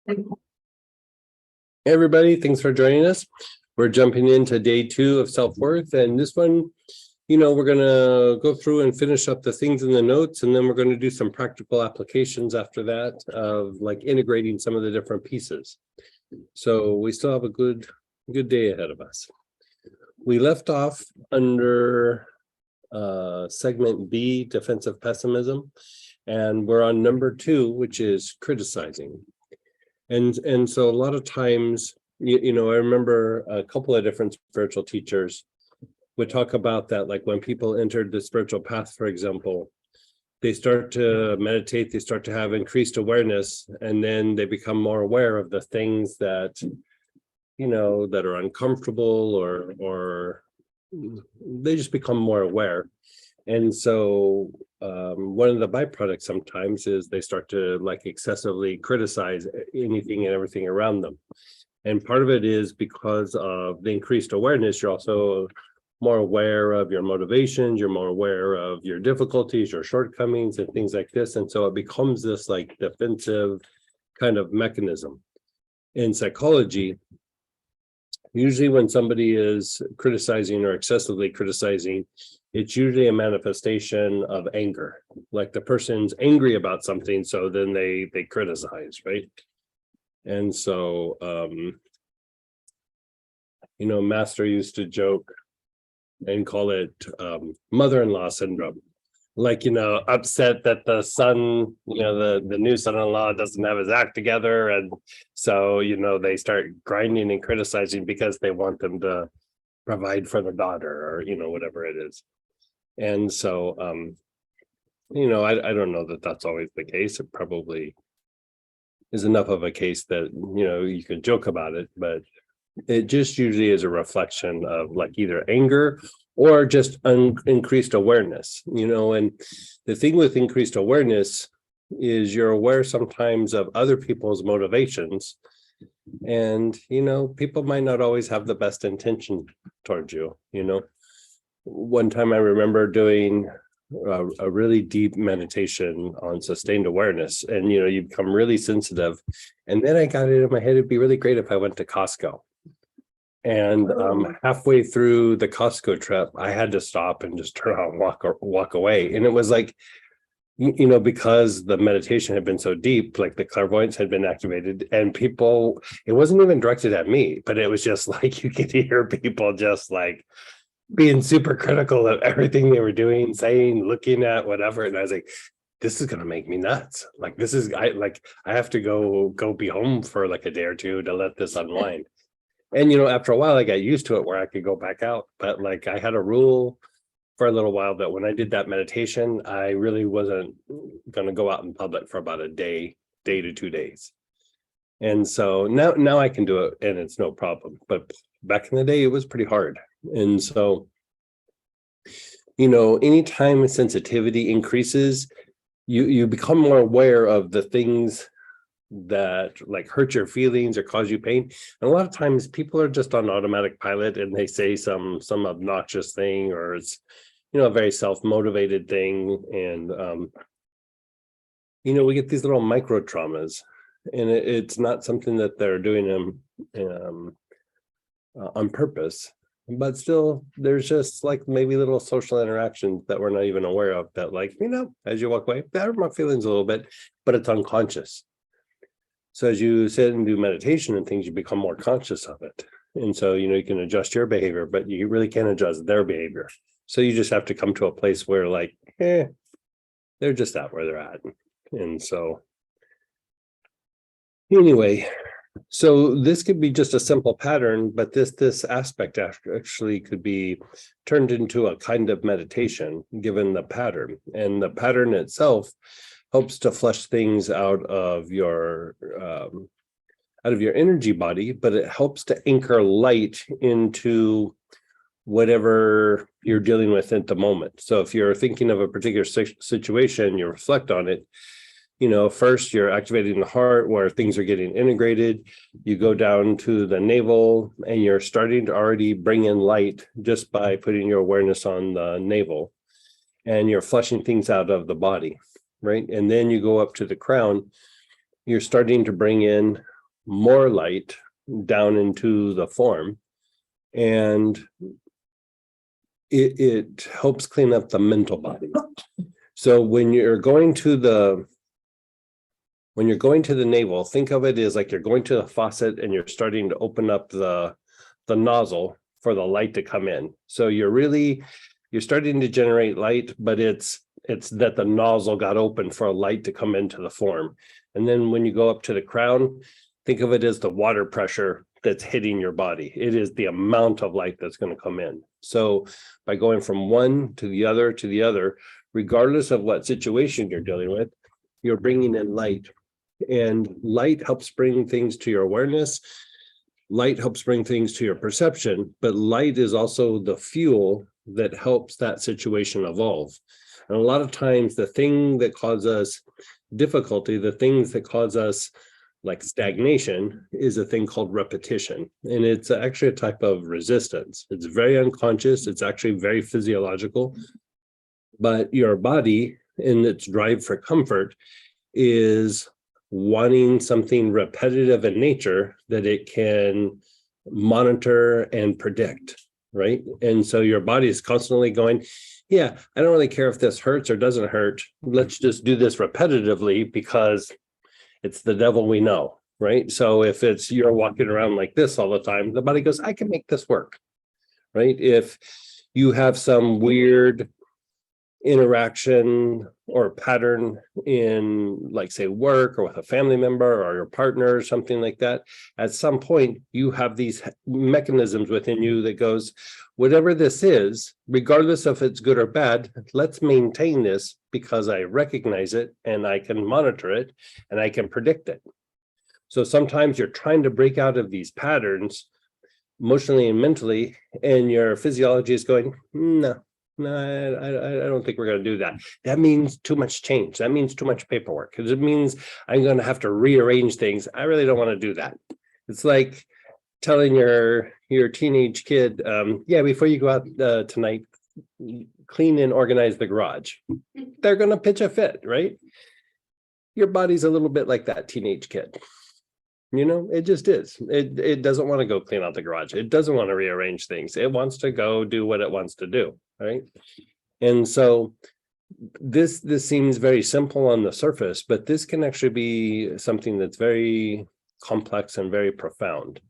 Hey everybody, thanks for joining us. We're jumping into day 2 of self-worth, and this one, we're going to go through and finish up the things in the notes, and then we're going to do some practical applications after that of like integrating some of the different pieces. So we still have a good day ahead of us. We left off under segment B, defensive pessimism, and we're on number 2, which is criticizing. And so a lot of times, I remember a couple of different spiritual teachers would talk about that, like when people entered the spiritual path, for example, they start to meditate, they start to have increased awareness, and then they become more aware of the things that, that are uncomfortable or they just become more aware. And so one of the byproducts sometimes is they start to like excessively criticize anything and everything around them. And part of it is because of the increased awareness, you're also more aware of your motivations, you're more aware of your difficulties, your shortcomings, and things like this. And so it becomes this like defensive kind of mechanism. In psychology, usually when somebody is criticizing or excessively criticizing, it's usually a manifestation of anger. Like the person's angry about something, so then they criticize, right? And so, Master used to joke and call it mother-in-law syndrome. Like, upset that the son, the new son-in-law doesn't have his act together. And so, they start grinding and criticizing because they want them to provide for the daughter or, whatever it is. And so, I don't know that that's always the case. It probably is enough of a case that, you can joke about it, but it just usually is a reflection of like either anger or just increased awareness, and the thing with increased awareness is you're aware sometimes of other people's motivations, and, people might not always have the best intention towards you, One time I remember doing a really deep meditation on sustained awareness, and, you become really sensitive. And then I got it in my head, it'd be really great if I went to Costco. And halfway through the Costco trip, I had to stop and just turn around and walk away. And it was like, because the meditation had been so deep, like the clairvoyance had been activated, and people, it wasn't even directed at me, but it was just like you could hear people just like being super critical of everything they were doing, saying, looking at, whatever. And I was like, this is gonna make me nuts. Like I have to go be home for like a day or two to let this unwind. And, after a while, I got used to it where I could go back out. But like I had a rule for a little while that when I did that meditation, I really wasn't going to go out in public for about a day to 2 days. And so now I can do it and it's no problem. But back in the day, it was pretty hard. And so, anytime sensitivity increases, you become more aware of the things that like hurt your feelings or cause you pain. And a lot of times people are just on automatic pilot and they say some obnoxious thing, or it's a very self-motivated thing. And we get these little micro traumas, and it's not something that they're doing on purpose, but still there's just like maybe little social interactions that we're not even aware of that, like, as you walk away, that hurt my feelings a little bit, but it's unconscious. So as you sit and do meditation and things, you become more conscious of it. And so, you can adjust your behavior, but you really can't adjust their behavior. So you just have to come to a place where like, they're just at where they're at. And so anyway, so this could be just a simple pattern, but this aspect actually could be turned into a kind of meditation given the pattern. And the pattern itself helps to flush things out of your energy body, but it helps to anchor light into whatever you're dealing with at the moment. So if you're thinking of a particular situation, you reflect on it. First you're activating the heart where things are getting integrated. You go down to the navel and you're starting to already bring in light just by putting your awareness on the navel, and you're flushing things out of the body. Right. And then you go up to the crown, you're starting to bring in more light down into the form, and it helps clean up the mental body. So when you're going to the navel, think of it as like you're going to the faucet and you're starting to open up the nozzle for the light to come in. So you're starting to generate light, but it's that the nozzle got open for a light to come into the form. And then when you go up to the crown, think of it as the water pressure that's hitting your body. It is the amount of light that's going to come in. So by going from one to the other, regardless of what situation you're dealing with, you're bringing in light. And light helps bring things to your awareness. Light helps bring things to your perception, but light is also the fuel that helps that situation evolve. And a lot of times the thing that causes us difficulty, the things that cause us like stagnation, is a thing called repetition. And it's actually a type of resistance. It's very unconscious. It's actually very physiological. But your body, in its drive for comfort, is wanting something repetitive in nature that it can monitor and predict, right? And so your body is constantly going, yeah, I don't really care if this hurts or doesn't hurt. Let's just do this repetitively because it's the devil we know, right? So if you're walking around like this all the time, the body goes, I can make this work, right? If you have some weird interaction or pattern in, like, say, work or with a family member or your partner or something like that, at some point you have these mechanisms within you that goes, whatever this is, regardless if it's good or bad, let's maintain this because I recognize it and I can monitor it and I can predict it. So sometimes you're trying to break out of these patterns emotionally and mentally, and your physiology is going, no, I don't think we're going to do that. That means too much change. That means too much paperwork, because it means I'm going to have to rearrange things. I really don't want to do that. It's like telling your teenage kid, yeah, before you go out tonight, clean and organize the garage. They're going to pitch a fit, right? Your body's a little bit like that teenage kid. You know, it just is. It doesn't want to go clean out the garage. It doesn't want to rearrange things. It wants to go do what it wants to do, right? And so this seems very simple on the surface, but this can actually be something that's very complex and very profound.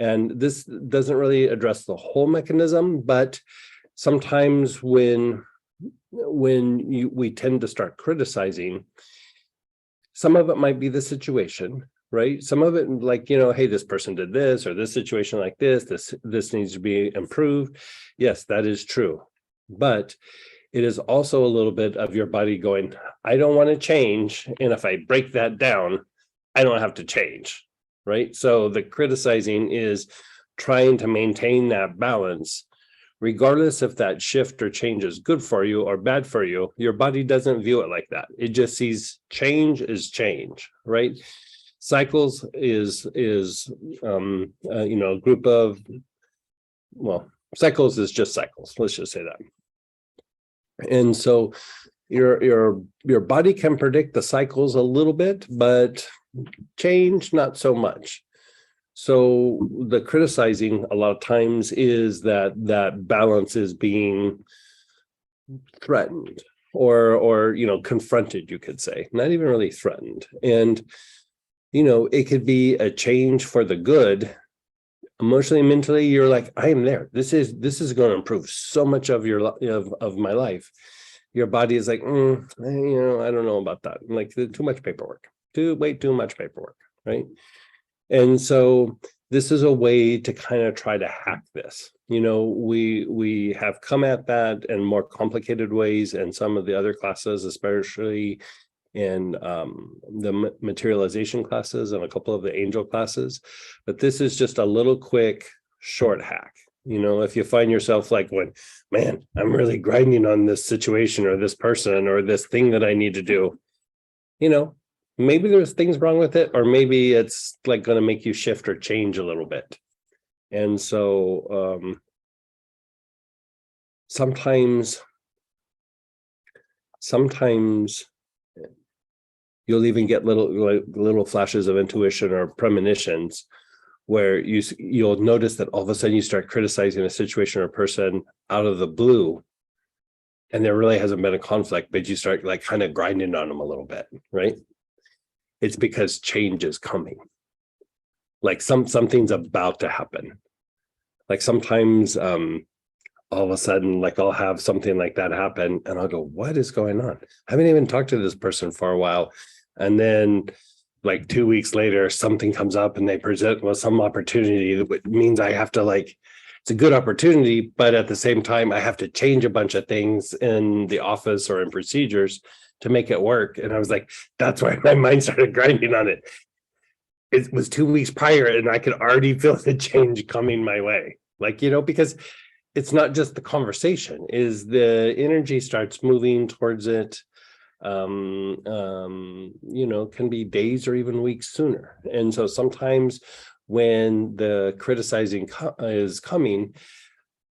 And this doesn't really address the whole mechanism, but sometimes when we tend to start criticizing, some of it might be the situation, right? Some of it, like, you know, hey, this person did this, or this situation like this needs to be improved. Yes, that is true. But it is also a little bit of your body going, I don't want to change. And if I break that down, I don't have to change, right? So the criticizing is trying to maintain that balance. Regardless if that shift or change is good for you or bad for you, your body doesn't view it like that. It just sees change is change, right? Cycles is you know, a group of, well, cycles is just cycles. Let's just say that. And so your body can predict the cycles a little bit, but change not so much. So the criticizing a lot of times is that balance is being threatened or you know, confronted, you could say, not even really threatened. And you know, it could be a change for the good. Emotionally, mentally, you're like, I am there. This is going to improve so much of of my life. Your body is like, you know, I don't know about that. Like, too much paperwork, way too much paperwork, right? And so this is a way to kind of try to hack this. You know, we have come at that in more complicated ways, and some of the other classes, especially in the materialization classes and a couple of the angel classes. But this is just a little quick short hack. You know, if you find yourself like, when, man, I'm really grinding on this situation or this person or this thing that I need to do, you know, maybe there's things wrong with it, or maybe it's like going to make you shift or change a little bit. And so sometimes You'll even get little flashes of intuition or premonitions where you'll notice that all of a sudden you start criticizing a situation or a person out of the blue, and there really hasn't been a conflict, but you start like kind of grinding on them a little bit, right? It's because change is coming. Like something's about to happen. Like sometimes all of a sudden, like I'll have something like that happen and I'll go, what is going on? I haven't even talked to this person for a while. And then like 2 weeks later, something comes up and they present with some opportunity that means I have to like, it's a good opportunity, but at the same time, I have to change a bunch of things in the office or in procedures to make it work. And I was like, that's why my mind started grinding on it. It was 2 weeks prior and I could already feel the change coming my way. Like, because it's not just the conversation, is the energy starts moving towards it. Can be days or even weeks sooner. And so sometimes when the criticizing is coming,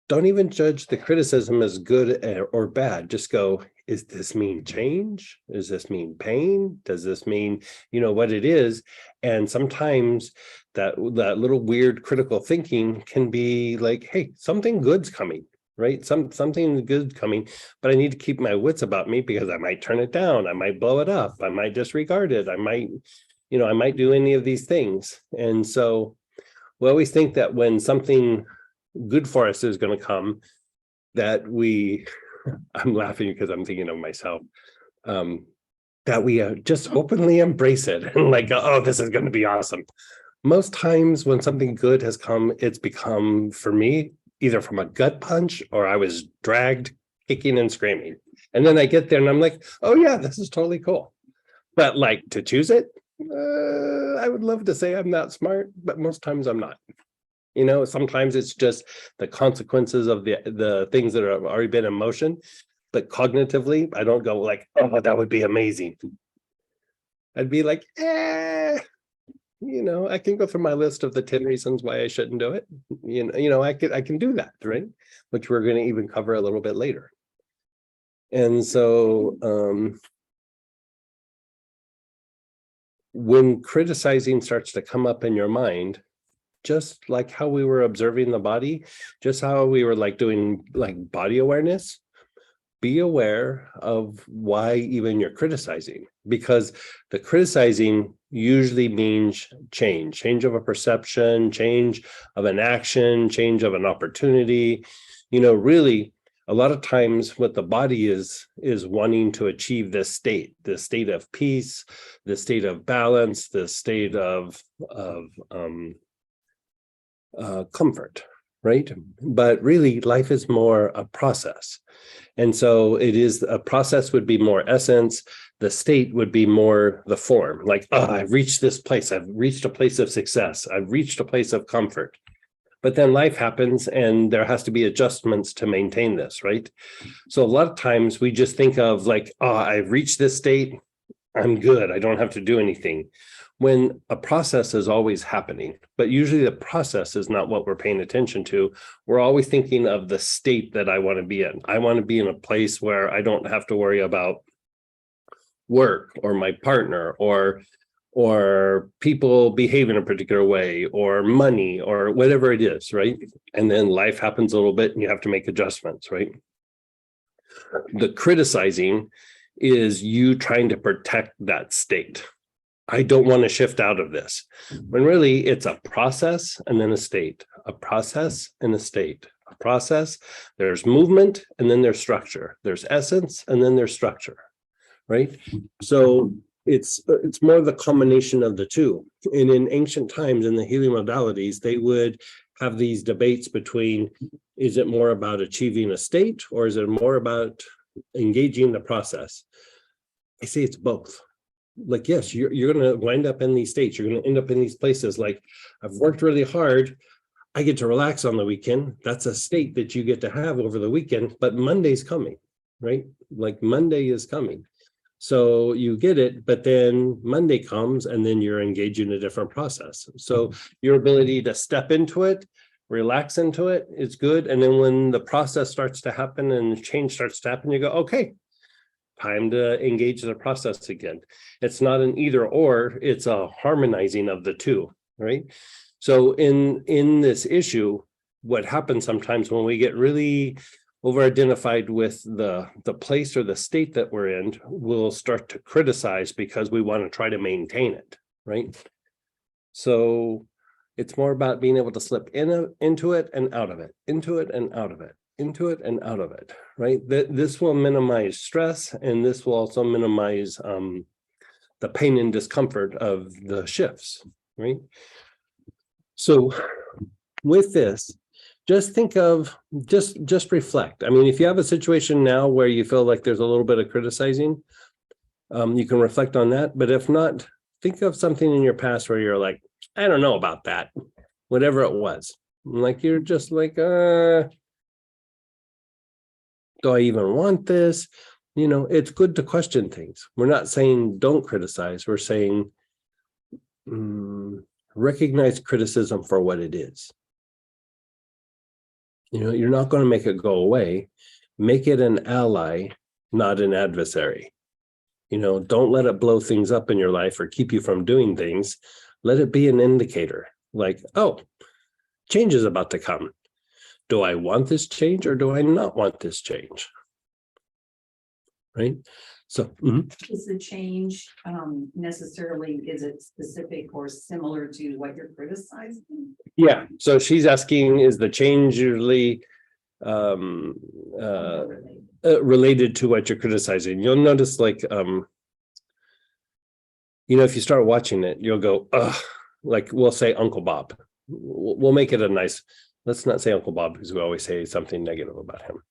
don't even judge the criticism as good or bad. Just go, is this mean change? Does this mean pain? Does this mean, what it is? And sometimes that little weird critical thinking can be like, hey, something good's coming, right? Something good coming, but I need to keep my wits about me because I might turn it down. I might blow it up. I might disregard it. I might do any of these things. And so we always think that when something good for us is going to come, that I'm laughing because I'm thinking of myself, that we just openly embrace it and like, oh, this is going to be awesome. Most times when something good has come, it's become, for me, either from a gut punch or I was dragged kicking and screaming. And then I get there and I'm like, oh yeah, this is totally cool. But like to choose it, I would love to say I'm not smart, but most times I'm not. Sometimes it's just the consequences of the things that have already been in motion. But cognitively, I don't go like, oh, that would be amazing. I'd be like, I can go through my list of the 10 reasons why I shouldn't do it. I can do that, right? Which we're going to even cover a little bit later. And so when criticizing starts to come up in your mind, just like how we were observing the body, just how we were like doing like body awareness, be aware of why even you're criticizing, because the criticizing usually means change of a perception, change of an action, change of an opportunity. Really, a lot of times what the body is wanting to achieve this state of peace, the state of balance, the state of comfort, right? But really, life is more a process. And so it is, a process would be more essence. The state would be more the form, like, I've reached this place. I've reached a place of success. I've reached a place of comfort. But then life happens and there has to be adjustments to maintain this, right? So a lot of times we just think of like, I've reached this state. I'm good. I don't have to do anything. When a process is always happening, but usually the process is not what we're paying attention to. We're always thinking of the state that I want to be in. I want to be in a place where I don't have to worry about work or my partner or people behave in a particular way or money or whatever it is, right? And then life happens a little bit and you have to make adjustments, right? The criticizing is you trying to protect that state. I don't want to shift out of this. When really it's a process and then a state, a process and a state, a process. There's movement and then there's structure. There's essence and then there's structure, right? So it's more the combination of the two. And in ancient times in the healing modalities, they would have these debates between, is it more about achieving a state or is it more about engaging the process? I say it's both. Like, yes, you're going to wind up in these states. You're going to end up in these places. Like, I've worked really hard. I get to relax on the weekend. That's a state that you get to have over the weekend, but Monday's coming, right? Like Monday is coming. So you get it, but then Monday comes and then you're engaged in a different process. So your ability to step into it, relax into it is good. And then when the process starts to happen and change starts to happen, you go, okay, time to engage the process again. It's not an either or, it's a harmonizing of the two, right? So in this issue, what happens sometimes when we get really over-identified with the place or the state that we're in, we'll start to criticize because we want to try to maintain it, right? So it's more about being able to slip into it and out of it, into it and out of it, into it and out of it, right? This will minimize stress, and this will also minimize the pain and discomfort of the shifts, right? So with this, just think of, just reflect. I mean, if you have a situation now where you feel like there's a little bit of criticizing, you can reflect on that. But if not, think of something in your past where you're like, I don't know about that, whatever it was. Like, you're just like, do I even want this? You know, it's good to question things. We're not saying don't criticize. We're saying recognize criticism for what it is. You know, you're not going to make it go away. Make it an ally, not an adversary. You know, don't let it blow things up in your life or keep you from doing things. Let it be an indicator, like, oh, change is about to come. Do I want this change or do I not want this change? Right? So is the change necessarily, is it specific or similar to what you're criticizing? yeah, so she's asking, is the change usually related to what you're criticizing? You'll notice, like, you know, if you start watching it, you'll go, ugh, like we'll say Uncle Bob. We'll make it a nice, let's not say Uncle Bob because we always say something negative about him.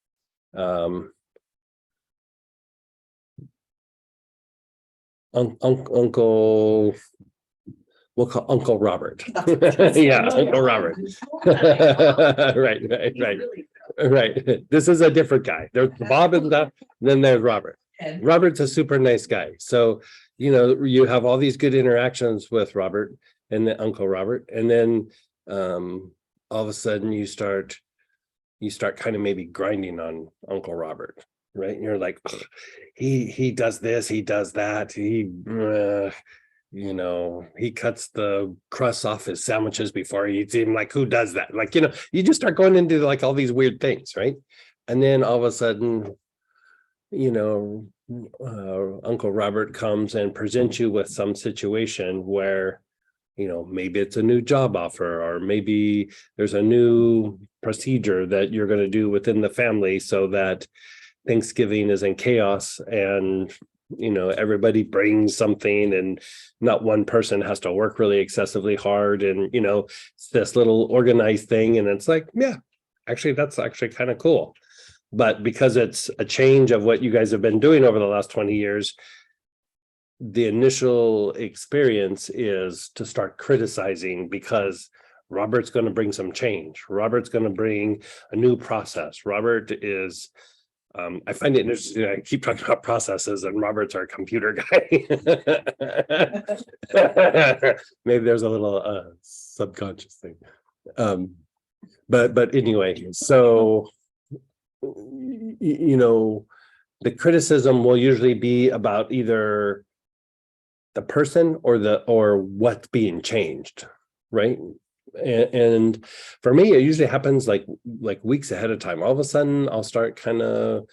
Uncle, we'll call Uncle Robert. Yeah, Uncle Robert. Right. This is a different guy. There's Bob and then there's Robert. Robert's a super nice guy. So, you know, you have all these good interactions with Robert and then Uncle Robert, and then all of a sudden you start kind of maybe grinding on Uncle Robert. Right. And you're like, he does this, he does that, he you know, he cuts the crust off his sandwiches before he eats them. Like, who does that? Like, you know, you just start going into like all these weird things, right? And then all of a sudden, you know, Uncle Robert comes and presents you with some situation where, you know, maybe it's a new job offer, or maybe there's a new procedure that you're going to do within the family so that Thanksgiving is in chaos, and you know, everybody brings something and not one person has to work really excessively hard, and you know, it's this little organized thing, and it's like, yeah, actually that's actually kind of cool. But because it's a change of what you guys have been doing over the last 20 years, the initial experience is to start criticizing because Robert's going to bring some change. Robert's going to bring a new process. Robert is I find it interesting. I keep talking about processes, and Robert's our computer guy. Maybe there's a little subconscious thing. But anyway, so you know, the criticism will usually be about either the person or what's being changed, right? And for me, it usually happens like weeks ahead of time. All of a sudden I'll start kind of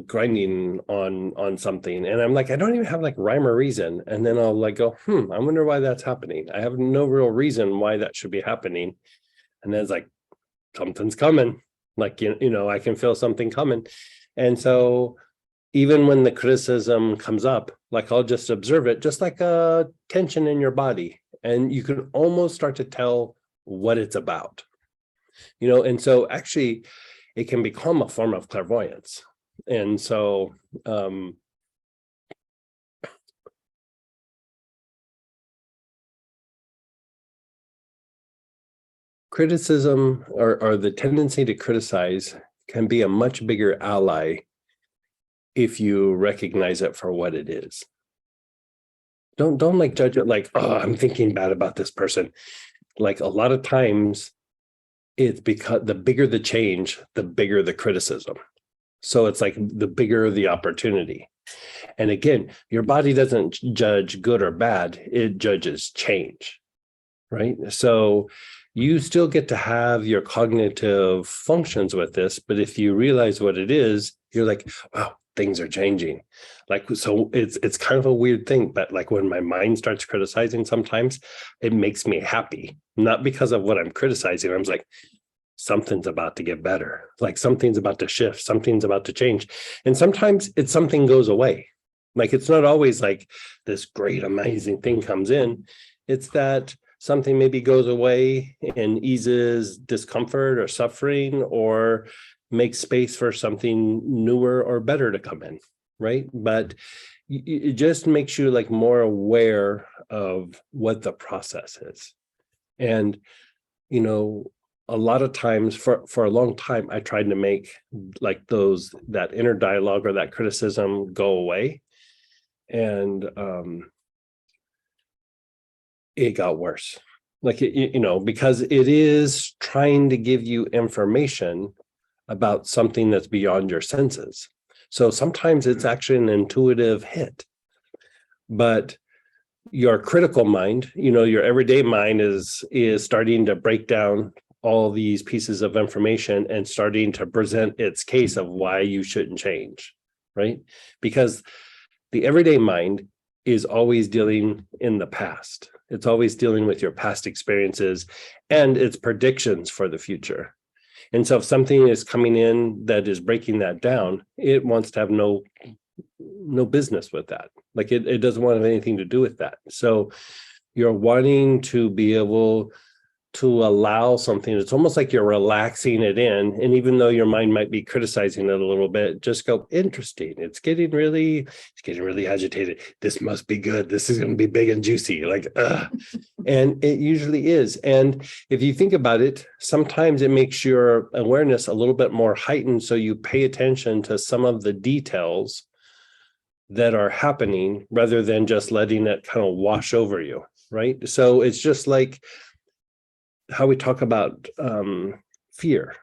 grinding on something, and I'm like, I don't even have like rhyme or reason, and then I'll like go, I wonder why that's happening. I have no real reason why that should be happening, and then it's like, something's coming, like, you know, I can feel something coming. And so even when the criticism comes up, like, I'll just observe it, just like a tension in your body, and you can almost start to tell what it's about, you know. And so actually it can become a form of clairvoyance. And so criticism or the tendency to criticize can be a much bigger ally if you recognize it for what it is. Don't like judge it like, oh, I'm thinking bad about this person. Like, a lot of times it's because the bigger the change, the bigger the criticism. So it's like the bigger the opportunity. And again, your body doesn't judge good or bad, it judges change, right? So you still get to have your cognitive functions with this, but if you realize what it is, you're like, wow, things are changing. Like, so it's kind of a weird thing, but like when my mind starts criticizing, sometimes it makes me happy, not because of what I'm criticizing. I'm like, something's about to get better, like something's about to shift, something's about to change. And sometimes it's something goes away. Like it's not always like this great, amazing thing comes in. It's that something maybe goes away and eases discomfort or suffering or makes space for something newer or better to come in, right? But it just makes you like more aware of what the process is. And, you know, a lot of times for a long time, I tried to make like that inner dialogue or that criticism go away. And it got worse. Like, you know, because it is trying to give you information about something that's beyond your senses. So sometimes it's actually an intuitive hit. But your critical mind, you know, your everyday mind is starting to break down all these pieces of information and starting to present its case of why you shouldn't change, right? Because the everyday mind is always dealing in the past. It's always dealing with your past experiences and its predictions for the future. And so if something is coming in that is breaking that down, it wants to have no business with that. Like it doesn't want to have anything to do with that. So you're wanting to be able to allow something. It's almost like you're relaxing it in. And even though your mind might be criticizing it a little bit, just go, interesting. It's getting really agitated. This must be good. This is going to be big and juicy. Like, and it usually is. And if you think about it, sometimes it makes your awareness a little bit more heightened. So you pay attention to some of the details that are happening rather than just letting it kind of wash over you. Right. So it's just like how we talk about fear.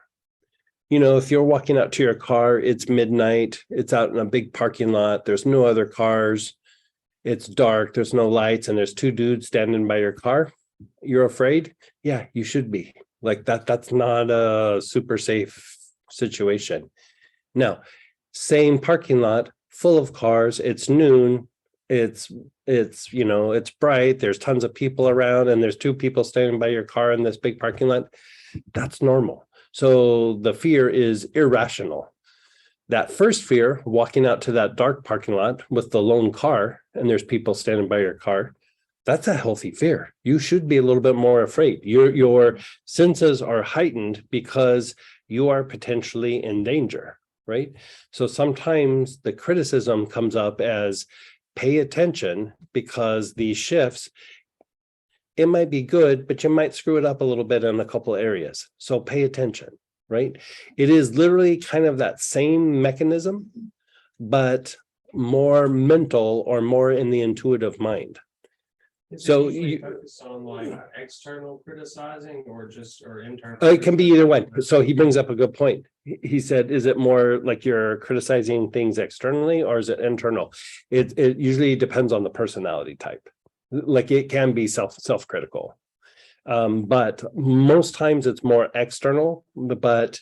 You know, if you're walking out to your car, it's midnight, it's out in a big parking lot, there's no other cars, it's dark, there's no lights, and there's two dudes standing by your car, you're afraid? Yeah, you should be. Like that's not a super safe situation. Now, same parking lot, full of cars, it's noon, it's you know, it's bright, there's tons of people around, and there's two people standing by your car in this big parking lot. That's normal. So the fear is irrational. That first fear, walking out to that dark parking lot with the lone car and there's people standing by your car, that's a healthy fear. You should be a little bit more afraid. Your senses are heightened because you are potentially in danger, right? So sometimes the criticism comes up as pay attention, because these shifts, it might be good, but you might screw it up a little bit in a couple of areas. So pay attention, right? It is literally kind of that same mechanism, but more mental or more in the intuitive mind. So you focus on like external criticizing or internal? It can be either way. So he brings up a good point. He said, is it more like you're criticizing things externally or is it internal? It usually depends on the personality type. Like it can be self-critical. But most times it's more external. But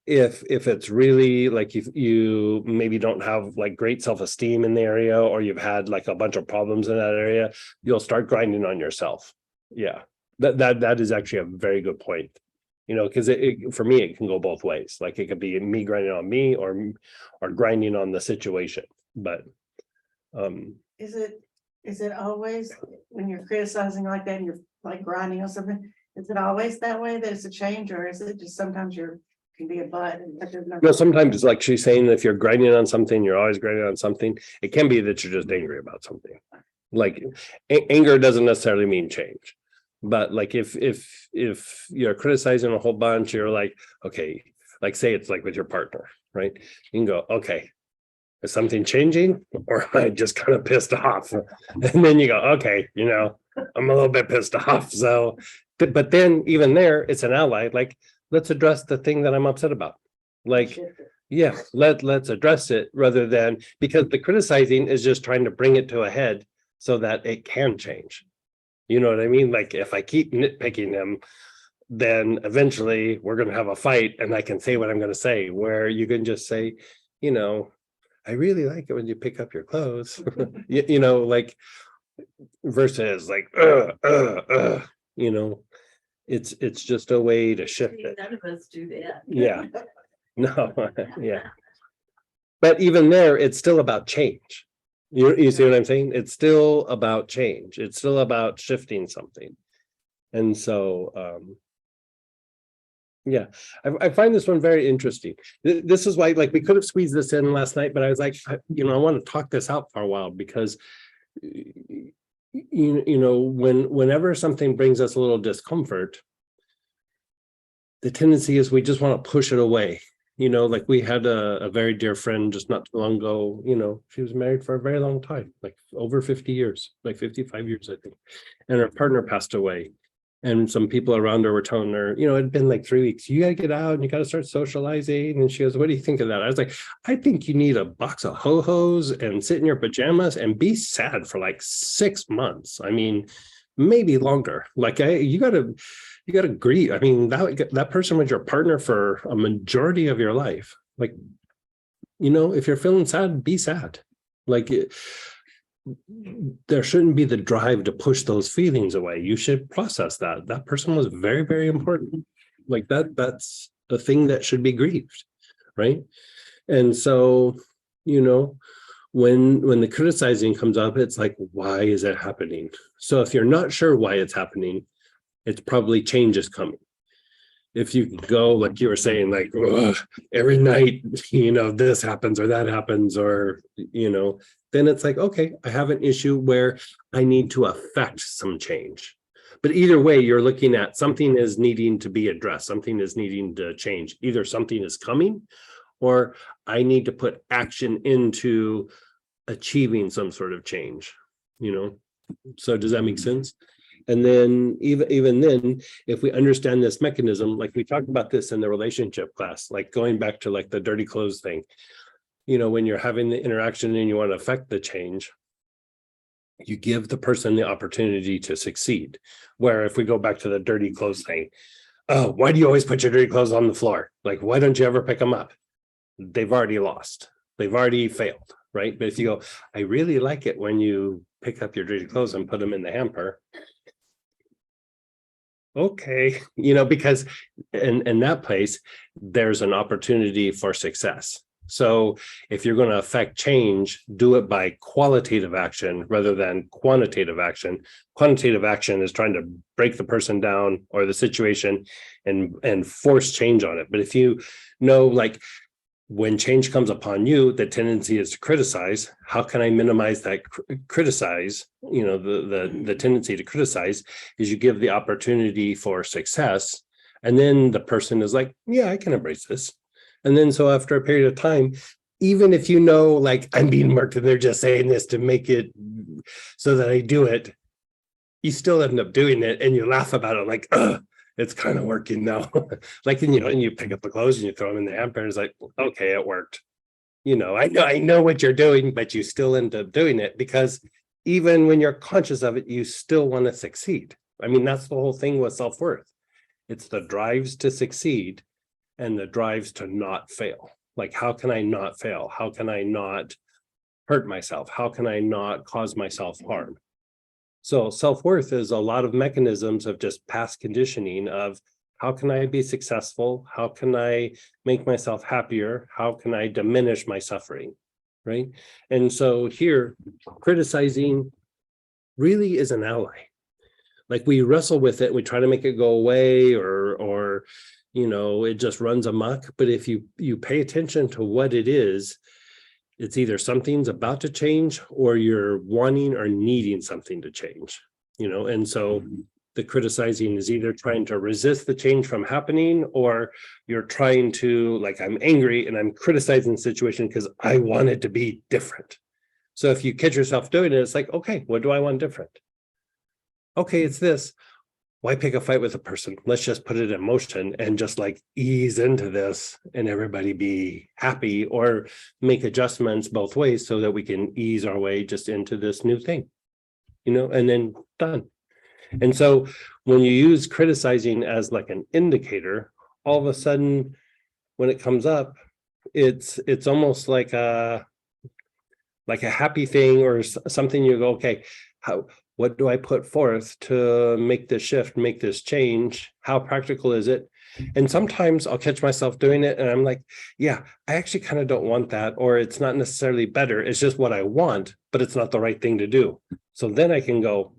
if it's really like you maybe don't have like great self-esteem in the area, or you've had like a bunch of problems in that area, you'll start grinding on yourself. Yeah, that is actually a very good point. You know, because for me, it can go both ways. Like it could be me grinding on me or grinding on the situation. But Is it always when you're criticizing like that and you're like grinding on something, is it always that way that it's a change, or is it just sometimes can be a butt? no, sometimes it's like she's saying, if you're grinding on something, you're always grinding on something. It can be that you're just angry about something. Like anger doesn't necessarily mean change. But like if you're criticizing a whole bunch, you're like, okay, like say it's like with your partner, right? You can go, okay, is something changing, or am I just kind of pissed off? And then you go, okay, you know, I'm a little bit pissed off. So, but then even there, it's an ally. Like, let's address the thing that I'm upset about. Like, yeah, let's address it rather than, because the criticizing is just trying to bring it to a head so that it can change. You know what I mean? Like if I keep nitpicking him, then eventually we're gonna have a fight and I can say what I'm gonna say, where you can just say, you know, I really like it when you pick up your clothes. You know, like versus like, you know, it's just a way to shift it. None of us do that. Yeah. No, yeah. But even there, it's still about change. You see what I'm saying? It's still about change. It's still about shifting something. And so, yeah, I find this one very interesting. This is why, like, we could have squeezed this in last night, but I was like, you know, I want to talk this out for a while because you know, whenever something brings us a little discomfort, the tendency is we just want to push it away. You know, like we had a very dear friend just not too long ago, you know, she was married for a very long time, like over 50 years, like 55 years, I think. And her partner passed away. And some people around her were telling her, you know, it'd been like 3 weeks, you got to get out and you got to start socializing. And she goes, what do you think of that? I was like, I think you need a box of ho-hos and sit in your pajamas and be sad for like 6 months. I mean, maybe longer. Like you got to grieve. I mean, that person was your partner for a majority of your life. Like, you know, if you're feeling sad, be sad. Like there shouldn't be the drive to push those feelings away. You should process that person was very, very important. Like that's the thing that should be grieved, right? And so, you know, when the criticizing comes up, it's like, why is it happening? So if you're not sure why it's happening, it's probably change is coming. If you go, like you were saying, like every night, you know, this happens or that happens, or, you know, then it's like, okay, I have an issue where I need to affect some change. But either way, you're looking at something is needing to be addressed, something is needing to change. Either something is coming, or I need to put action into achieving some sort of change, you know? So does that make sense? And then even then, if we understand this mechanism, like we talked about this in the relationship class, like going back to like the dirty clothes thing, you know, when you're having the interaction and you want to affect the change, you give the person the opportunity to succeed. Where if we go back to the dirty clothes thing, oh, why do you always put your dirty clothes on the floor? Like, why don't you ever pick them up? They've already lost. They've already failed, right? But if you go, I really like it when you pick up your dirty clothes and put them in the hamper. Okay, you know, because in that place, there's an opportunity for success. So if you're going to affect change, do it by qualitative action rather than quantitative action. Quantitative action is trying to break the person down or the situation and force change on it. But if you know, like when change comes upon you, the tendency is to criticize. How can I minimize that criticize? You know, the tendency to criticize is you give the opportunity for success. And then the person is like, yeah, I can embrace this. And then so after a period of time, even if you know, like I'm being marked and they're just saying this to make it so that I do it, you still end up doing it and you laugh about it like, it's kind of working now. Like, you know, and you pick up the clothes and you throw them in the hamper and it's like, okay, it worked. You know, I know what you're doing, but you still end up doing it because even when you're conscious of it, you still want to succeed. I mean, that's the whole thing with self-worth. It's the drives to succeed and the drives to not fail. Like, how can I not fail? How can I not hurt myself? How can I not cause myself harm? So self-worth is a lot of mechanisms of just past conditioning of how can I be successful? How can I make myself happier? How can I diminish my suffering? Right. And so here, criticizing really is an ally. Like we wrestle with it, we try to make it go away or you know, it just runs amok. But if you pay attention to what it is, it's either something's about to change or you're wanting or needing something to change, you know? And so the criticizing is either trying to resist the change from happening or you're trying to, like, I'm angry and I'm criticizing the situation because I want it to be different. So if you catch yourself doing it, it's like, okay, what do I want different? Okay, it's this. why pick a fight with a person? Let's just put it in motion and just like ease into this and everybody be happy, or make adjustments both ways so that we can ease our way just into this new thing, and then done. And so when you use criticizing as like an indicator, all of a sudden, when it comes up, it's almost like a happy thing, or something you go, okay, what do I put forth to make this shift, make this change? How practical is it? And sometimes I'll catch myself doing it and I'm like, yeah, I actually kind of don't want that, or it's not necessarily better. It's just what I want, but it's not the right thing to do. So then I can go,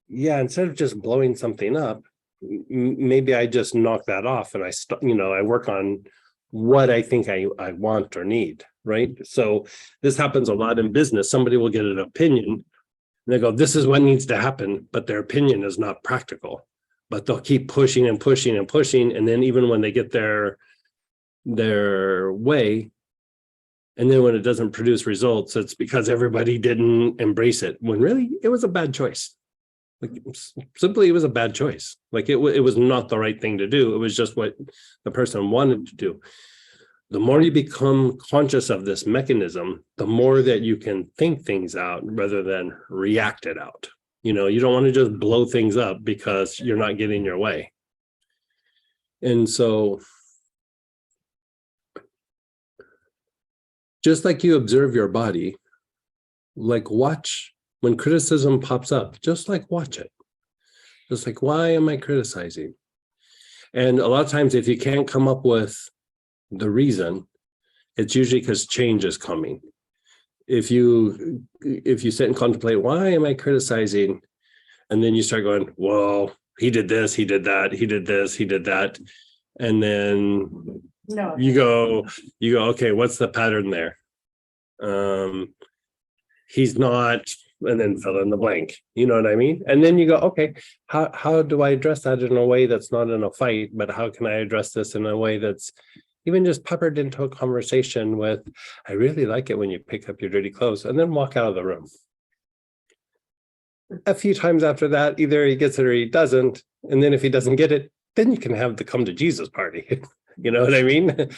yeah, instead of just blowing something up, maybe I just knock that off and I work on what I think I want or need, right? So this happens a lot in business. Somebody will get an opinion and they go, this is what needs to happen, but their opinion is not practical. But they'll keep pushing and pushing and pushing. And then even when they get their way, and then when it doesn't produce results, it's because everybody didn't embrace it, when really it was a bad choice. Like, simply, it was a bad choice. Like it was not the right thing to do. It was just what the person wanted to do. The more you become conscious of this mechanism, the more that you can think things out rather than react it out. You don't want to just blow things up because you're not getting your way. And so, just like you observe your body, like watch when criticism pops up, just like watch it. Just like, why am I criticizing? And a lot of times, if you can't come up with the reason, it's usually because change is coming. If you sit and contemplate, why am I criticizing? And then you start going, well, he did this, he did that, he did this, he did that. And then No. you go, okay, what's the pattern there? He's not, and then fill in the blank. You know what I mean? And then you go, okay, how do I address that in a way that's not in a fight, but how can I address this in a way that's even just peppered into a conversation with, I really like it when you pick up your dirty clothes, and then walk out of the room. A few times after that, either he gets it or he doesn't. And then if he doesn't get it, then you can have the come to Jesus party. You know what I mean?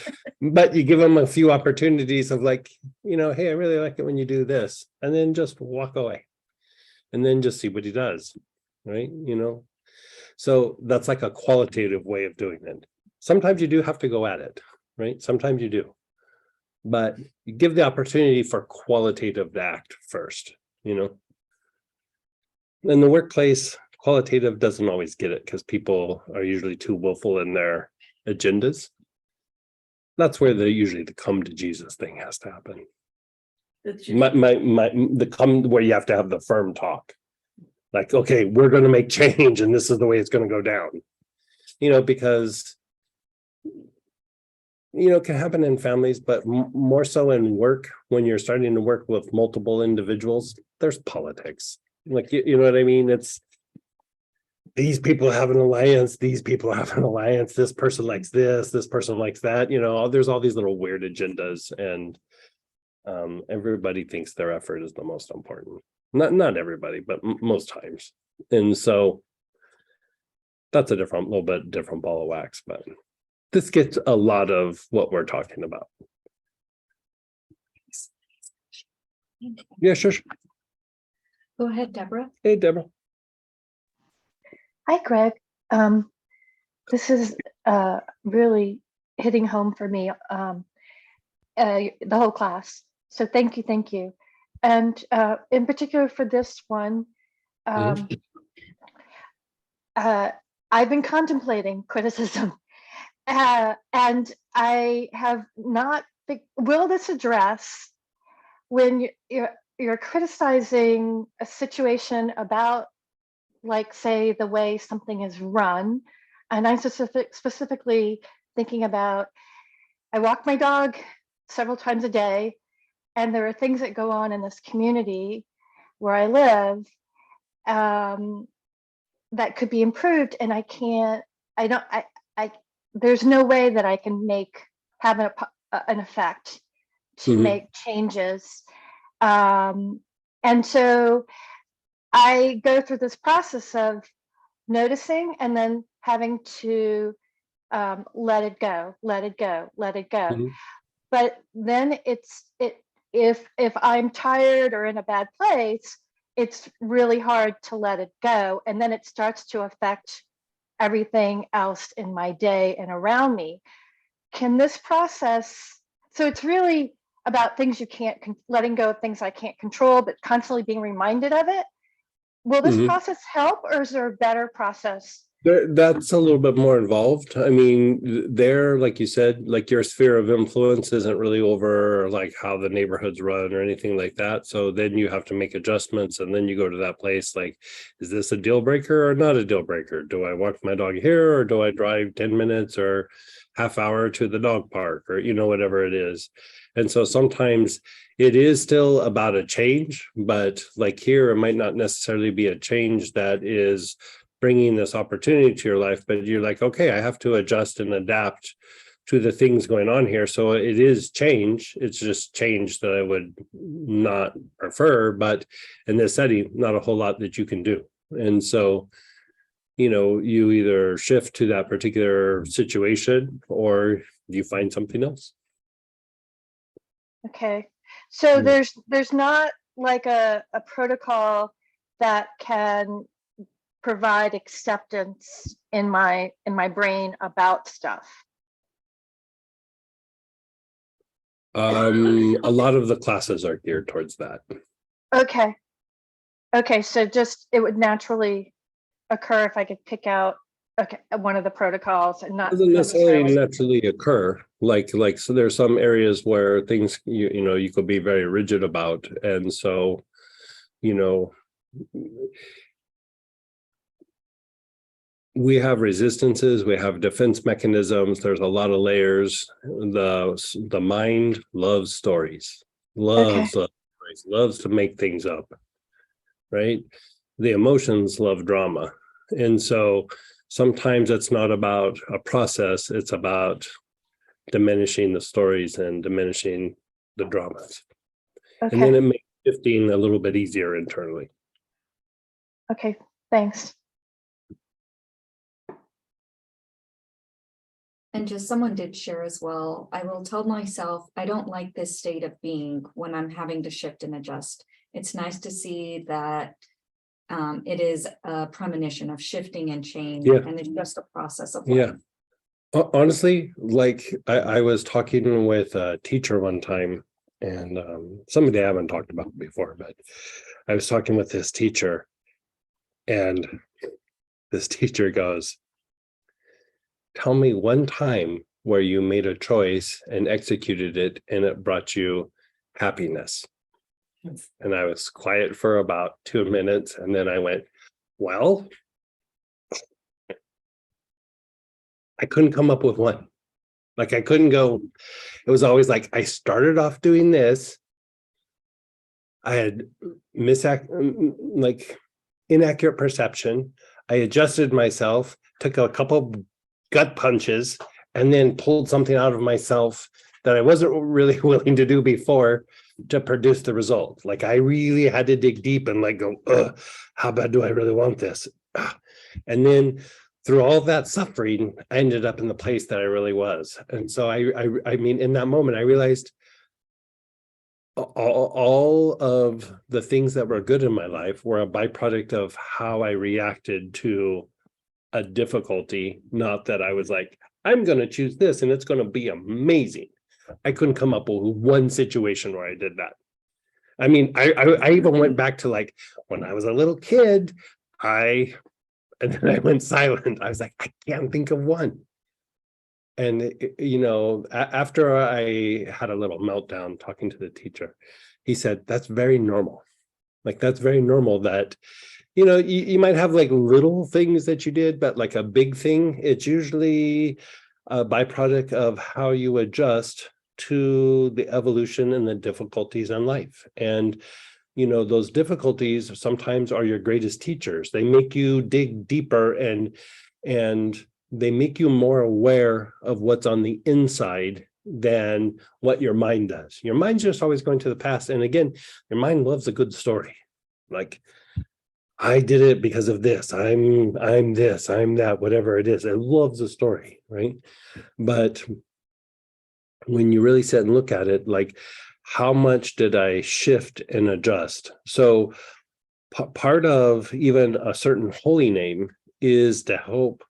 But you give him a few opportunities of like, hey, I really like it when you do this, and then just walk away and then just see what he does. Right. So that's like a qualitative way of doing it. Sometimes you do have to go at it, right? Sometimes you do, but you give the opportunity for qualitative to act first, In the workplace, qualitative doesn't always get it because people are usually too willful in their agendas. That's where usually the come to Jesus thing has to happen. The come where you have to have the firm talk. Like, okay, we're going to make change and this is the way it's going to go down. Because it can happen in families, but more so in work, when you're starting to work with multiple individuals, there's politics. Like, you know what I mean? It's these people have an alliance, these people have an alliance, this person likes this person likes that, there's all these little weird agendas, and everybody thinks their effort is the most important. Not everybody, but most times. And so that's a little bit different ball of wax, but this gets a lot of what we're talking about. Yeah, sure. Go ahead, Deborah. Hey, Deborah. Hi, Greg. This is really hitting home for me, the whole class. So thank you. And in particular for this one, I've been contemplating criticism, and I have not. Will this address when you're criticizing a situation about, like, say, the way something is run? And I'm specifically thinking about, I walk my dog several times a day, and there are things that go on in this community where I live that could be improved, and there's no way that I can have an effect to make changes. And so I go through this process of noticing and then having to let it go, let it go, let it go. Mhm. But then if I'm tired or in a bad place, it's really hard to let it go. And then it starts to affect everything else in my day and around me. Can this process, so it's really about things you can't, letting go of things I can't control, but constantly being reminded of it. Will this Mhm. process help, or is there a better process? That's a little bit more involved. I mean, there, like you said, like your sphere of influence isn't really over like how the neighborhoods run or anything like that. So then you have to make adjustments, and then you go to that place like, is this a deal breaker or not a deal breaker? Do I walk my dog here, or do I drive 10 minutes or half hour to the dog park, or whatever it is? And so sometimes it is still about a change, but like here, it might not necessarily be a change that is bringing this opportunity to your life, but you're like, okay, I have to adjust and adapt to the things going on here. So it is change. It's just change that I would not prefer, but in this setting, not a whole lot that you can do. And so, you either shift to that particular situation or you find something else. Okay, so Yeah. there's not like a protocol that can provide acceptance in my brain about stuff. A lot of the classes are geared towards that. Okay, so just it would naturally occur if I could pick out one of the protocols and not Doesn't necessarily necessarily. naturally occur. Like so there's some areas where things you could be very rigid about. And so, we have resistances, we have defense mechanisms, there's a lot of layers. The mind loves stories, loves stories, loves to make things up, right? The emotions love drama. And so sometimes it's not about a process, it's about diminishing the stories and diminishing the dramas. And then Okay, it makes shifting a little bit easier internally. okay, thanks. And just someone did share as well, I will tell myself, I don't like this state of being when I'm having to shift and adjust. It's nice to see that it is a premonition of shifting and change, Yeah. and it's just a process of Yeah. life. Honestly, like I was talking with a teacher one time, and somebody I haven't talked about before, but I was talking with this teacher, and this teacher goes, tell me one time where you made a choice and executed it and it brought you happiness. And I was quiet for about 2 minutes, and then I went, well, I couldn't come up with one. Like I couldn't go, it was always like, I started off doing this. I had inaccurate perception. I adjusted myself, took a couple gut punches, and then pulled something out of myself that I wasn't really willing to do before to produce the result. Like I really had to dig deep and like go, how bad do I really want this? And then through all that suffering, I ended up in the place that I really was. And so I mean, in that moment, I realized all of the things that were good in my life were a byproduct of how I reacted to a difficulty. Not that I was like, I'm going to choose this and it's going to be amazing. I couldn't come up with one situation where I did that. I mean, I even went back to like when I was a little kid, and then I went silent. I was like, I can't think of one. And, after I had a little meltdown talking to the teacher, he said, that's very normal. Like, that's very normal that, you might have like little things that you did, but like a big thing, it's usually a byproduct of how you adjust to the evolution and the difficulties in life. And, those difficulties sometimes are your greatest teachers. They make you dig deeper and they make you more aware of what's on the inside than what your mind does. Your mind's just always going to the past. And again, your mind loves a good story. Like I did it because of this. I'm this, I'm that, whatever it is. I love the story, right? But when you really sit and look at it, like, how much did I shift and adjust? So part of even a certain holy name is to help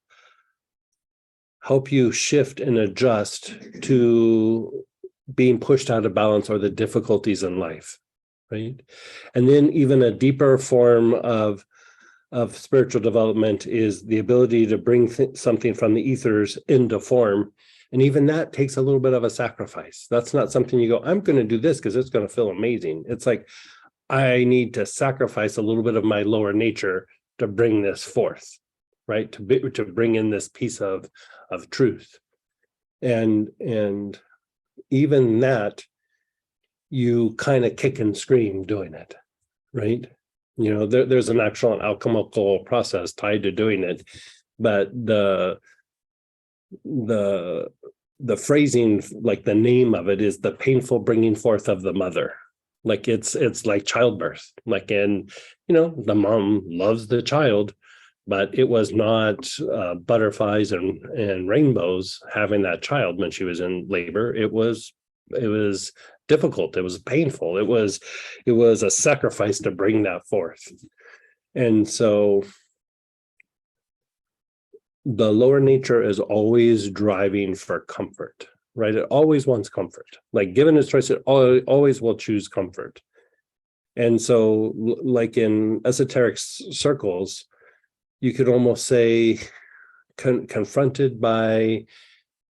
you shift and adjust to being pushed out of balance or the difficulties in life, right? And then even a deeper form of spiritual development is the ability to bring something from the ethers into form. And even that takes a little bit of a sacrifice. That's not something you go, I'm going to do this because it's going to feel amazing. It's like, I need to sacrifice a little bit of my lower nature to bring this forth, right? To bring in this piece of truth. And even that, you kind of kick and scream doing it, right? You know, there's an actual alchemical process tied to doing it, but the phrasing, like the name of it, is the painful bringing forth of the mother. Like it's like childbirth. Like, and you know, the mom loves the child, but it was not butterflies and rainbows having that child when she was in labor. It was difficult. It was painful. It was a sacrifice to bring that forth. And so the lower nature is always driving for comfort, right? It always wants comfort. Like, given its choice, it always will choose comfort. And so, like in esoteric circles, you could almost say confronted by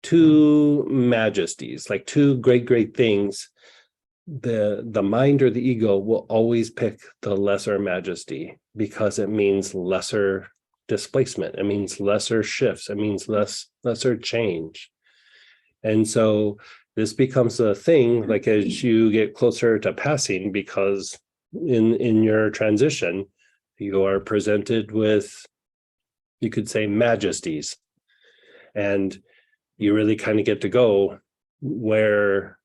two majesties, like two great things, the mind or the ego will always pick the lesser majesty because it means lesser displacement, it means lesser shifts, it means lesser change. And so this becomes a thing, like, as you get closer to passing, because in your transition you are presented with, you could say, majesties, and you really kind of get to go where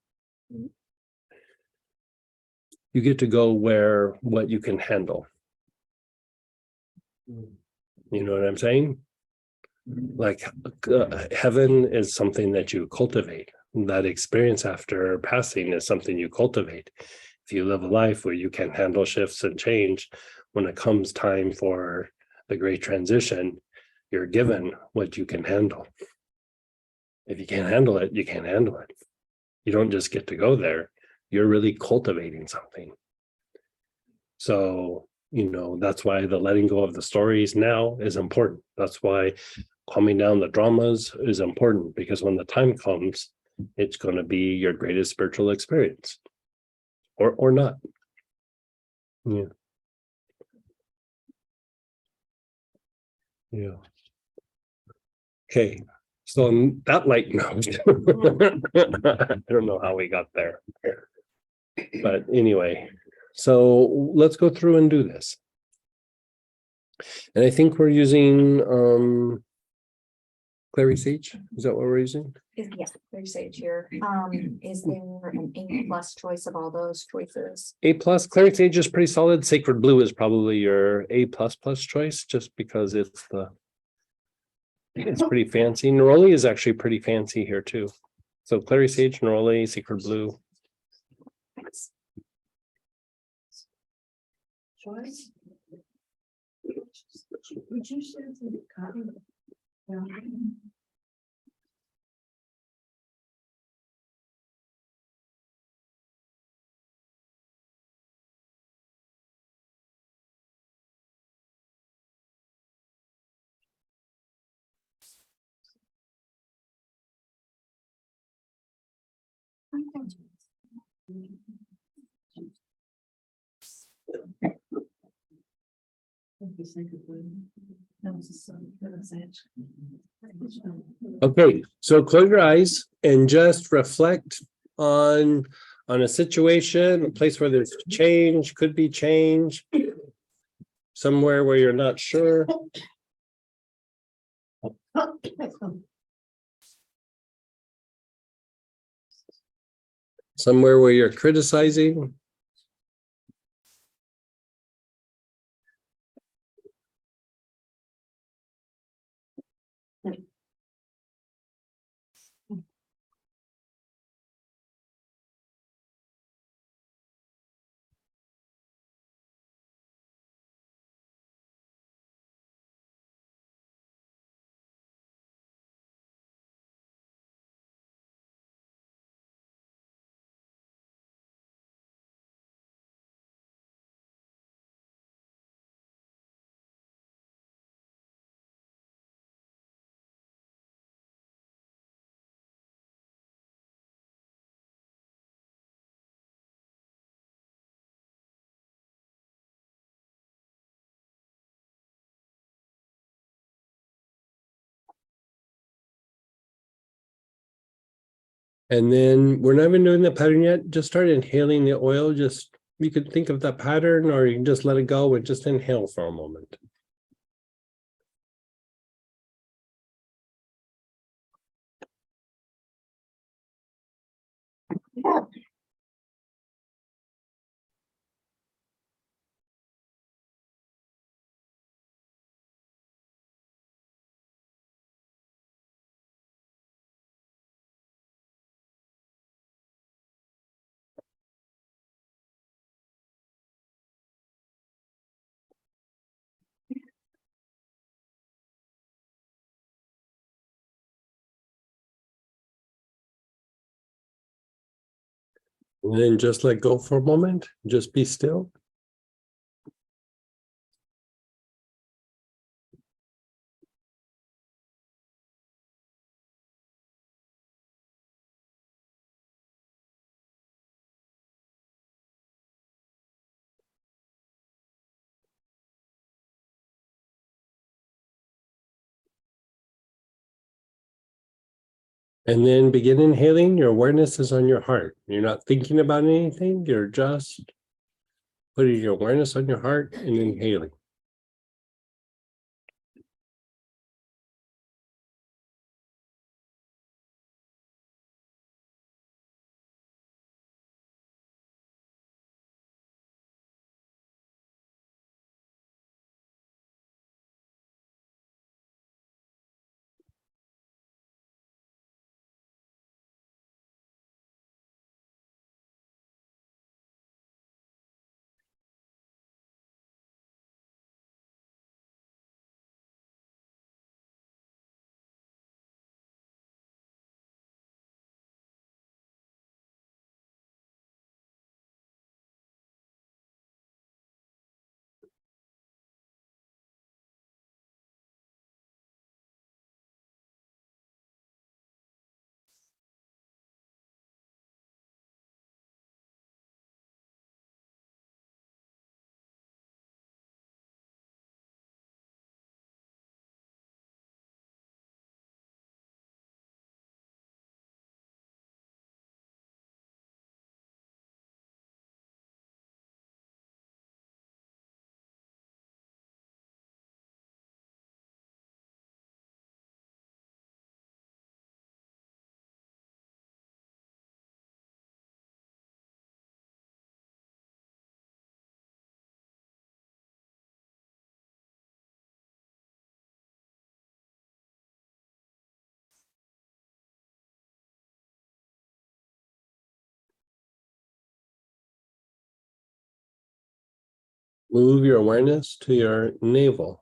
what you can handle. You know what I'm saying? Like, heaven is something that you cultivate. That experience after passing is something you cultivate. If you live a life where you can handle shifts and change, when it comes time for the great transition, you're given what you can handle. If you can't handle it, you can't handle it. You don't just get to go there. You're really cultivating something. So, you know, that's why the letting go of the stories now is important. That's why calming down the dramas is important, because when the time comes, it's going to be your greatest spiritual experience, or not. Yeah. Yeah. Okay. So on that light note, I don't know how we got there, but anyway, so let's go through and do this. And I think we're using Clary Sage. Is that what we're using? Yeah, there's Sage here. Is there an A+ choice of all those choices? A+. Clary Sage is pretty solid. Sacred Blue is probably your A++ choice, just because it's pretty fancy. Neroli is actually pretty fancy here too. So Clary Sage, Neroli, Sacred Blue. Choice? Would you say the cotton? Okay, so close your eyes and just reflect on a situation, a place where there's change, could be change, somewhere where you're not sure. Somewhere where you're criticizing. And then we're not even doing the pattern yet. Just start inhaling the oil. Just you could think of that pattern, or you can just let it go and just inhale for a moment. And then just let go for a moment. Just be still. And then begin inhaling. Your awareness is on your heart. You're not thinking about anything. You're just putting your awareness on your heart and inhaling. Move your awareness to your navel.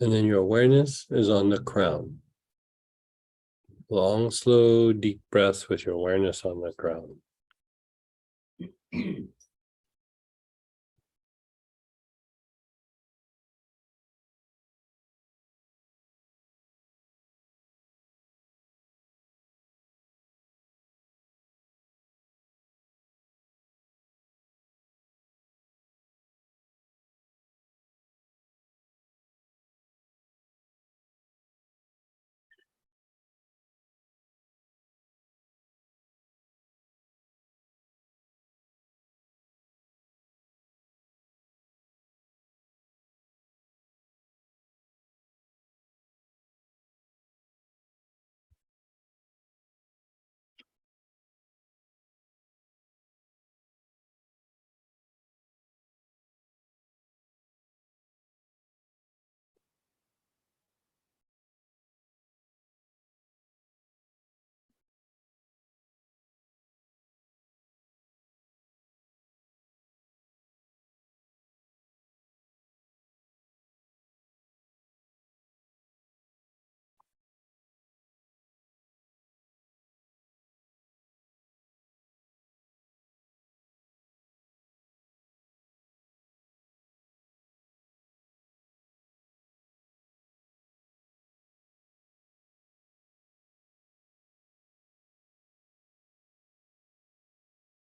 And then your awareness is on the crown. Long, slow, deep breaths with your awareness on the crown.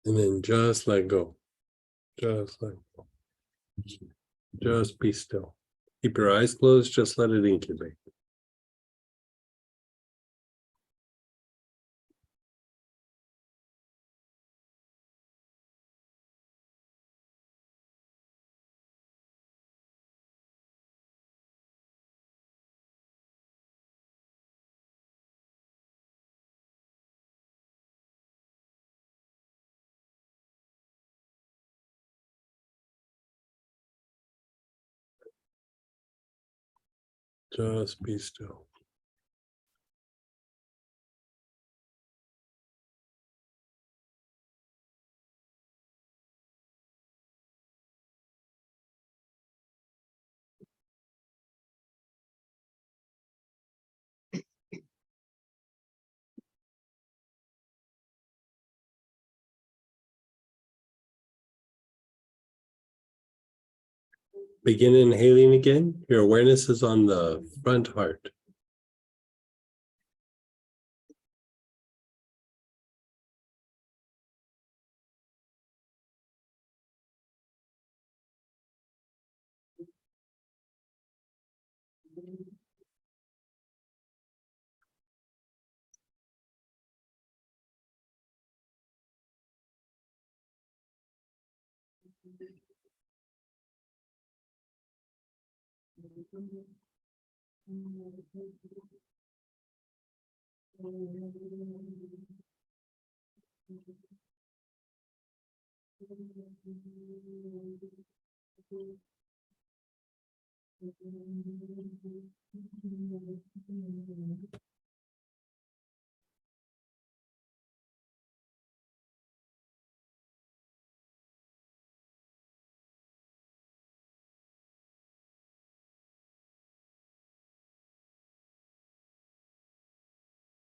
And then just let go. Just let go. Just be still. Keep your eyes closed, just let it incubate. Just be still. Begin inhaling again. Your awareness is on the front heart.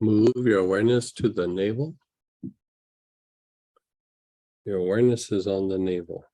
Move your awareness to the navel. Your awareness is on the navel.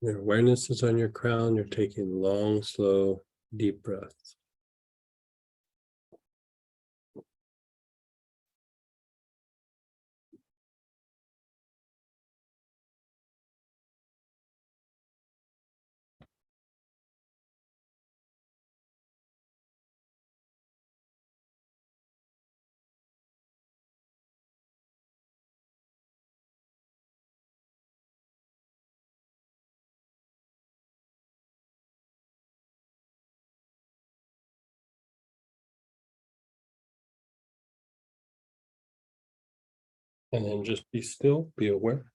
Your awareness is on your crown. You're taking long, slow, deep breaths. And then just be still, be aware.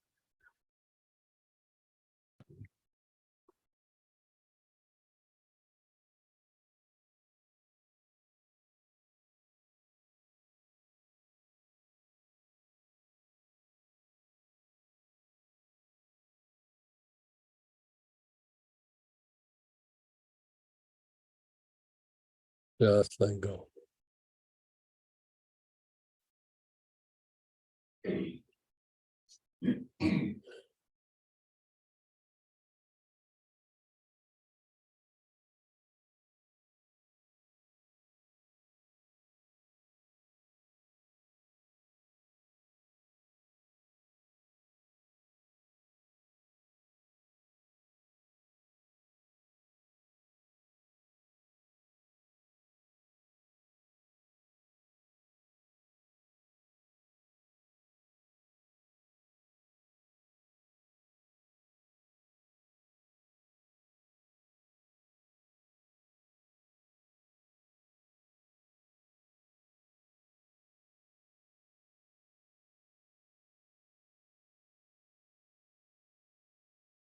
Just let go.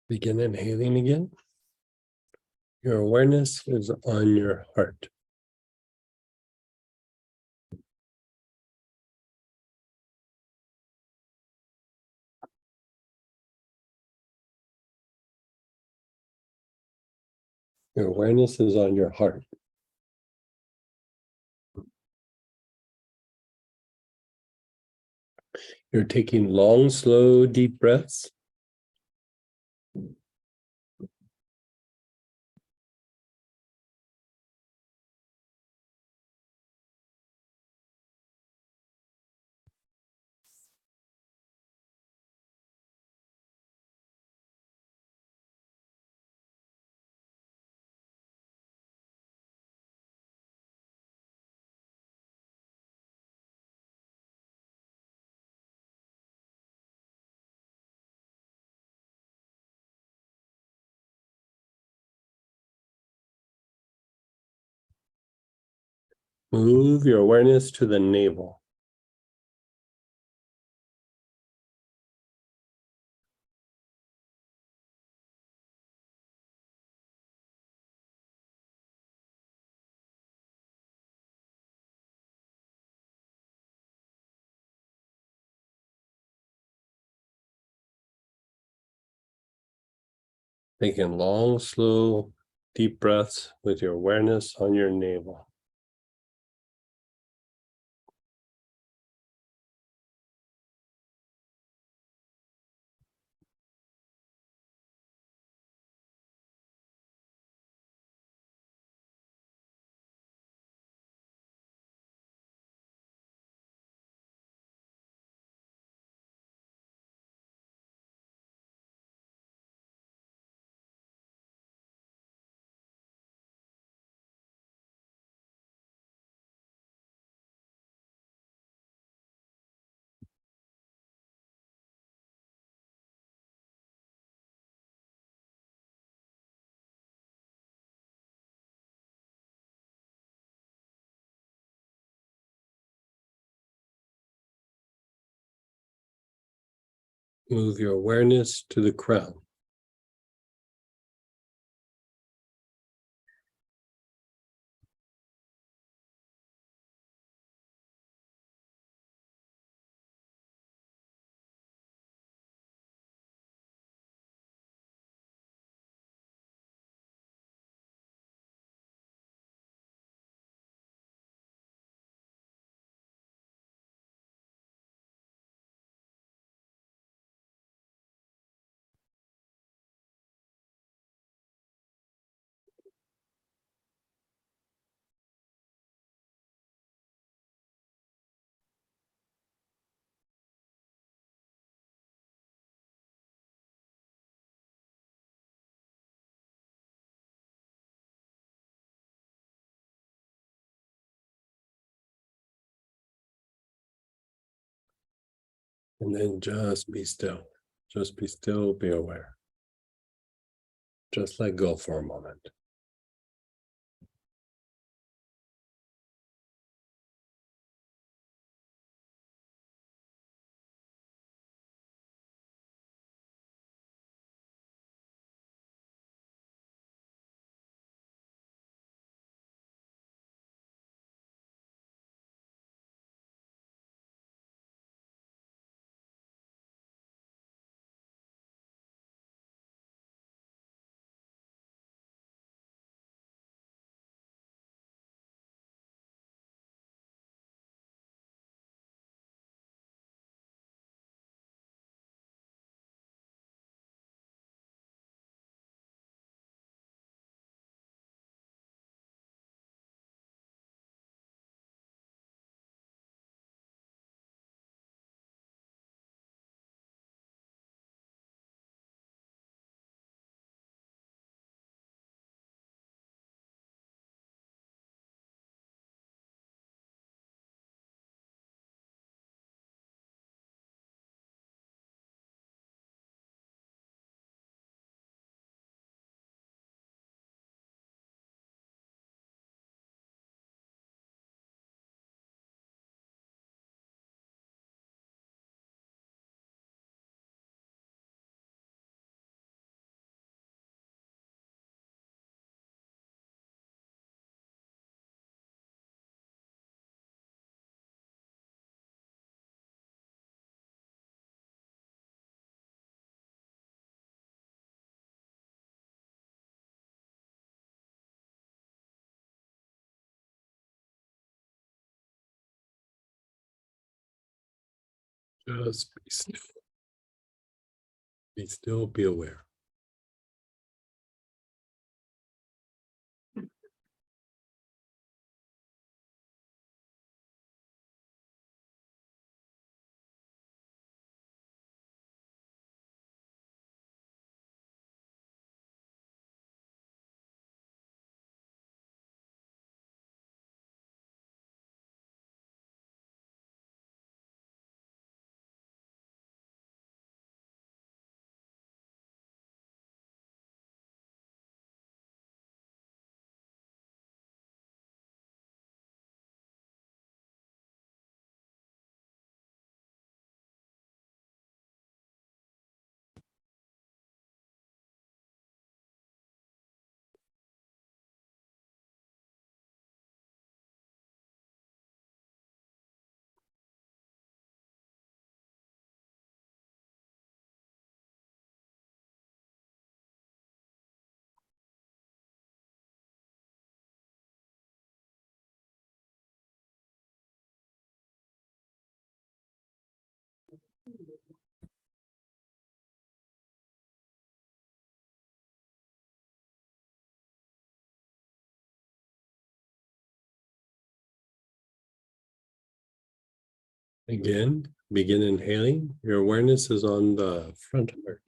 Begin inhaling again. Your awareness is on your heart. Your awareness is on your heart. You're taking long, slow, deep breaths. Move your awareness to the navel. Taking long, slow, deep breaths with your awareness on your navel. Move your awareness to the crown. And then just be still. Just be still, be aware. Just let go for a moment. Just be still. Be still, be aware. Again, begin inhaling. Your awareness is on the front heart.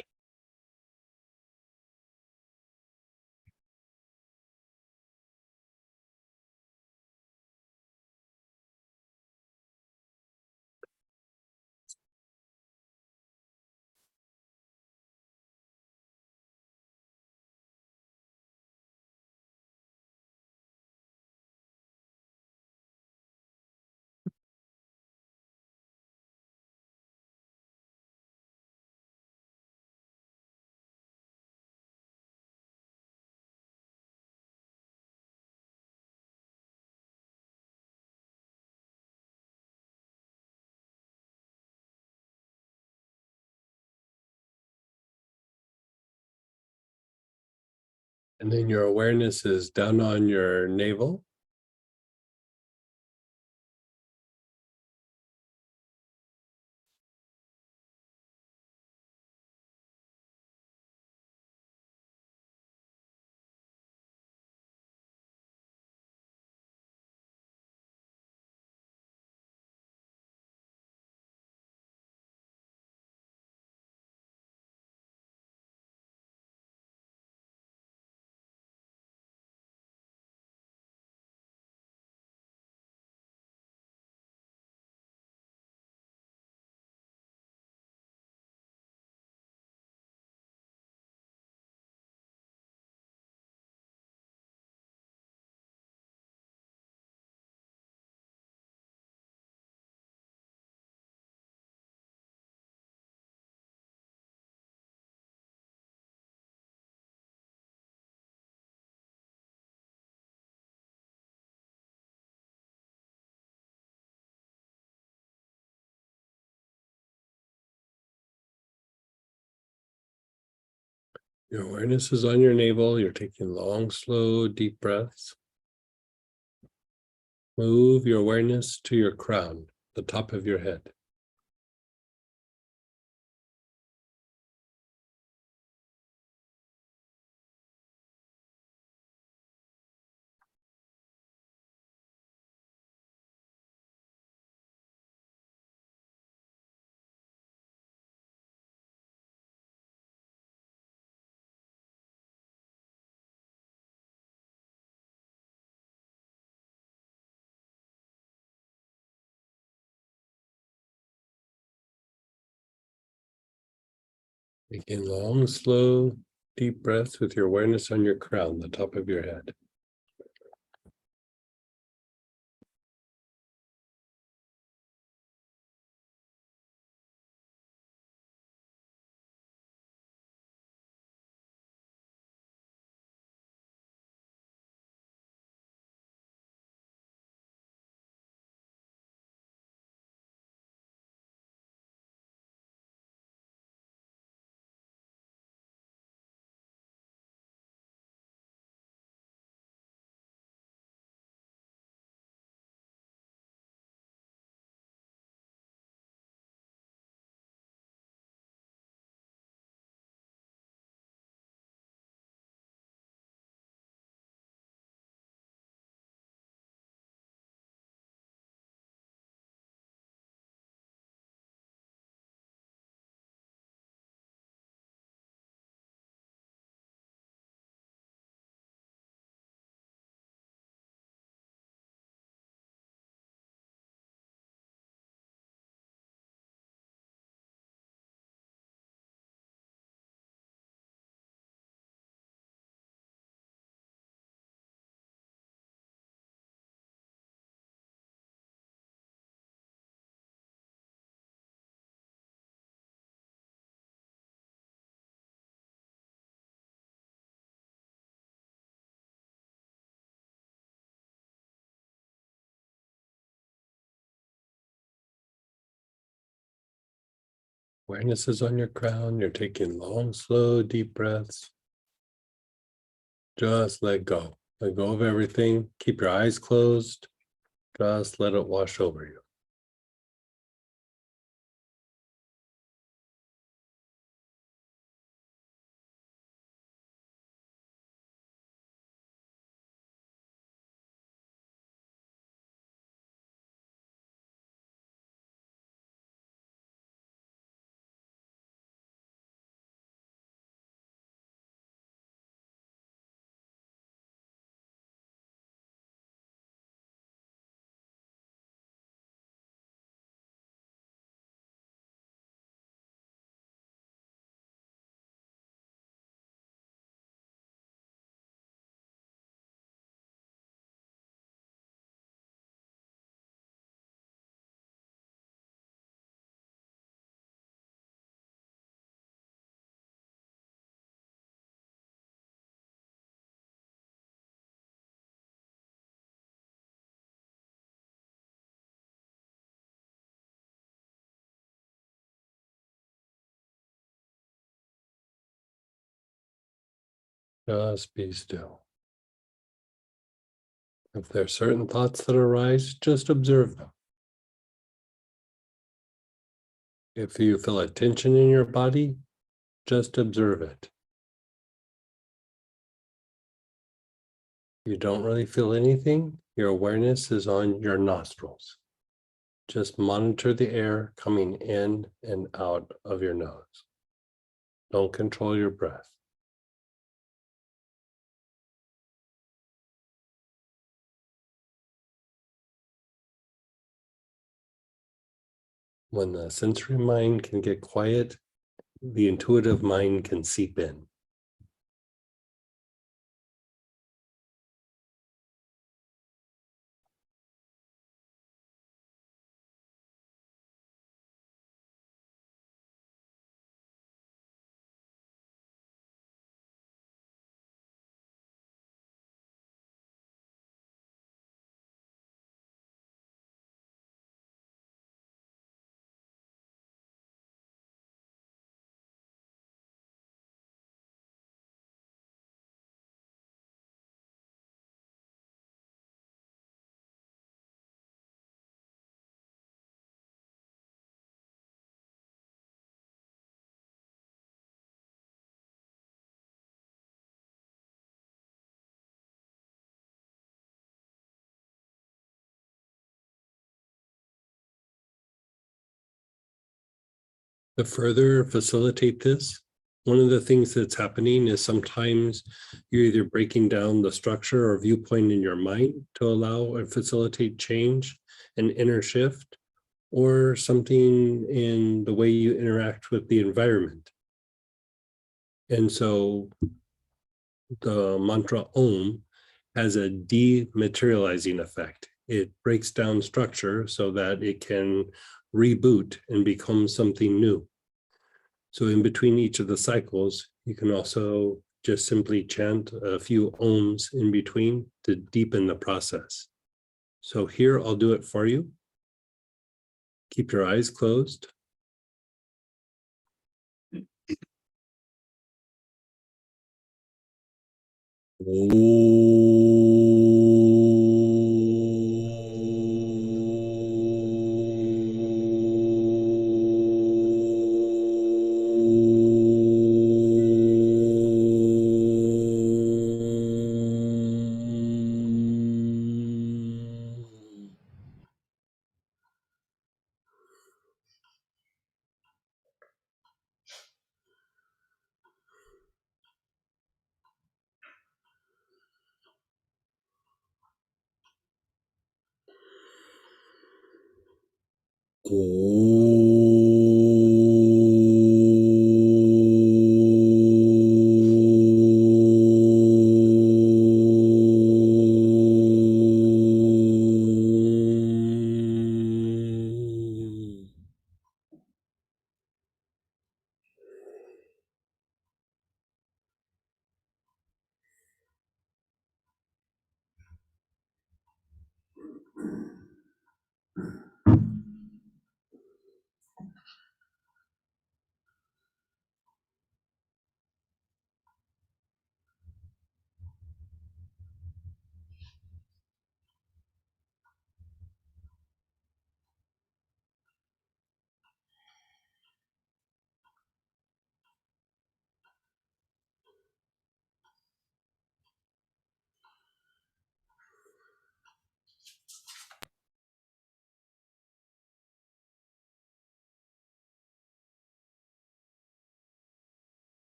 And then your awareness is down on your navel. Your awareness is on your navel. You're taking long, slow, deep breaths. Move your awareness to your crown, the top of your head. Taking long, slow, deep breaths with your awareness on your crown, the top of your head. Awareness is on your crown. You're taking long, slow, deep breaths. Just let go. Let go of everything. Keep your eyes closed. Just let it wash over you. Just be still. If there are certain thoughts that arise, just observe them. If you feel a tension in your body, just observe it. You don't really feel anything, your awareness is on your nostrils. Just monitor the air coming in and out of your nose. Don't control your breath. When the sensory mind can get quiet, the intuitive mind can seep in. To further facilitate this, one of the things that's happening is sometimes you're either breaking down the structure or viewpoint in your mind to allow and facilitate change and inner shift, or something in the way you interact with the environment. And so the mantra Om has a dematerializing effect. It breaks down structure so that it can reboot and become something new. So in between each of the cycles, you can also just simply chant a few ohms in between to deepen the process. So here, I'll do it for you. Keep your eyes closed.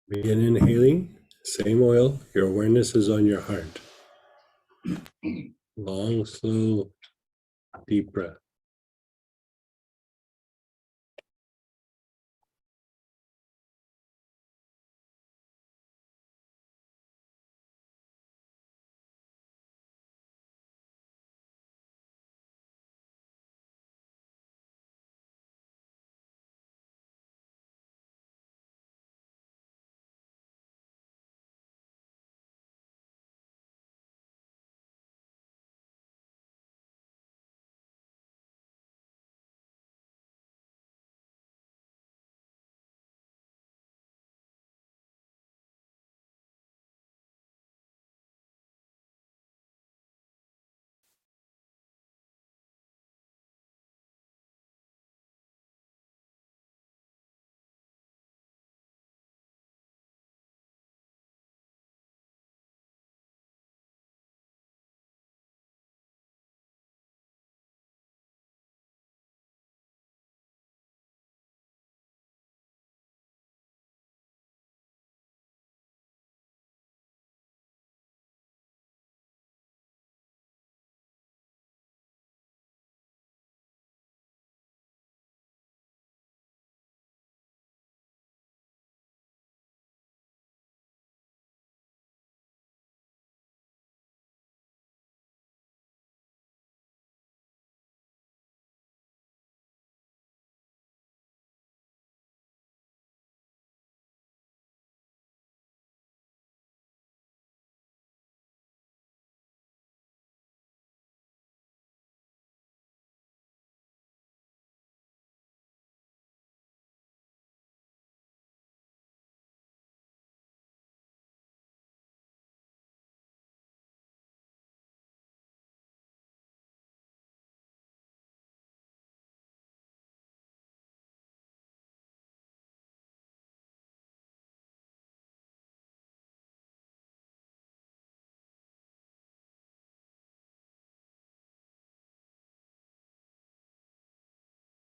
Begin inhaling, same oil, your awareness is on your heart. Long, slow, deep breath.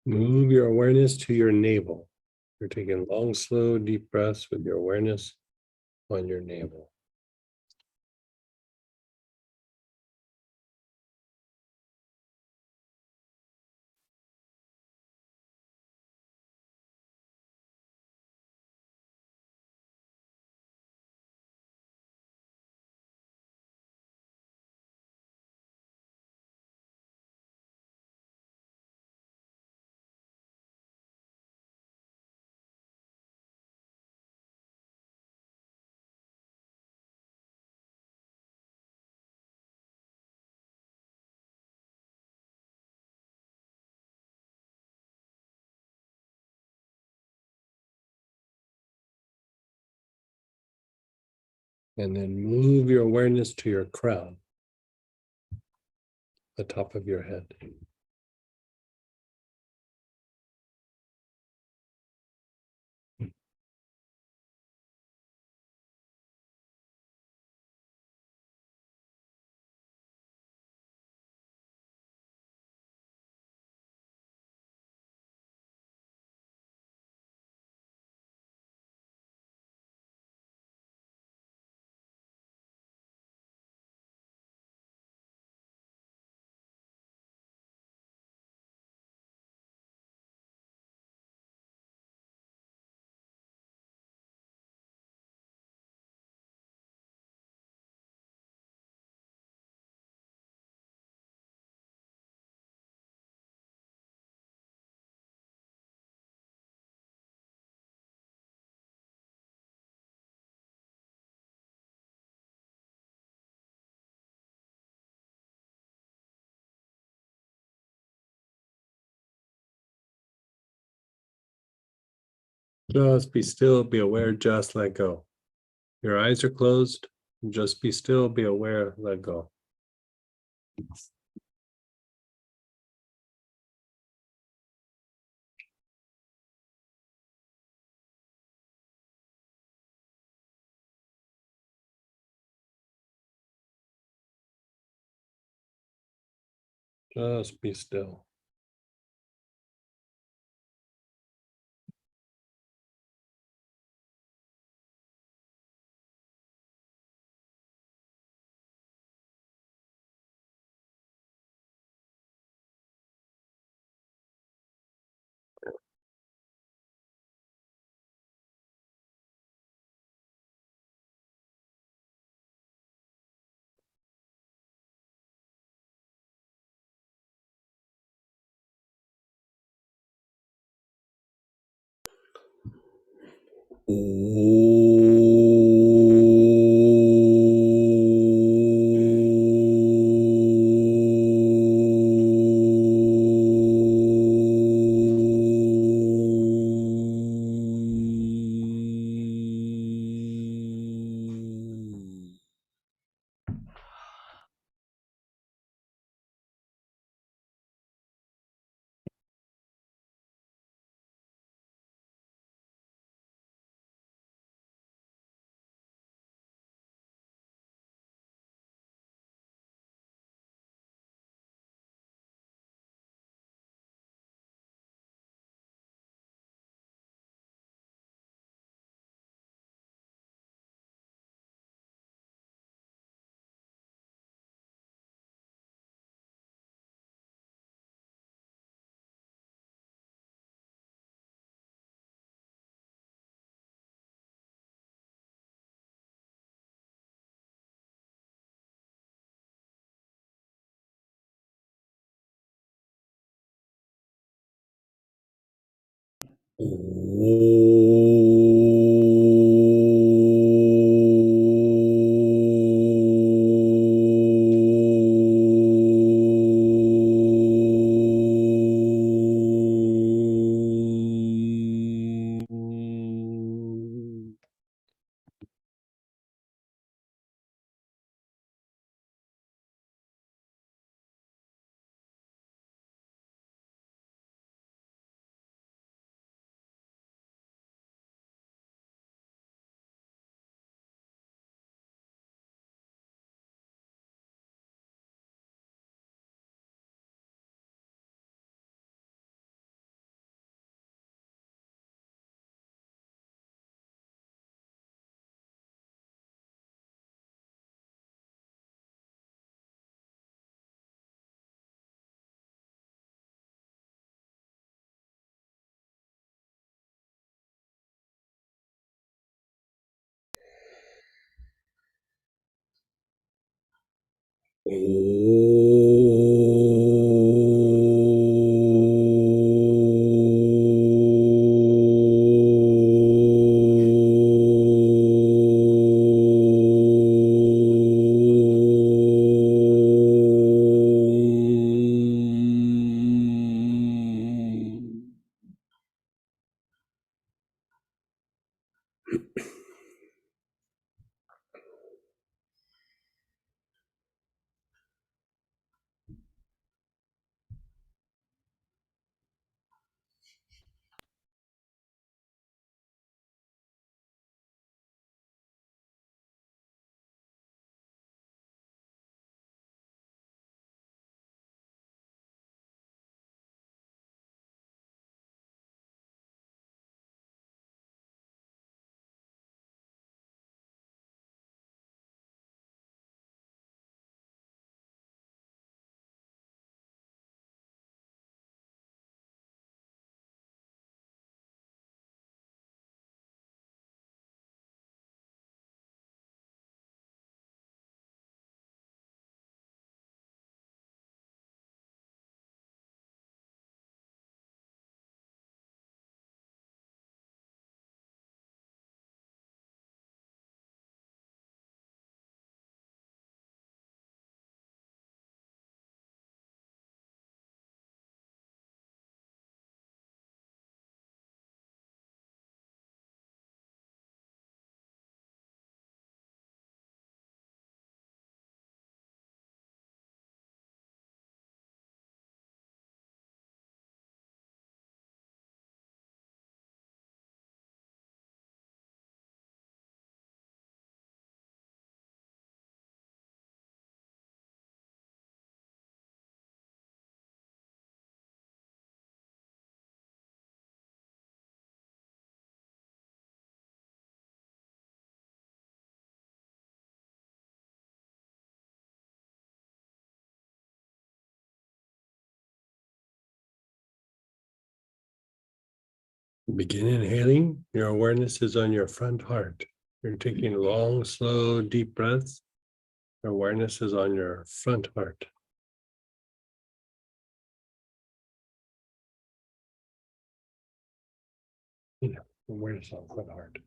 Move your awareness to your navel. You're taking long, slow, deep breaths with your awareness on your navel. And then move your awareness to your crown, the top of your head. Just be still, be aware, just let go. Your eyes are closed. Just be still, be aware, let go. Just be still. Begin inhaling. Your awareness is on your front heart. You're taking long, slow, deep breaths. Your awareness is on your front heart. Yeah, awareness on front heart.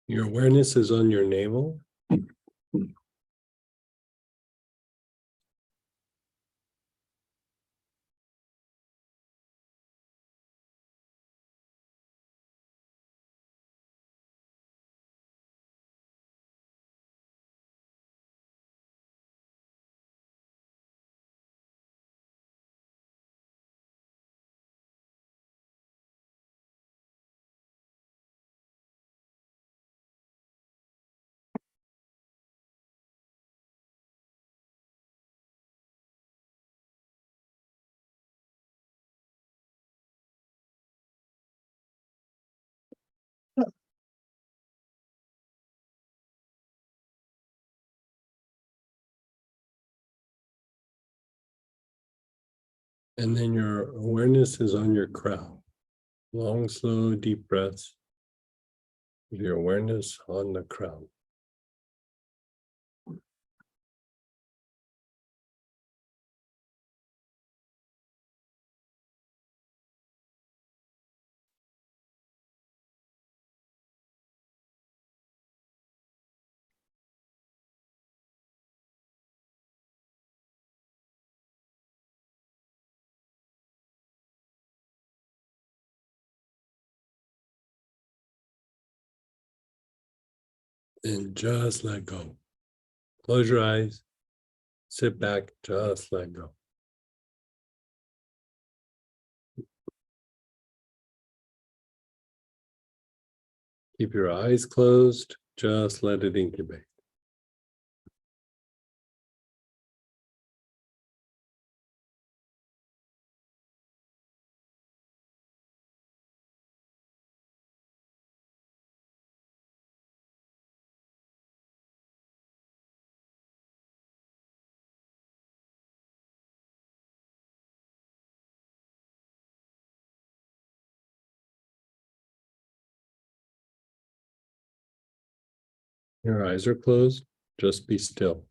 Your awareness is on your navel. And then your awareness is on your crown. Long, slow, deep breaths. With your awareness on the crown. And just let go. Close your eyes. Sit back, just let go. Keep your eyes closed, just let it incubate. Your eyes are closed, just be still.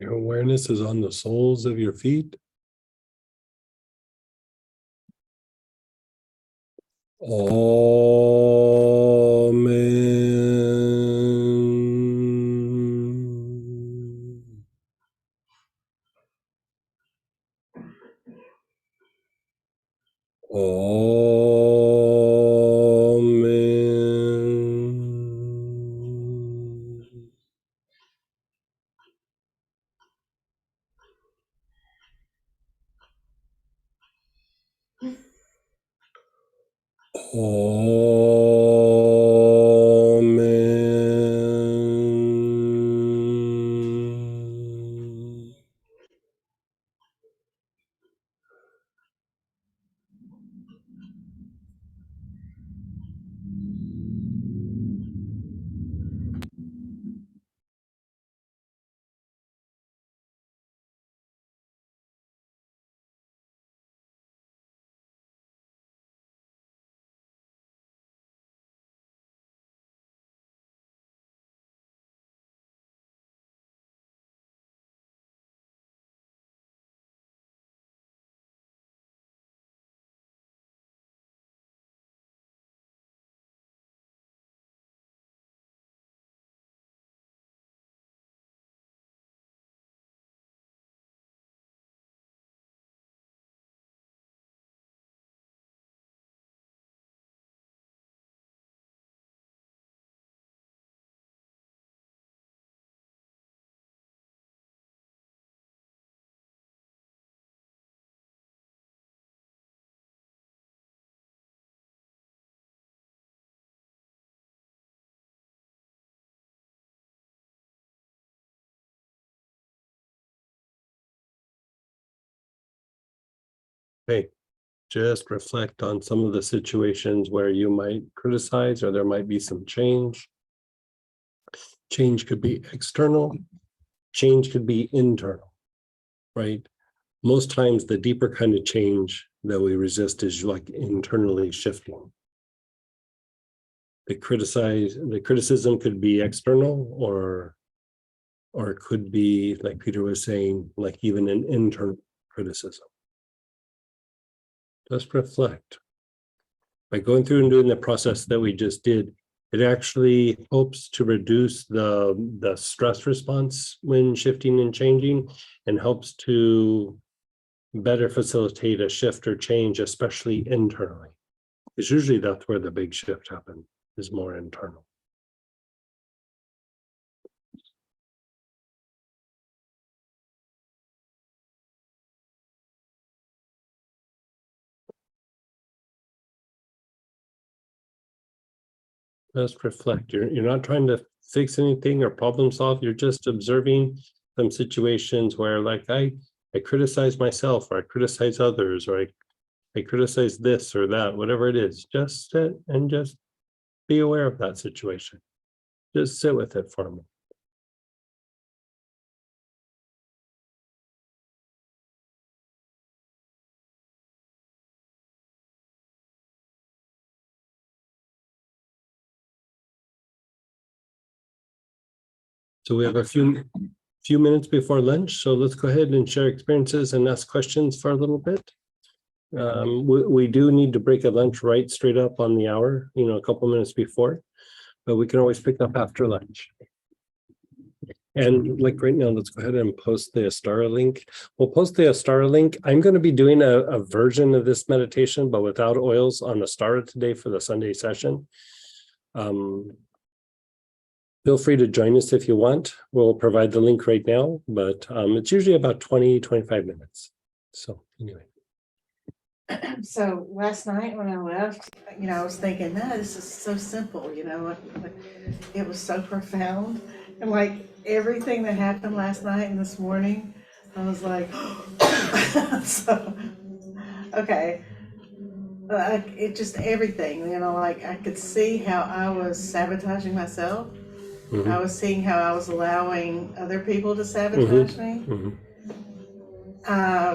Your awareness is on the soles of your feet. Amen. Amen. Amen. Hey, just reflect on some of the situations where you might criticize or there might be some change. Change could be external, change could be internal, right? Most times the deeper kind of change that we resist is like internally shifting. The criticism could be external or it could be, like Peter was saying, like even an internal criticism. Just reflect. By going through and doing the process that we just did, it actually helps to reduce the stress response when shifting and changing, and helps to better facilitate a shift or change, especially internally. Because usually that's where the big shift happens, is more internal. Just reflect. You're not trying to fix anything or problem solve. You're just observing some situations where, like, I criticize myself, or I criticize others, or I criticize this or that, whatever it is. Just sit and just be aware of that situation. Just sit with it for a moment. So we have a few minutes before lunch, so let's go ahead and share experiences and ask questions for a little bit. We do need to break a lunch right straight up on the hour, a couple minutes before, but we can always pick up after lunch. And like right now, let's go ahead and post the Astara link. We'll post the Astara link. I'm going to be doing a version of this meditation, but without oils, on Astara today for the Sunday session. Feel free to join us if you want. We'll provide the link right now, but it's usually about 20-25 minutes. So anyway. So last night when I left, I was thinking, no, this is so simple, it was so profound. And like everything that happened last night and this morning, I was like, so, okay. It just everything, like I could see how I was sabotaging myself. Mm-hmm. I was seeing how I was allowing other people to sabotage me. Mm-hmm.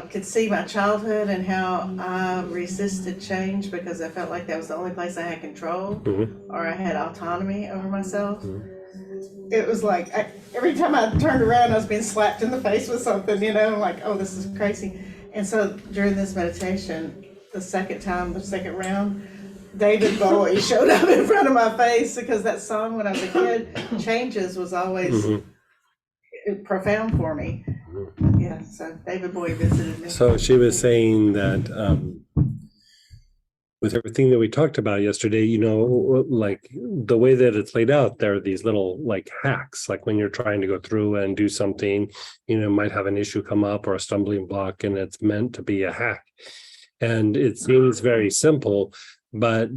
Could see my childhood and how I resisted change because I felt like that was the only place I had control, mm-hmm. or I had autonomy over myself. Mm-hmm. It was like every time I turned around, I was being slapped in the face with something, like, oh, this is crazy. And so during this meditation, the second round, David Bowie showed up in front of my face because that song when I was a kid, Changes, was always mm-hmm. profound for me. Yeah, so David Bowie visited me. So she was saying that with everything that we talked about yesterday, like the way that it's laid out, there are these little like hacks, like when you're trying to go through and do something, might have an issue come up or a stumbling block, and it's meant to be a hack. And it seems very simple, but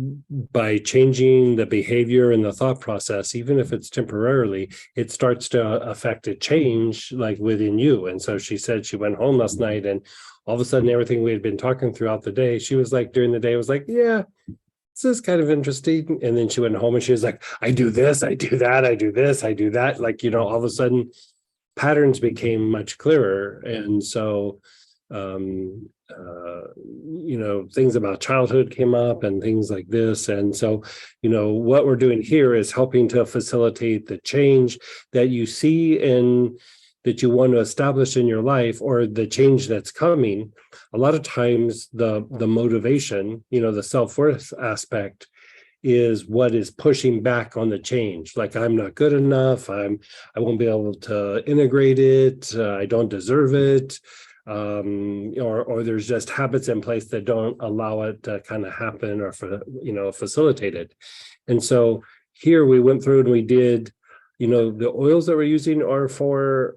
by changing the behavior and the thought process, even if it's temporarily, it starts to affect a change like within you. And so she said she went home last night, and all of a sudden everything we had been talking throughout the day, she was like, during the day, was like, yeah, this is kind of interesting. And then she went home and she was like, I do this, I do that, I do this, I do that. Like, all of a sudden patterns became much clearer. And so things about childhood came up and things like this. And so, what we're doing here is helping to facilitate the change that you see and that you want to establish in your life, or the change that's coming. A lot of times the motivation, the self-worth aspect is what is pushing back on the change. Like, I'm not good enough. I won't be able to integrate it. I don't deserve it. Or there's just habits in place that don't allow it to kind of happen or facilitate it. And so here we went through and we did, the oils that we're using are for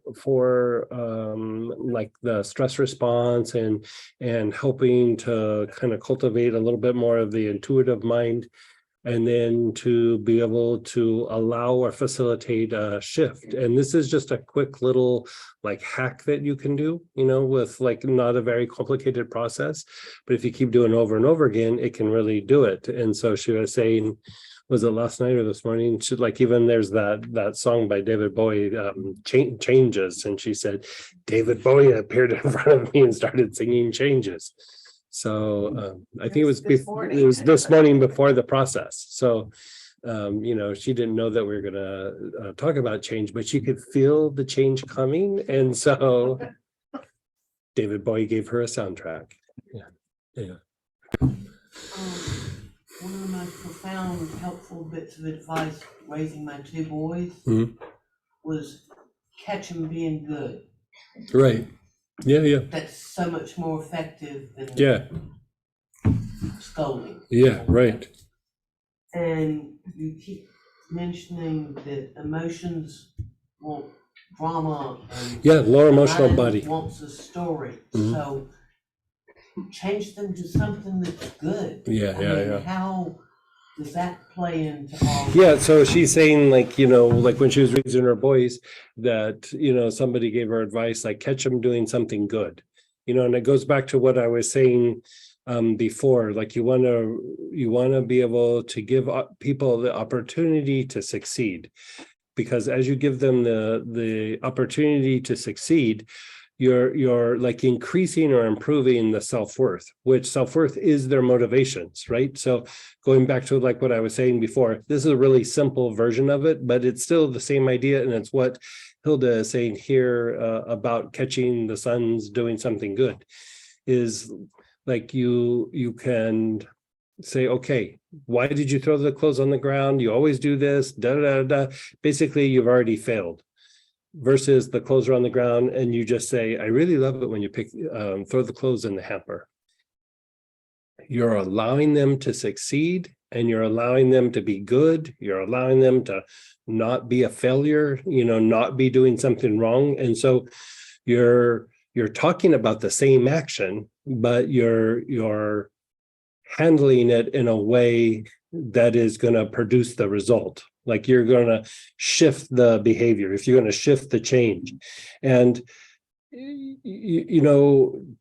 like the stress response and helping to kind of cultivate a little bit more of the intuitive mind. and then to be able to allow or facilitate a shift. And this is just a quick little like hack that you can do, with like not a very complicated process, but if you keep doing it over and over again, it can really do it. And so she was saying, was it last night or this morning? She, like, even there's that song by David Bowie, Changes. And she said, David Bowie appeared in front of me and started singing Changes. So I think it was This it was this morning before the process. So, she didn't know that we were going to talk about change, but she could feel the change coming. And so David Bowie gave her a soundtrack. Yeah. One of the most profound, helpful bits of advice raising my two boys Mhm. was catch them being good. Right. Yeah. That's so much more effective than Yeah. scolding. Yeah. Right. And you keep mentioning that emotions want drama and Yeah. Lower emotional mind body. wants a story. Mhm. So change them to something that's good. Yeah. I mean, how does that play into all? Yeah, so she's saying like, like when she was raising her boys that, somebody gave her advice, like catch them doing something good, and it goes back to what I was saying before, like you want to be able to give people the opportunity to succeed, because as you give them the opportunity to succeed, you're like increasing or improving the self-worth, which self-worth is their motivations, right? So going back to like what I was saying before, this is a really simple version of it, but it's still the same idea. And it's what Hilda is saying here about catching the sons doing something good, is like you can say, okay, why did you throw the clothes on the ground? You always do this, da da da da. Basically, you've already failed. Versus the clothes are on the ground and you just say, I really love it when you throw the clothes in the hamper. You're allowing them to succeed and you're allowing them to be good. You're allowing them to not be a failure, not be doing something wrong. And so you're talking about the same action, but you're handling it in a way that is going to produce the result. Like you're going to shift the behavior, if you're going to shift the change. And,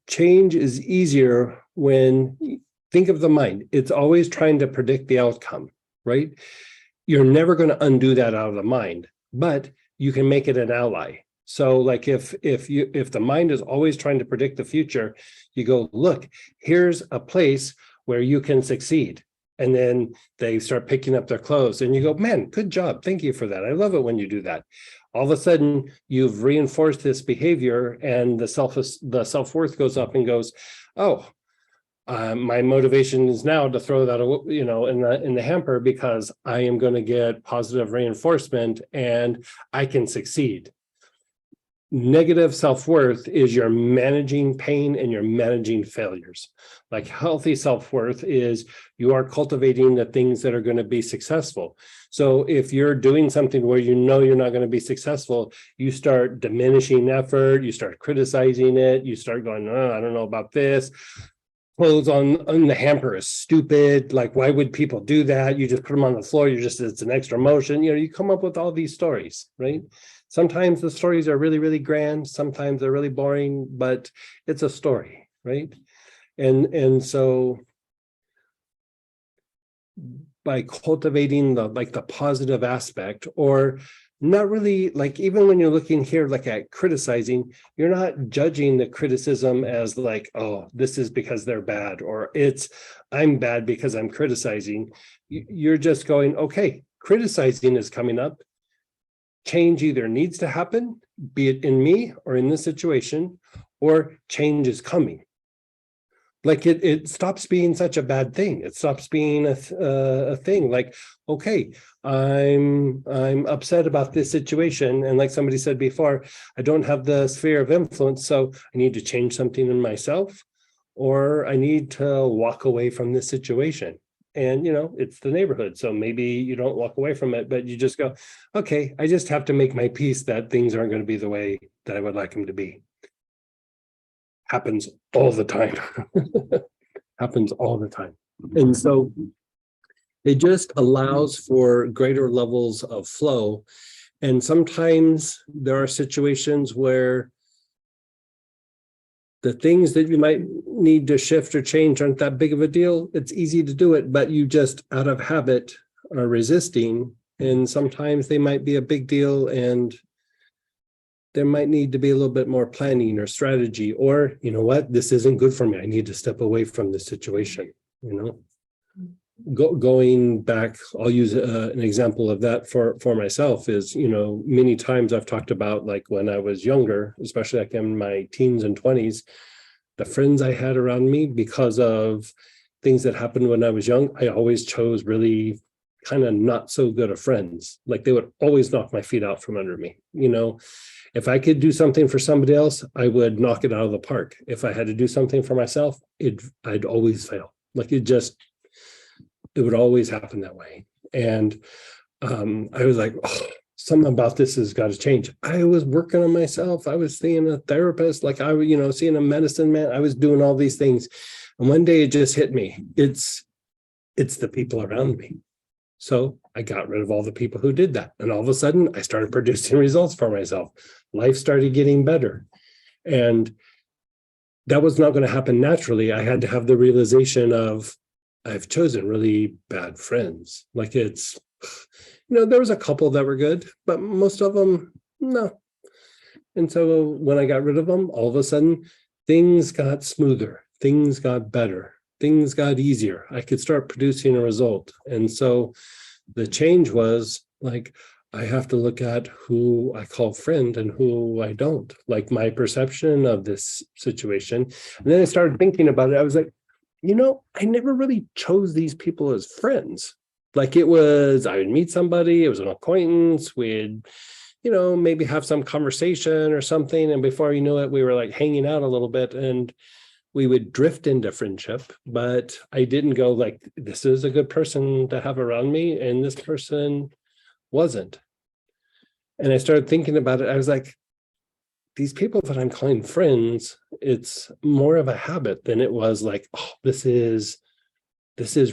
change is easier when, think of the mind. It's always trying to predict the outcome, right? You're never going to undo that out of the mind, but you can make it an ally. So like if the mind is always trying to predict the future, you go, look, here's a place where you can succeed. And then they start picking up their clothes and you go, man, good job. Thank you for that. I love it when you do that. All of a sudden you've reinforced this behavior and the self-worth goes up and goes, oh, my motivation is now to throw that, in the hamper because I am going to get positive reinforcement and I can succeed. Negative self-worth is you're managing pain and you're managing failures. Like healthy self-worth is you are cultivating the things that are going to be successful. So if you're doing something where you're not going to be successful, you start diminishing effort, you start criticizing it, you start going, oh, I don't know about this. Clothes on the hamper is stupid. Like, why would people do that? You just put them on the floor. It's an extra motion. You come up with all these stories, right? Sometimes the stories are really, really grand. Sometimes they're really boring, but it's a story, right? And so by cultivating the positive aspect, or not really, like even when you're looking here like at criticizing, you're not judging the criticism as like, oh, this is because they're bad, or I'm bad because I'm criticizing. You're just going, okay, criticizing is coming up. Change either needs to happen, be it in me or in this situation, or change is coming. Like it stops being such a bad thing. It stops being a thing. Like, okay, I'm upset about this situation, and like somebody said before, I don't have the sphere of influence, so I need to change something in myself, or I need to walk away from this situation. And it's the neighborhood, so maybe you don't walk away from it, but you just go, okay, I just have to make my peace that things aren't going to be the way that I would like them to be. Happens all the time. Happens all the time. And so It just allows for greater levels of flow. And sometimes there are situations where the things that you might need to shift or change aren't that big of a deal. It's easy to do it, but you just out of habit are resisting. And sometimes they might be a big deal, and there might need to be a little bit more planning or strategy, or, you know what, this isn't good for me. I need to step away from this situation, you know. Going back, I'll use an example of that for myself is, you know, many times I've talked about, like when I was younger, especially like in my teens and 20s, the friends I had around me, because of things that happened when I was young, I always chose really kind of not so good of friends. Like they would always knock my feet out from under me. You know, if I could do something for somebody else, I would knock it out of the park. If I had to do something for myself, I'd always fail. Like it would always happen that way. And I was like, oh, something about this has got to change. I was working on myself. I was seeing a therapist, like seeing a medicine man. I was doing all these things. And one day it just hit me. It's the people around me. So I got rid of all the people who did that. And all of a sudden I started producing results for myself. Life started getting better. And that was not going to happen naturally. I had to have the realization of, I've chosen really bad friends. Like there was a couple that were good, but most of them, no. And so when I got rid of them, all of a sudden things got smoother, things got better, things got easier. I could start producing a result. And so the change was like, I have to look at who I call friend and who I don't, like my perception of this situation. And then I started thinking about it. I was like, you know, I never really chose these people as friends. Like I would meet somebody, it was an acquaintance, we'd, maybe have some conversation or something. And before you know it, we were like hanging out a little bit and we would drift into friendship, but I didn't go like, this is a good person to have around me and this person wasn't. And I started thinking about it. I was like, these people that I'm calling friends, it's more of a habit than it was like, oh, this is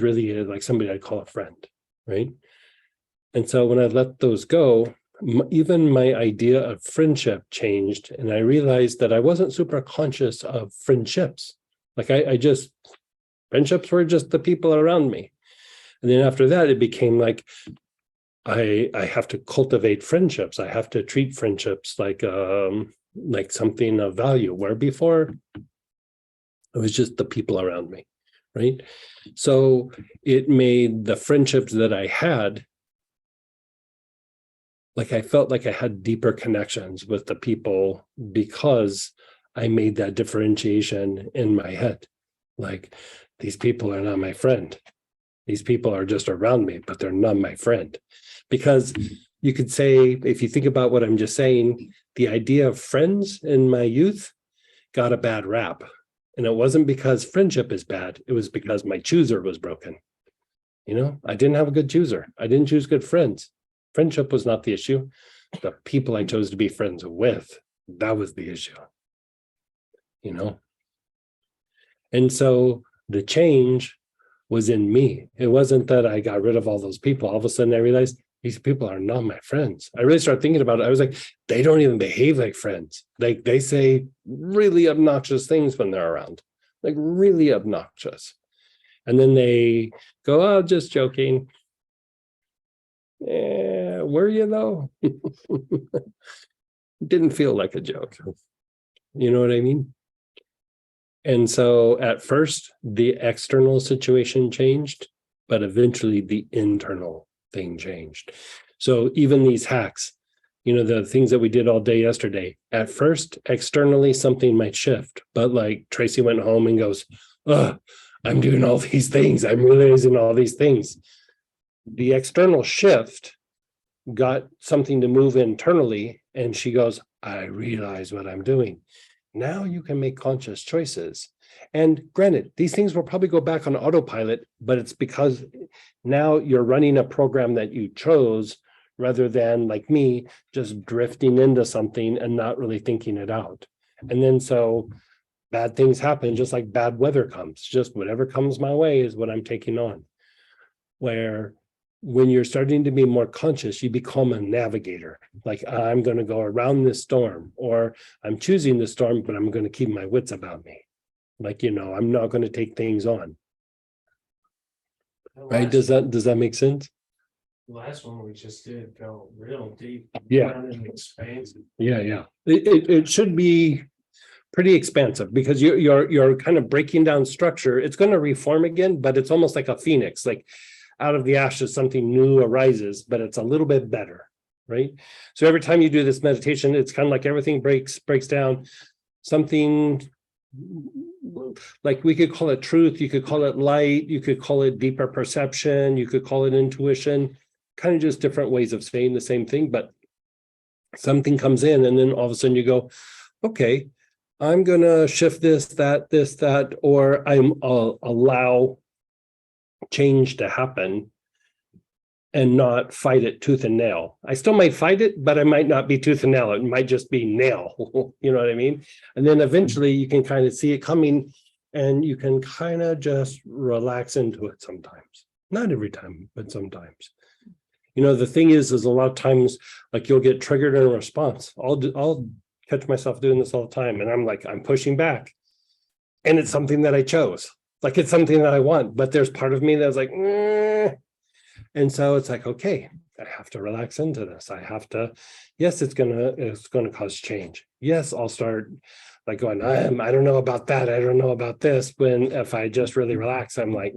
really like somebody I'd call a friend, right? And so when I let those go, even my idea of friendship changed, and I realized that I wasn't super conscious of friendships. Like friendships were just the people around me. And then after that, it became like, I have to cultivate friendships. I have to treat friendships like something of value, where before it was just the people around me, right? So it made the friendships that I had, like I felt like I had deeper connections with the people because I made that differentiation in my head. Like, these people are not my friend. These people are just around me, but they're not my friend. Because you could say, if you think about what I'm just saying, the idea of friends in my youth got a bad rap. And it wasn't because friendship is bad. It was because my chooser was broken. I didn't have a good chooser. I didn't choose good friends. Friendship was not the issue. The people I chose to be friends with, that was the issue. And so the change was in me. It wasn't that I got rid of all those people. All of a sudden I realized these people are not my friends. I really started thinking about it. I was like, they don't even behave like friends. Like, they say really obnoxious things when they're around, like really obnoxious. And then they go, oh, just joking. Yeah, were you though? Didn't feel like a joke. You know what I mean? And so at first, the external situation changed, but eventually the internal thing changed. So even these hacks, the things that we did all day yesterday, at first, externally, something might shift. But like Tracy went home and goes, oh, I'm doing all these things. I'm realizing all these things. The external shift got something to move internally. And she goes, I realize what I'm doing. Now you can make conscious choices. And granted, these things will probably go back on autopilot, but it's because now you're running a program that you chose rather than, like me, just drifting into something and not really thinking it out. And then so bad things happen, just like bad weather comes. Just whatever comes my way is what I'm taking on. where when you're starting to be more conscious, you become a navigator. Like, I'm going to go around this storm, or I'm choosing the storm, but I'm going to keep my wits about me. Like, I'm not going to take things on. The Right? last- Does that make sense? Last one we just did go real deep. Yeah. down and expansive. Yeah. It should be pretty expansive, because you're kind of breaking down structure. It's going to reform again, but it's almost like a phoenix, like out of the ashes, something new arises, but it's a little bit better, right? So every time you do this meditation, it's kind of like everything breaks down. Something like, we could call it truth, you could call it light, you could call it deeper perception, you could call it intuition, kind of just different ways of saying the same thing, but something comes in, and then all of a sudden you go, okay, I'm gonna shift this, that, or I'll allow change to happen and not fight it tooth and nail. I still might fight it, but I might not be tooth and nail. It might just be nail. You know what I mean? And then eventually you can kind of see it coming, and you can kind of just relax into it sometimes. Not every time, but sometimes. The thing is a lot of times, like, you'll get triggered in a response. I'll catch myself doing this all the time, and I'm pushing back, and it's something that I chose. Like, it's something that I want, but there's part of me that's like, and so it's like, okay, I have to relax into this. I have to, yes, it's gonna cause change. Yes, I'll start like going, I don't know about that. I don't know about this. When if I just really relax, I'm like,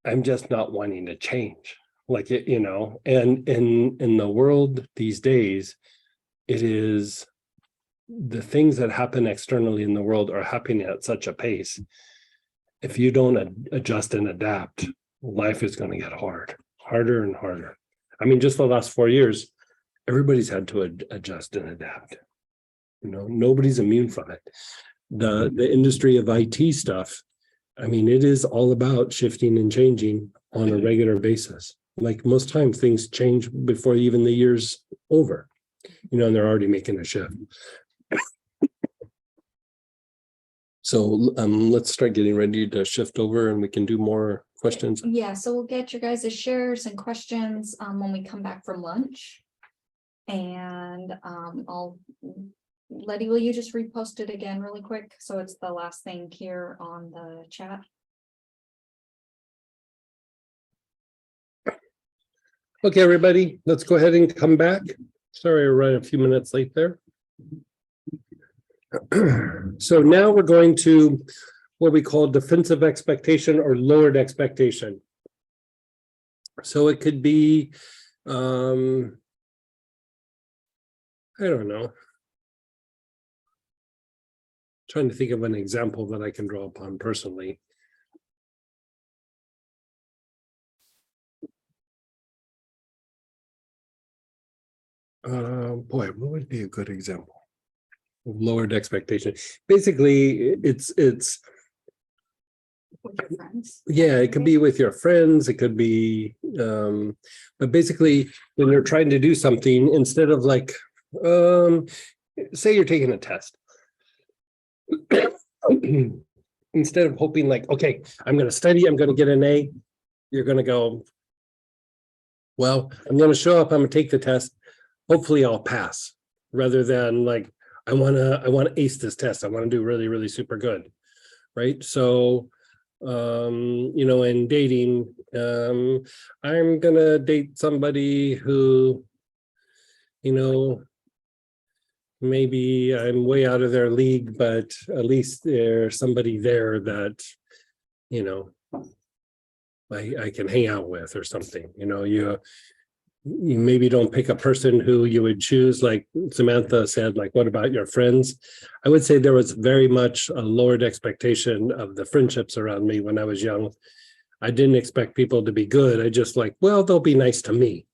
I'm just not wanting to change. Like, and in the world these days, it is the things that happen externally in the world are happening at such a pace. If you don't adjust and adapt, life is going to get harder and harder. I mean, just the last 4 years, everybody's had to adjust and adapt. Nobody's immune from it. The industry of IT stuff, I mean, it is all about shifting and changing on a regular basis. Like, most times things change before even the year's over, and they're already making a shift. So let's start getting ready to shift over, and we can do more questions. Yeah, so we'll get your guys' shares and questions when we come back from lunch. And Letty, will you just repost it again really quick? So it's the last thing here on the chat. Okay, everybody, let's go ahead and come back. Sorry, we're running a few minutes late there. So now we're going to what we call defensive expectation or lowered expectation. So it could be, I don't know. Trying to think of an example that I can draw upon personally. Boy, what would be a good example? Lowered expectation. Basically, it's With your friends. yeah, it could be with your friends, it could be but basically when you're trying to do something, instead of like say you're taking a test. Instead of hoping like, okay, I'm going to study, I'm going to get an A, you're going to go, well, I'm going to show up, I'm going to take the test, hopefully I'll pass, rather than like, I want to ace this test, I want to do really, really super good, right? So in dating, I'm gonna date somebody who, maybe I'm way out of their league, but at least there's somebody there that, I can hang out with or something. You maybe don't pick a person who you would choose, like Samantha said, like, what about your friends? I would say there was very much a lowered expectation of the friendships around me when I was young. I didn't expect people to be good. I just like, well, they'll be nice to me.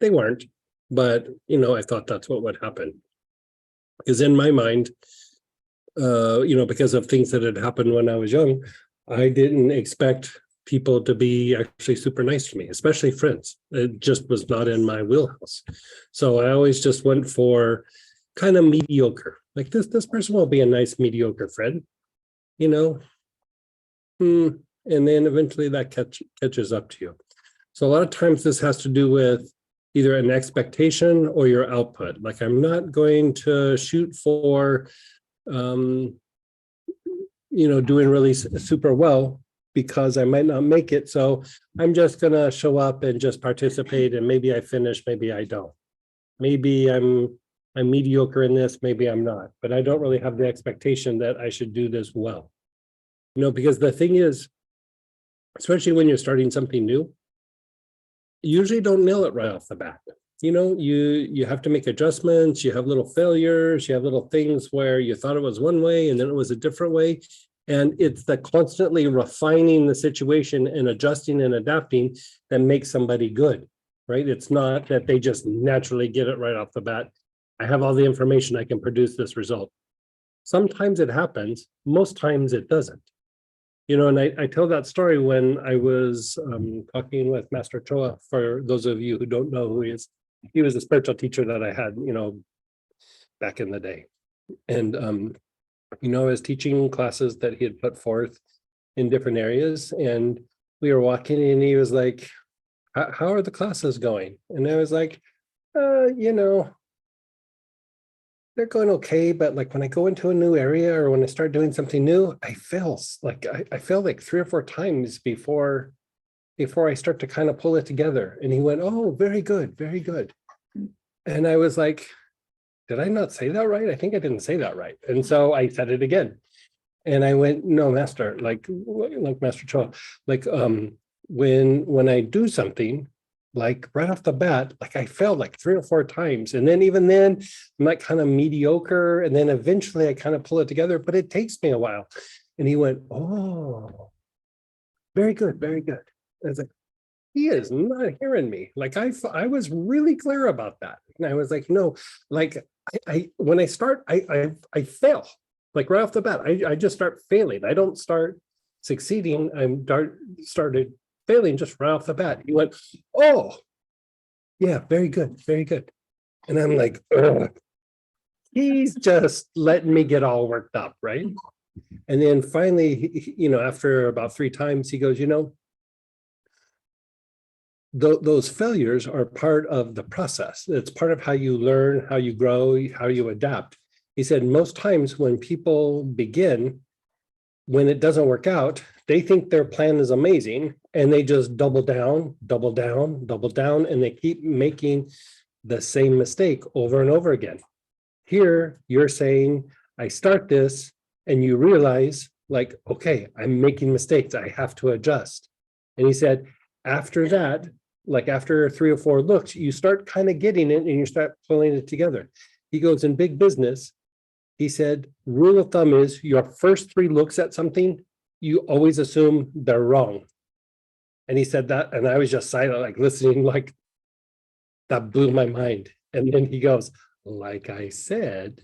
They weren't, but I thought that's what would happen. Because in my mind, because of things that had happened when I was young, I didn't expect people to be actually super nice to me, especially friends. It just was not in my wheelhouse. So I always just went for kind of mediocre. Like this person will be a nice mediocre friend, and then eventually that catches up to you. So a lot of times this has to do with either an expectation or your output. Like, I'm not going to shoot for, doing really super well because I might not make it. So I'm just gonna show up and just participate, and maybe I finish, maybe I don't. Maybe I'm mediocre in this, maybe I'm not, but I don't really have the expectation that I should do this well. Because the thing is, especially when you're starting something new, you usually don't nail it right off the bat. You have to make adjustments, you have little failures, you have little things where you thought it was one way and then it was a different way. And it's the constantly refining the situation and adjusting and adapting that makes somebody good, right? It's not that they just naturally get it right off the bat. I have all the information, I can produce this result. Sometimes it happens, most times it doesn't. And I tell that story when I was talking with Master Choa. For those of you who don't know who he is, he was a spiritual teacher that I had, back in the day. And, I was teaching classes that he had put forth in different areas. And we were walking and he was like, how are the classes going? And I was like, they're going okay, but like when I go into a new area or when I start doing something new, I fail. I fail like 3 or 4 times before I start to kind of pull it together. And he went, oh, very good, very good. And I was like, did I not say that right? I think I didn't say that right. And so I said it again. And I went, no, Master, like Master Choa, like when I do something, like right off the bat, like I failed like 3 or 4 times. And then even then, I'm like kind of mediocre. And then eventually I kind of pull it together, but it takes me a while. And he went, oh, very good, very good. I was like, he is not hearing me. Like I was really clear about that. And I was like, no, like I when I start, I fail. Like right off the bat, I just start failing. I don't start succeeding. Started failing just right off the bat. He went, oh, yeah, very good, very good. And I'm like, ugh. He's just letting me get all worked up, right? And then finally, after about 3 times, he goes, those failures are part of the process. It's part of how you learn, how you grow, how you adapt. He said, most times when people begin, when it doesn't work out, they think their plan is amazing and they just double down, and they keep making the same mistake over and over again. Here, you're saying, I start this and you realize like, okay, I'm making mistakes. I have to adjust. And he said, after that, like after 3 or 4 looks, you start kind of getting it and you start pulling it together. He goes, in big business, he said, rule of thumb is your first 3 looks at something, you always assume they're wrong. And he said that, and I was just silent, like listening, like that blew my mind. And then he goes, like I said,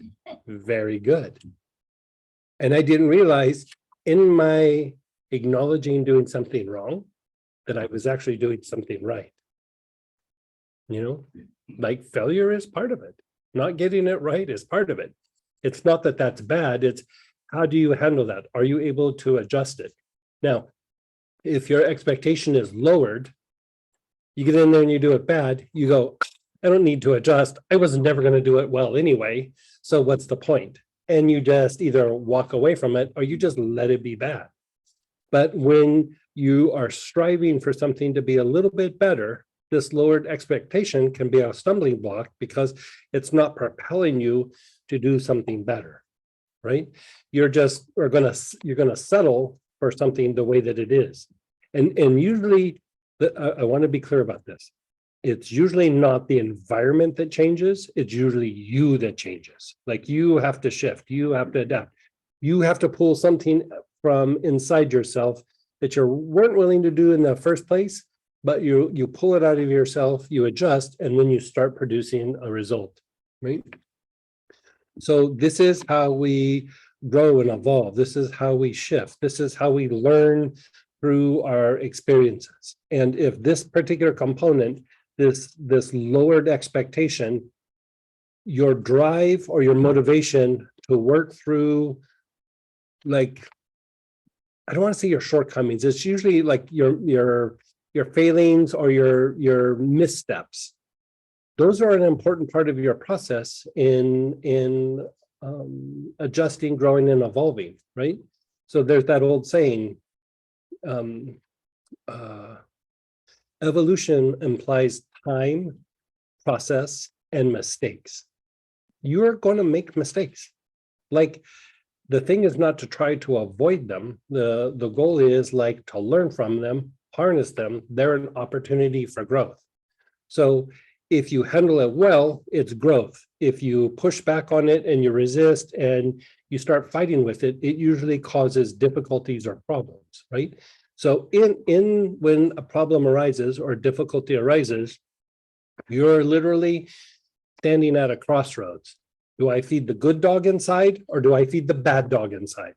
very good. And I didn't realize in my acknowledging doing something wrong, that I was actually doing something right. Like failure is part of it. Not getting it right is part of it. It's not that that's bad. It's how do you handle that? Are you able to adjust it? Now, if your expectation is lowered, you get in there and you do it bad, you go, I don't need to adjust. I was never going to do it well anyway. So what's the point? And you just either walk away from it or you just let it be bad. But when you are striving for something to be a little bit better, this lowered expectation can be a stumbling block because it's not propelling you to do something better, right? You're gonna settle for something the way that it is. And usually, I want to be clear about this. It's usually not the environment that changes, it's usually you that changes. Like you have to shift, you have to adapt. You have to pull something from inside yourself that you weren't willing to do in the first place, but you pull it out of yourself, you adjust, and then you start producing a result, right? So this is how we grow and evolve. This is how we shift. This is how we learn through our experiences. And if this particular component, this lowered expectation, your drive or your motivation to work through like I don't want to say your shortcomings. It's usually like your failings or your missteps. Those are an important part of your process in adjusting, growing, and evolving, right? So there's that old saying, evolution implies time, process, and mistakes. You're going to make mistakes. Like, the thing is not to try to avoid them. The goal is like to learn from them, harness them. They're an opportunity for growth. So if you handle it well, it's growth. If you push back on it and you resist and you start fighting with it, it usually causes difficulties or problems, right? So in when a problem arises or difficulty arises, you're literally standing at a crossroads. Do I feed the good dog inside or do I feed the bad dog inside?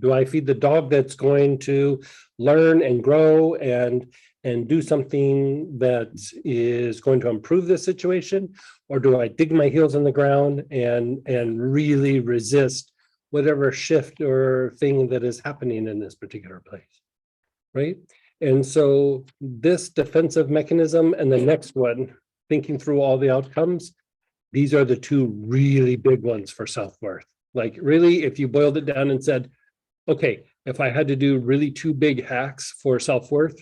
Do I feed the dog that's going to learn and grow and do something that is going to improve the situation? Or do I dig my heels in the ground and really resist whatever shift or thing that is happening in this particular place, right? And so this defensive mechanism and the next one, thinking through all the outcomes, these are the two really big ones for self-worth. Like, really, if you boiled it down and said, okay, if I had to do really two big hacks for self-worth,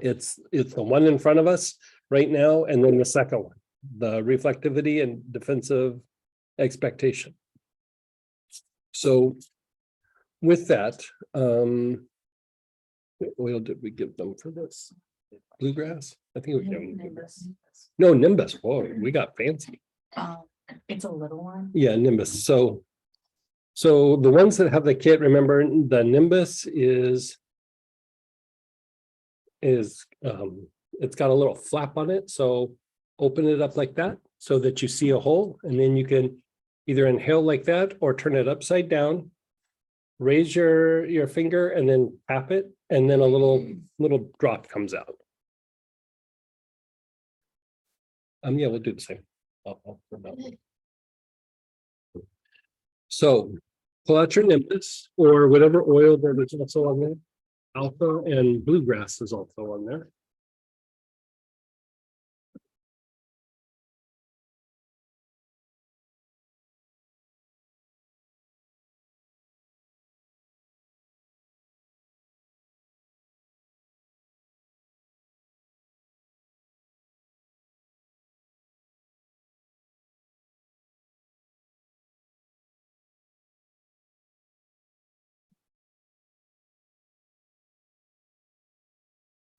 it's the one in front of us right now, and then the second one, the reflectivity and defensive expectation. So with that, what oil did we give them for this? Bluegrass? I think we gave them Nimbus. No, Nimbus. Whoa, we got fancy. It's a little one. Yeah, Nimbus. So the ones that have the kit, remember the Nimbus is it's got a little flap on it. So open it up like that so that you see a hole, and then you can either inhale like that or turn it upside down, raise your finger and then tap it, and then a little drop comes out. Yeah, we'll do the same. I'll put that one. So pull out your Nimbus or whatever oil that is also on there. Alpha and Bluegrass is also on there.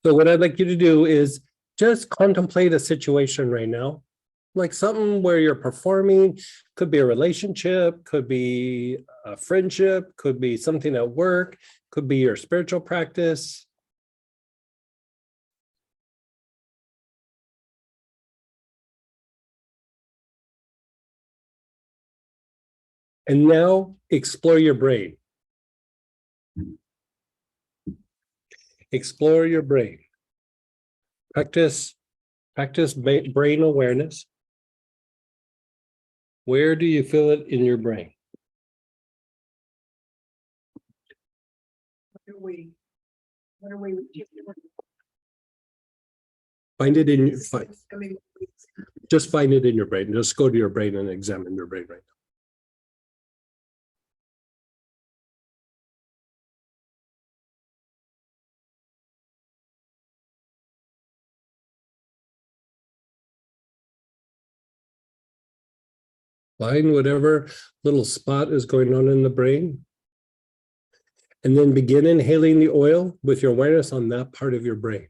So what I'd like you to do is just contemplate a situation right now, like something where you're performing, could be a relationship, could be a friendship, could be something at work, could be your spiritual practice. And now explore your brain. Explore your brain. Practice brain awareness. Where do you feel it in your brain? What are we? Find it in your, just find it in your brain. Just go to your brain and examine your brain right now. Find whatever little spot is going on in the brain. And then begin inhaling the oil with your awareness on that part of your brain.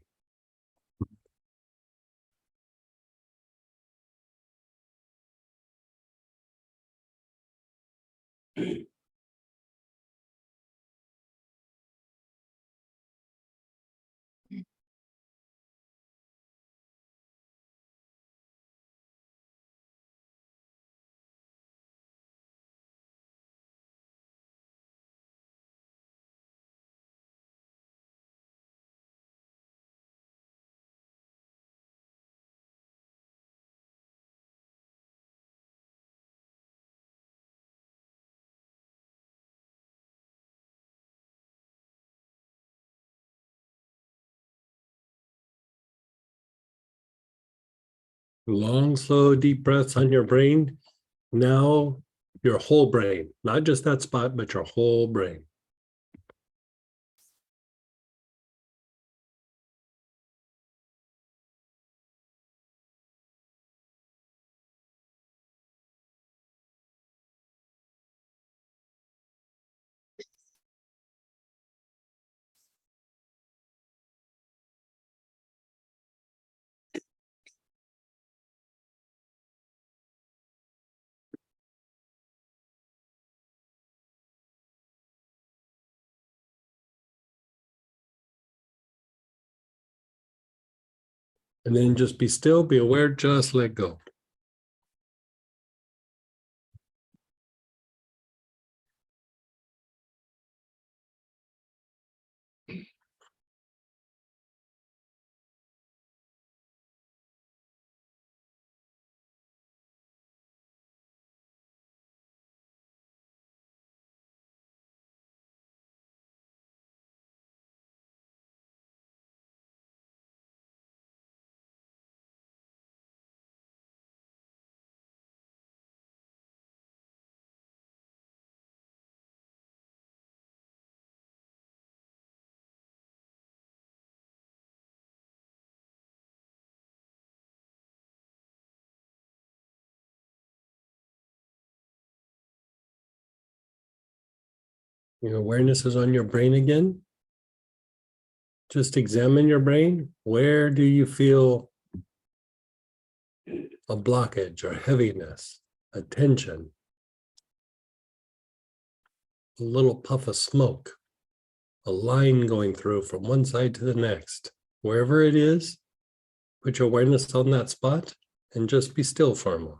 Long, slow, deep breaths on your brain. Now your whole brain, not just that spot, but your whole brain. And then just be still, be aware, just let go. Your awareness is on your brain again. Just examine your brain. Where do you feel a blockage or heaviness, a tension, a little puff of smoke, a line going through from one side to the next? Wherever it is, put your awareness on that spot and just be still for a moment.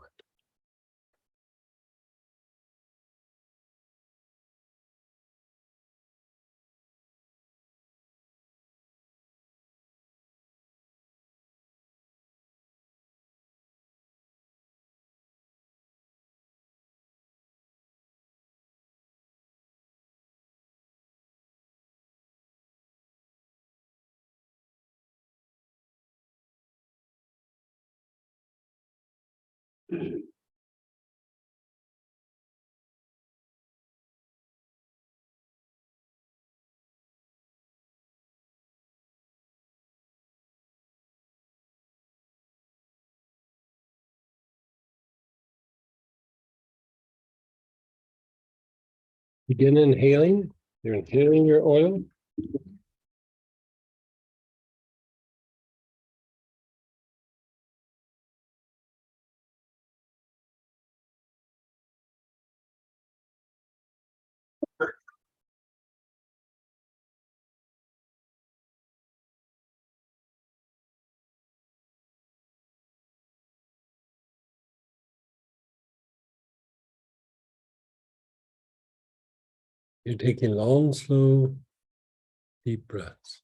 Begin inhaling. You're inhaling your oil. You're taking long, slow, deep breaths.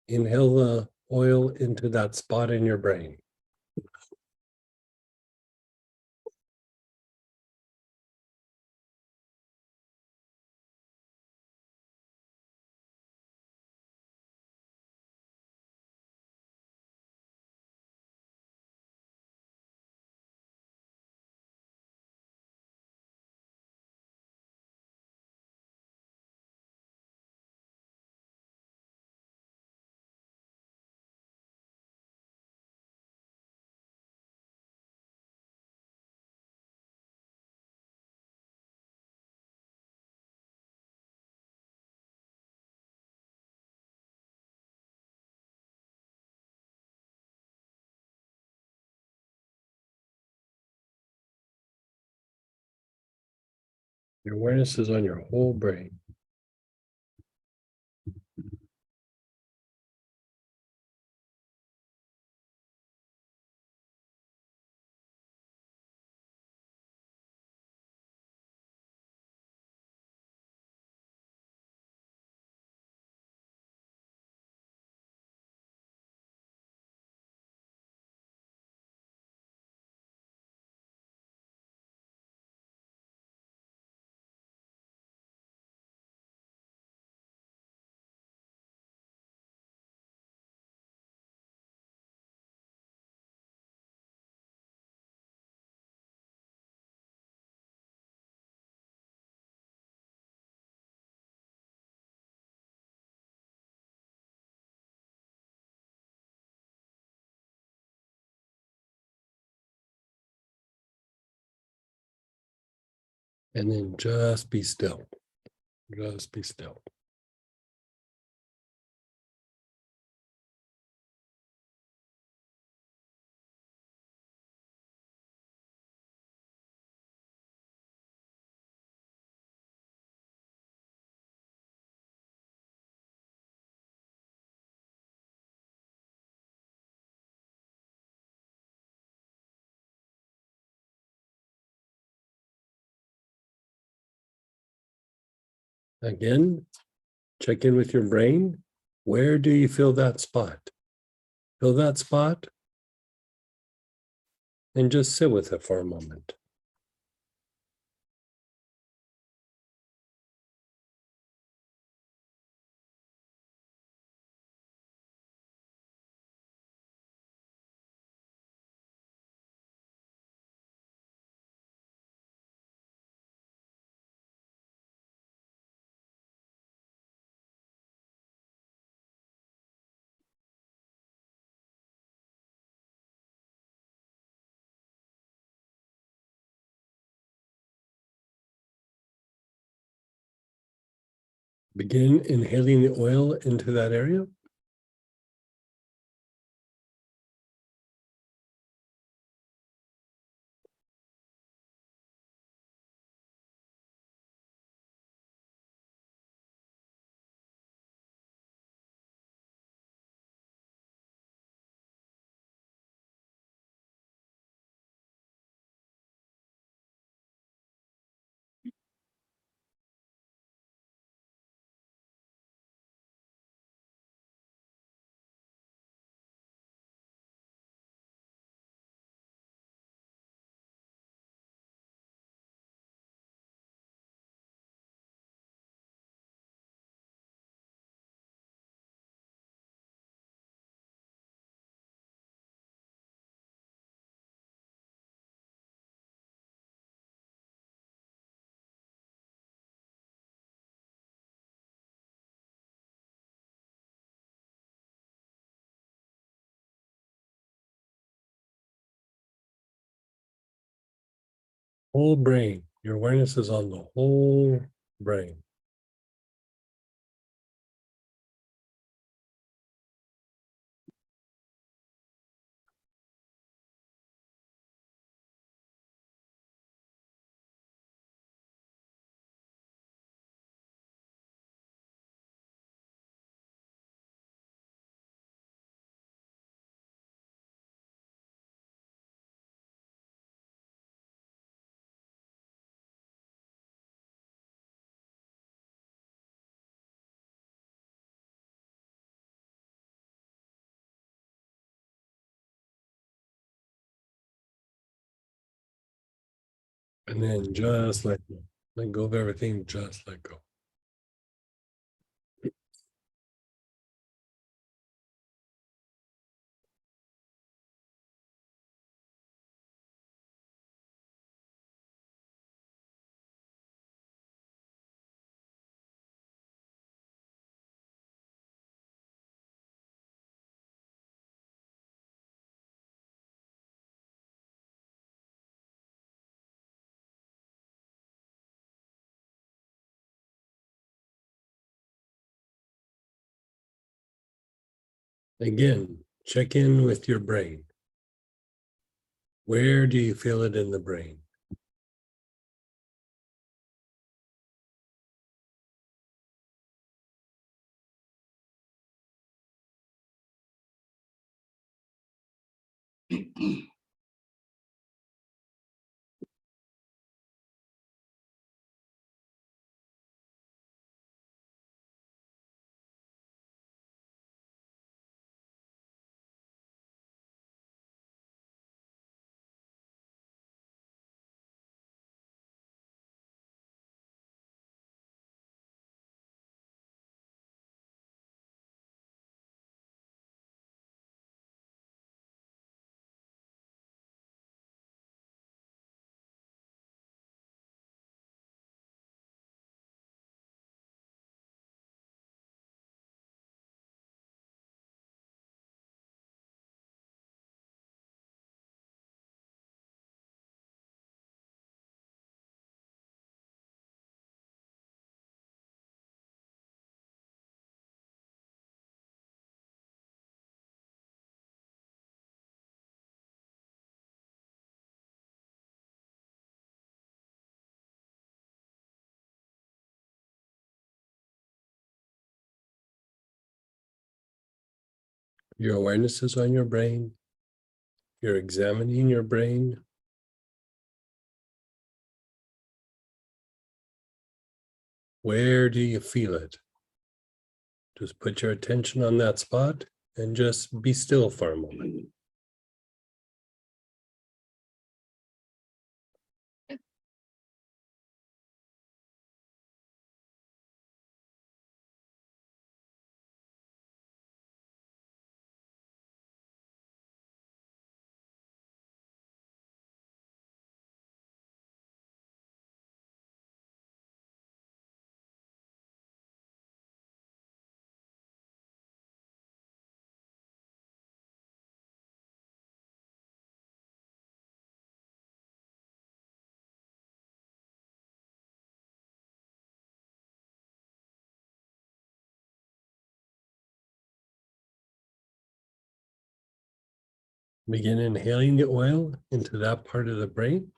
Inhale the oil into that spot in your brain. Your awareness is on your whole brain. And then just be still. Just be still. Again, check in with your brain. Where do you feel that spot? Feel that spot? And just sit with it for a moment. Begin inhaling the oil into that area. Whole brain. Your awareness is on the whole brain. And then just let go of everything, just let go. Again, check in with your brain. Where do you feel it in the brain? Your awareness is on your brain. You're examining your brain. Where do you feel it? Just put your attention on that spot and just be still for a moment. Begin inhaling the oil into that part of the brain.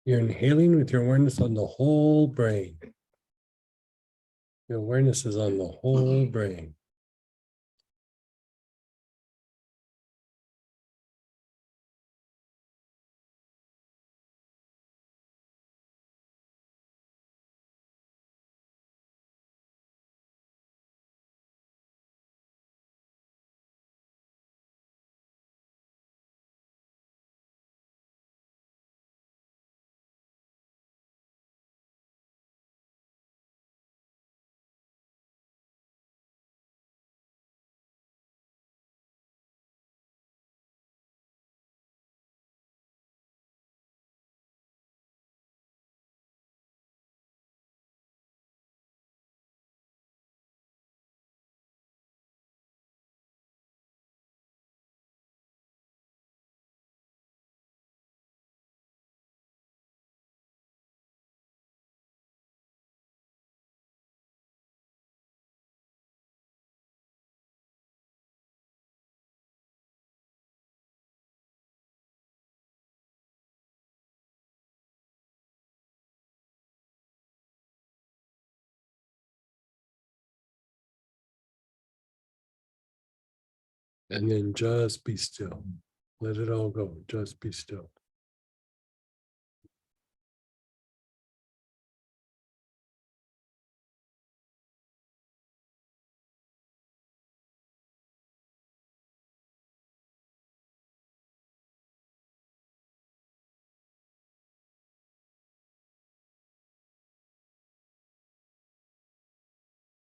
You're inhaling with your awareness on the whole brain. Your awareness is on the whole brain. And then just be still. Let it all go. Just be still.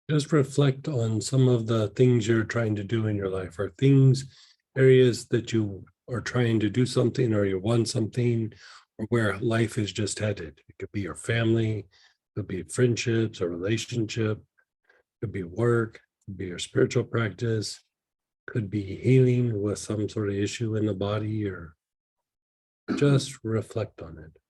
Just reflect on some of the things you're trying to do in your life, or things, areas that you are trying to do something, or you want something, or where life is just headed. It could be your family, it could be friendships or relationship, it could be work, it could be your spiritual practice, could be healing with some sort of issue in the body, or just reflect on it.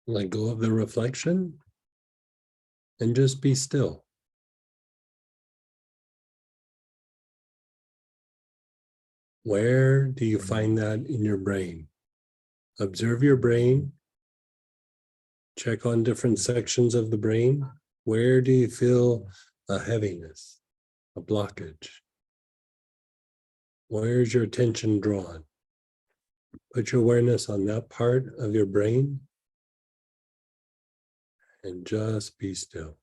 Let go of the reflection and just be still. Where do you find that in your brain? Observe your brain. Check on different sections of the brain. Where do you feel a heaviness, a blockage? Where's your attention drawn? Put your awareness on that part of your brain and just be still.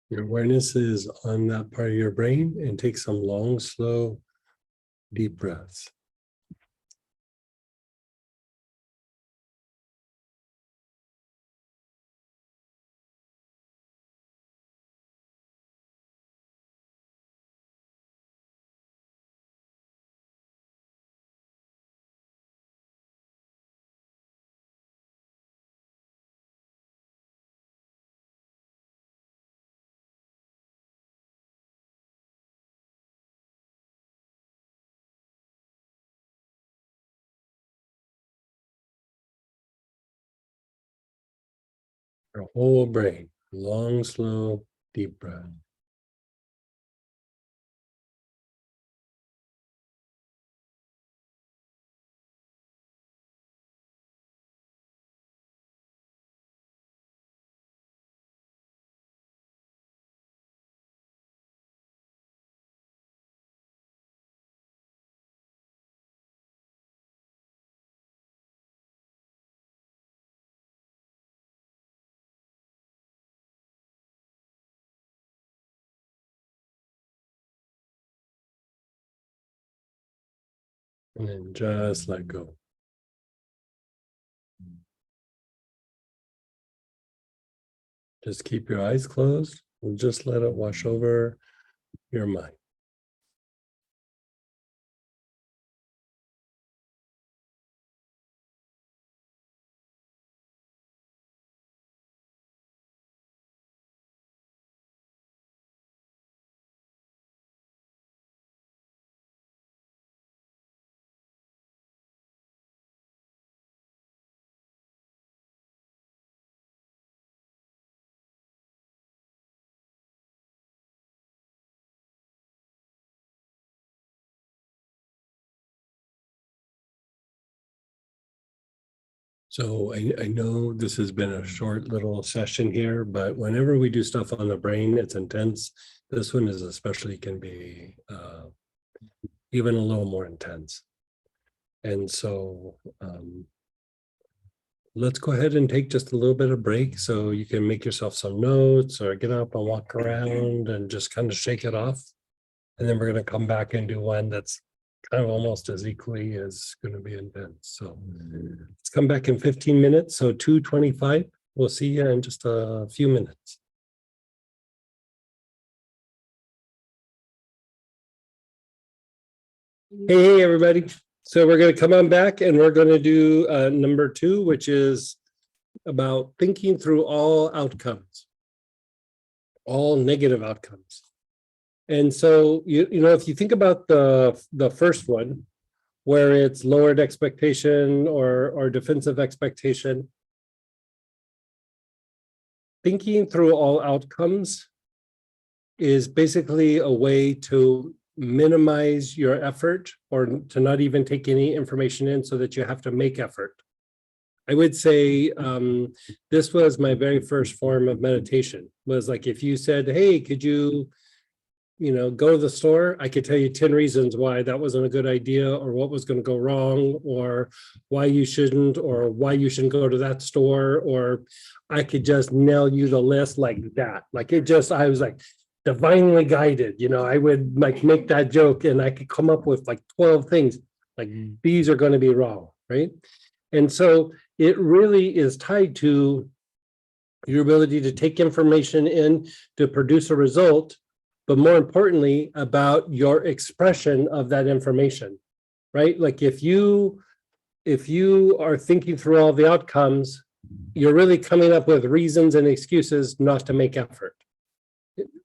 Your awareness is on that part of your brain, and take some long, slow, deep breaths. Your whole brain, long, slow, deep breath. And then just let go. Just keep your eyes closed and just let it wash over your mind. So I know this has been a short little session here, but whenever we do stuff on the brain, it's intense. This one is especially can be even a little more intense. And so let's go ahead and take just a little bit of break so you can make yourself some notes or get up and walk around and just kind of shake it off. And then we're going to come back and do one that's kind of almost as equally as going to be intense. So let's come back in 15 minutes. So 2:25. We'll see you in just a few minutes. Hey, everybody. So we're going to come on back and we're going to do number 2, which is about thinking through all outcomes, all negative outcomes. And so, you know, if you think about the first one, where it's lowered expectation or defensive expectation, thinking through all outcomes is basically a way to minimize your effort or to not even take any information in so that you have to make effort. I would say this was my very first form of meditation, was like if you said, hey, could you go to the store, I could tell you 10 reasons why that wasn't a good idea, or what was going to go wrong, or why you shouldn't go to that store, or I could just nail you the list like that. Like I was like divinely guided, I would like make that joke and I could come up with like 12 things, like these are going to be wrong, right? And so it really is tied to your ability to take information in to produce a result, but more importantly, about your expression of that information, right? Like if you are thinking through all the outcomes, you're really coming up with reasons and excuses not to make effort.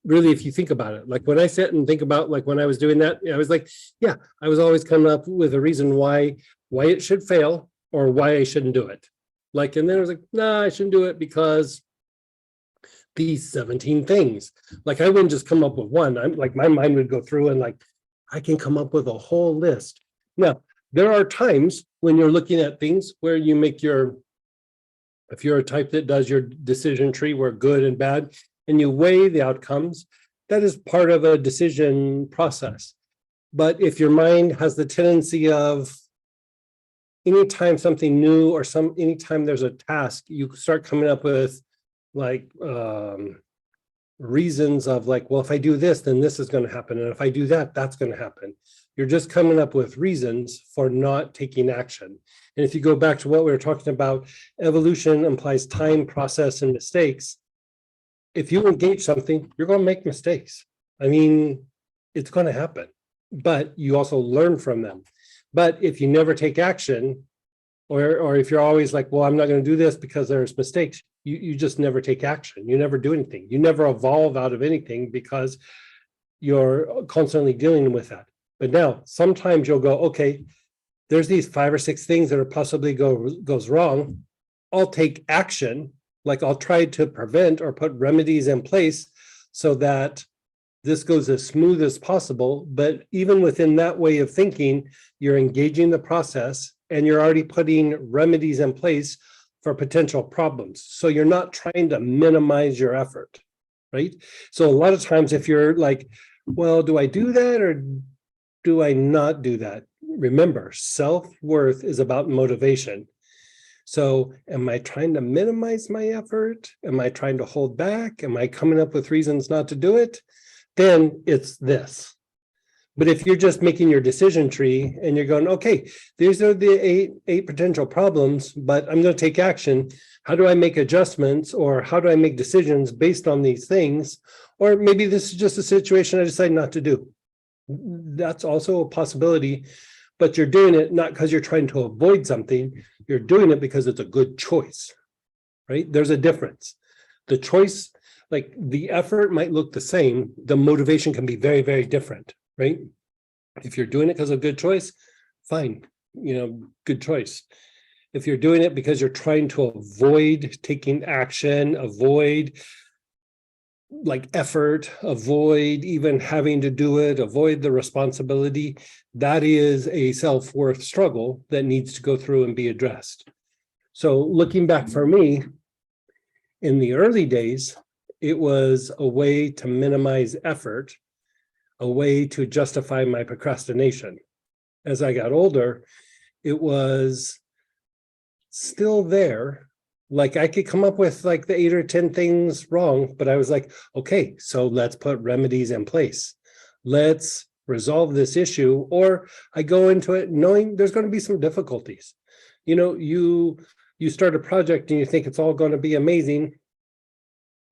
Really, if you think about it, like when I sit and think about like when I was doing that, I was like, yeah, I was always coming up with a reason why it should fail or why I shouldn't do it. Like, and then I was like, nah, I shouldn't do it because these 17 things. Like I wouldn't just come up with one. I'm like, my mind would go through and like, I can come up with a whole list. Now, there are times when you're looking at things where you make if you're a type that does your decision tree where good and bad, and you weigh the outcomes, that is part of a decision process. But if your mind has the tendency of anytime something new or anytime there's a task, you start coming up with like reasons of like, well, if I do this, then this is going to happen. And if I do that, that's going to happen. You're just coming up with reasons for not taking action. And if you go back to what we were talking about, evolution implies time, process, and mistakes. If you engage something, you're going to make mistakes. I mean, it's going to happen, but you also learn from them. But if you never take action, or if you're always like, well, I'm not going to do this because there's mistakes, you just never take action. You never do anything. You never evolve out of anything because you're constantly dealing with that. But now sometimes you'll go, okay, there's these 5 or 6 things that are possibly goes wrong. I'll take action. Like I'll try to prevent or put remedies in place so that this goes as smooth as possible. But even within that way of thinking, you're engaging the process and you're already putting remedies in place for potential problems. So you're not trying to minimize your effort, right? So a lot of times if you're like, well, do I do that or do I not do that? Remember, self-worth is about motivation. So am I trying to minimize my effort? Am I trying to hold back? Am I coming up with reasons not to do it? Then it's this. But if you're just making your decision tree and you're going, okay, these are the eight potential problems, but I'm going to take action. How do I make adjustments or how do I make decisions based on these things? Or maybe this is just a situation I decide not to do. That's also a possibility, but you're doing it not because you're trying to avoid something. You're doing it because it's a good choice, right? There's a difference. The choice, like the effort might look the same. The motivation can be very, very different, right? If you're doing it because of a good choice, fine, good choice. If you're doing it because you're trying to avoid taking action, avoid like effort, avoid even having to do it, avoid the responsibility, that is a self-worth struggle that needs to go through and be addressed. So looking back for me, in the early days, it was a way to minimize effort, a way to justify my procrastination. As I got older, it was still there. Like I could come up with like the 8 or 10 things wrong, but I was like, okay, so let's put remedies in place. Let's resolve this issue. Or I go into it knowing there's going to be some difficulties. You start a project and you think it's all going to be amazing.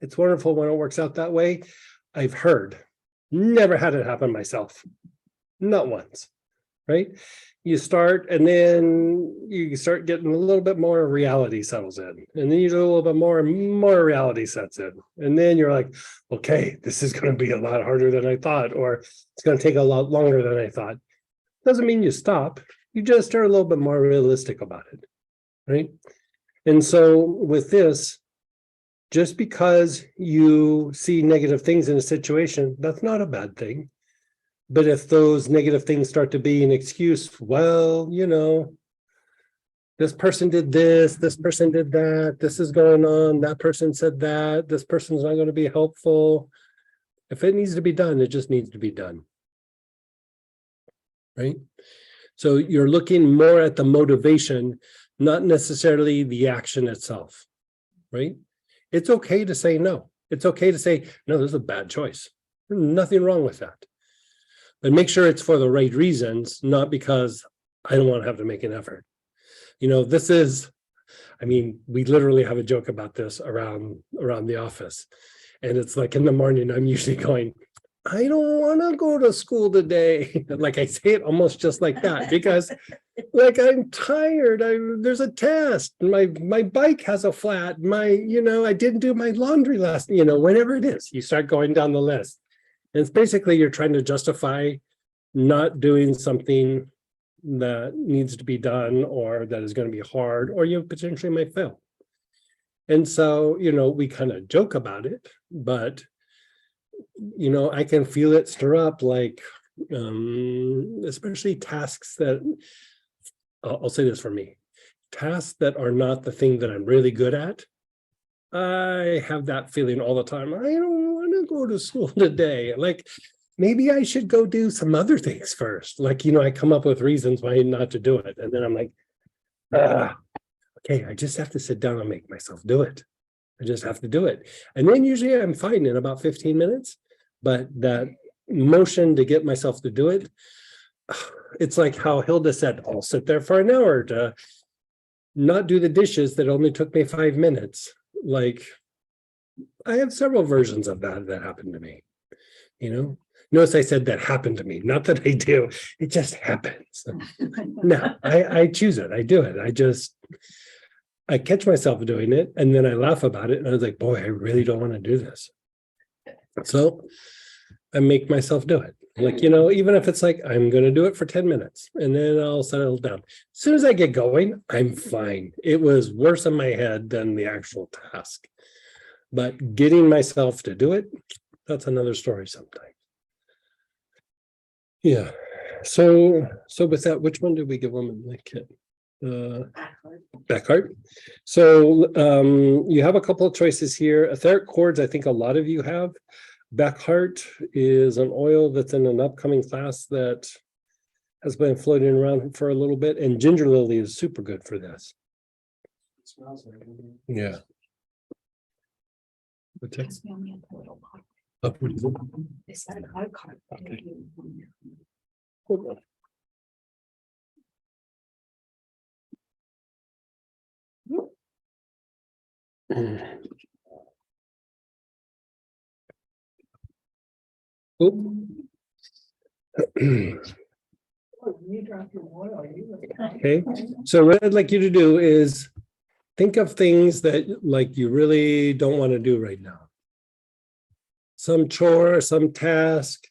It's wonderful when it works out that way. I've heard, never had it happen myself. Not once, right? You start and then you start getting a little bit more reality settles in. And then you do a little bit more reality sets in. And then you're like, okay, this is going to be a lot harder than I thought, or it's going to take a lot longer than I thought. Doesn't mean you stop. You just are a little bit more realistic about it, right? And so with this, just because you see negative things in a situation, that's not a bad thing. But if those negative things start to be an excuse, well, this person did this person did that, this is going on, that person said that, this person's not going to be helpful. If it needs to be done, it just needs to be done. Right? So you're looking more at the motivation, not necessarily the action itself, right? It's okay to say no. It's okay to say, no, this is a bad choice. Nothing wrong with that. But make sure it's for the right reasons, not because I don't want to have to make an effort. You know, this is, I mean, we literally have a joke about this around the office. And it's like in the morning, I'm usually going, I don't want to go to school today. Like I say it almost just like that because like I'm tired. There's a test. My bike has a flat. I didn't do my laundry last, whenever it is, you start going down the list. And it's basically you're trying to justify not doing something that needs to be done or that is going to be hard or you potentially might fail. And so, we kind of joke about it, but I can feel it stir up, like, especially tasks that, I'll say this for me, tasks that are not the thing that I'm really good at. I have that feeling all the time. I don't want to go to school today. Like, maybe I should go do some other things first. Like, I come up with reasons why not to do it. And then I'm like, okay, I just have to sit down and make myself do it. I just have to do it. And then usually I'm fine in about 15 minutes. But that motion to get myself to do it, it's like how Hilda said, I'll sit there for an hour to not do the dishes that only took me 5 minutes. Like, I have several versions of that happened to me. Notice I said that happened to me, not that I do, it just happens. No, I choose it, I do it. I catch myself doing it and then I laugh about it and I was like, boy, I really don't want to do this. So I make myself do it. Like, even if it's like, I'm going to do it for 10 minutes and then I'll settle down. As soon as I get going, I'm fine. It was worse in my head than the actual task. But getting myself to do it, that's another story sometimes. Yeah. So with that, which one did we give women the kid? Backhart. So you have a couple of choices here. Etheric cords, I think a lot of you have. Backhart is an oil that's in an upcoming class that has been floating around for a little bit, and ginger lily is super good for this. It smells like it. Yeah. What's that? Because we only have a little pot. Oh, what is it? They said a card card. Okay. Hold on. Oop. Okay, so what I'd like you to do is think of things that like you really don't want to do right now. Some chore, some task,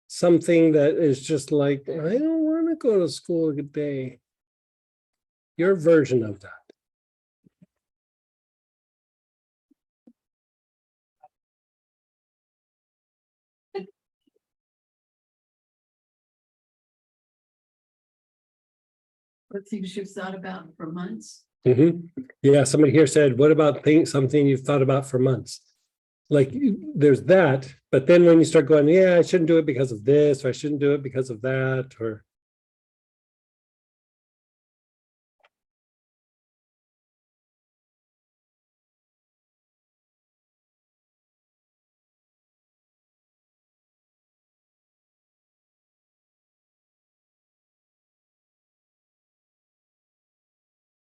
something that is just like, I don't want to go to school today. Your version of that. What things you've thought about for months? Yeah, somebody here said, what about something you've thought about for months? Like there's that, but then when you start going, yeah, I shouldn't do it because of this, or I shouldn't do it because of that, or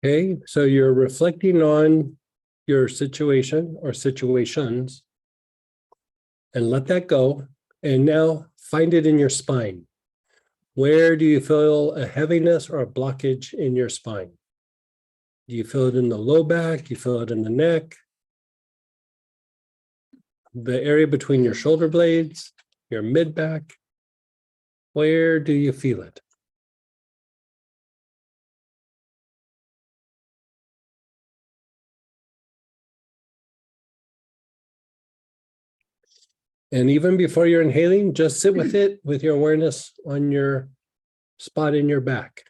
okay, so you're reflecting on your situation or situations and let that go. And now find it in your spine. Where do you feel a heaviness or a blockage in your spine? Do you feel it in the low back? Do you feel it in the neck? The area between your shoulder blades, your mid back? Where do you feel it? And even before you're inhaling, just sit with it with your awareness on your spot in your back.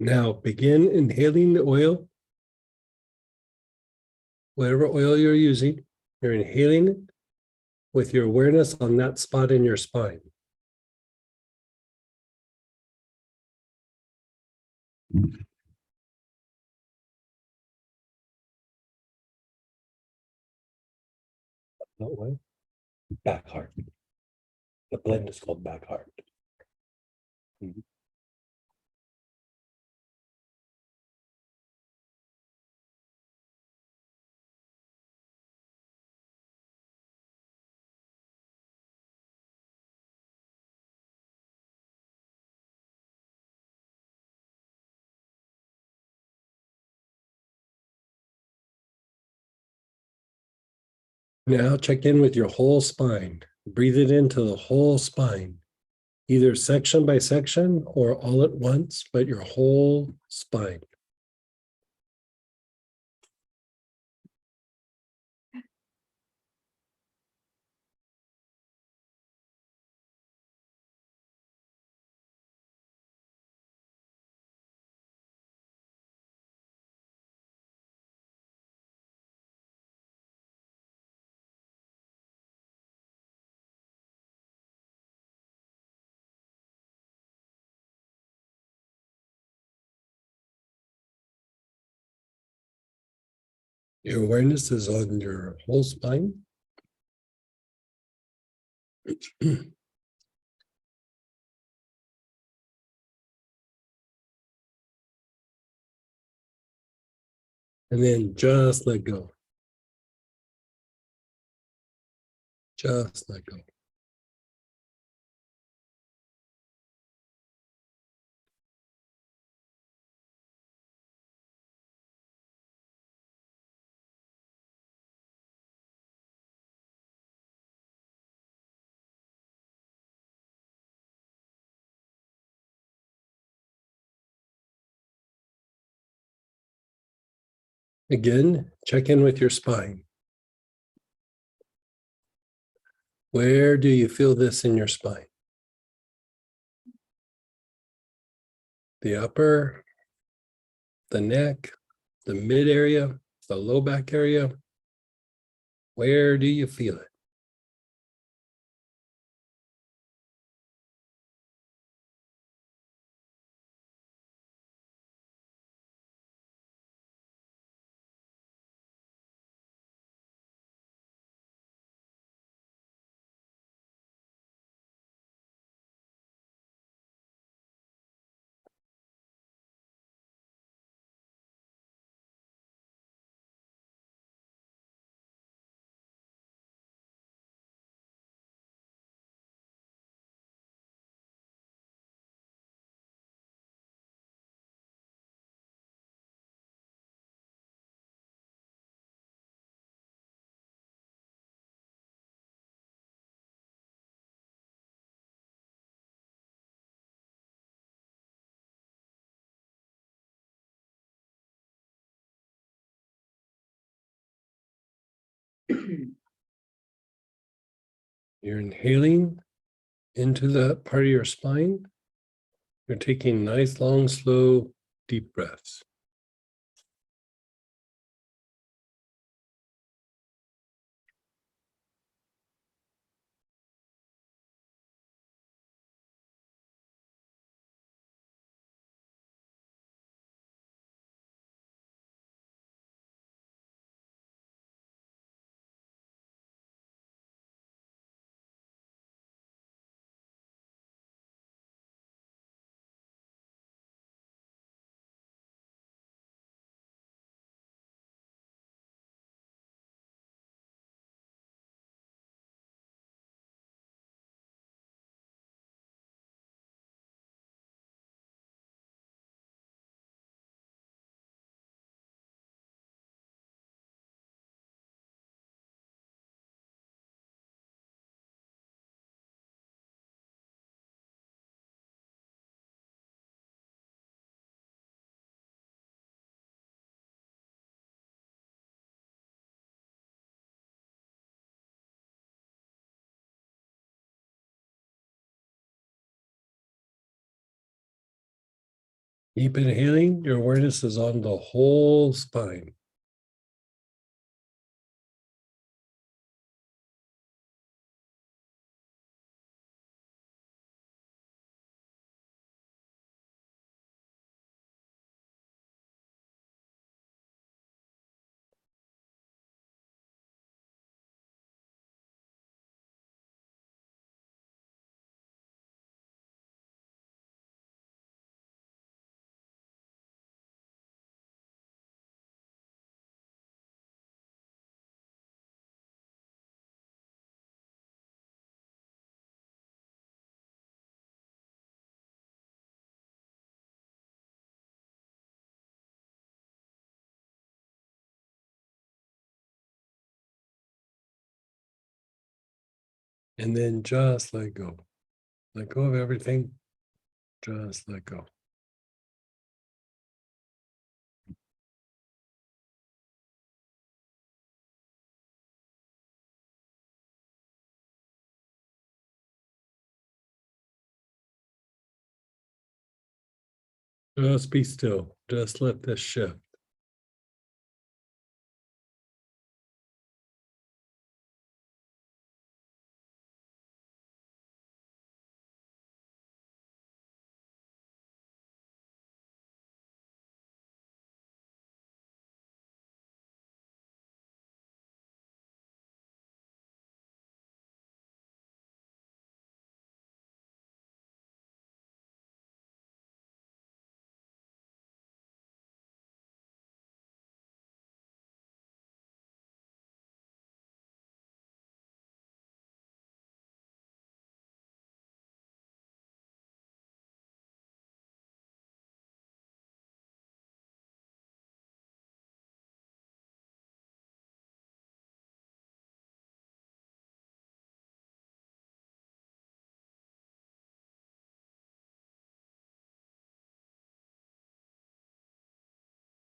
Now begin inhaling the oil. Whatever oil you're using, you're inhaling it with your awareness on that spot in your spine. That way. Back heart. The blend is called back heart. Now check in with your whole spine. Breathe it into the whole spine, either section by section or all at once, but your whole spine. Your awareness is on your whole spine. And then just let go. Just let go. Again, check in with your spine. Where do you feel this in your spine? The upper, the neck, the mid area, the low back area. Where do you feel it? You're inhaling into that part of your spine. You're taking nice, long, slow, deep breaths. Keep inhaling. Your awareness is on the whole spine. And then just let go. Let go of everything. Just let go. Just be still. Just let this shift.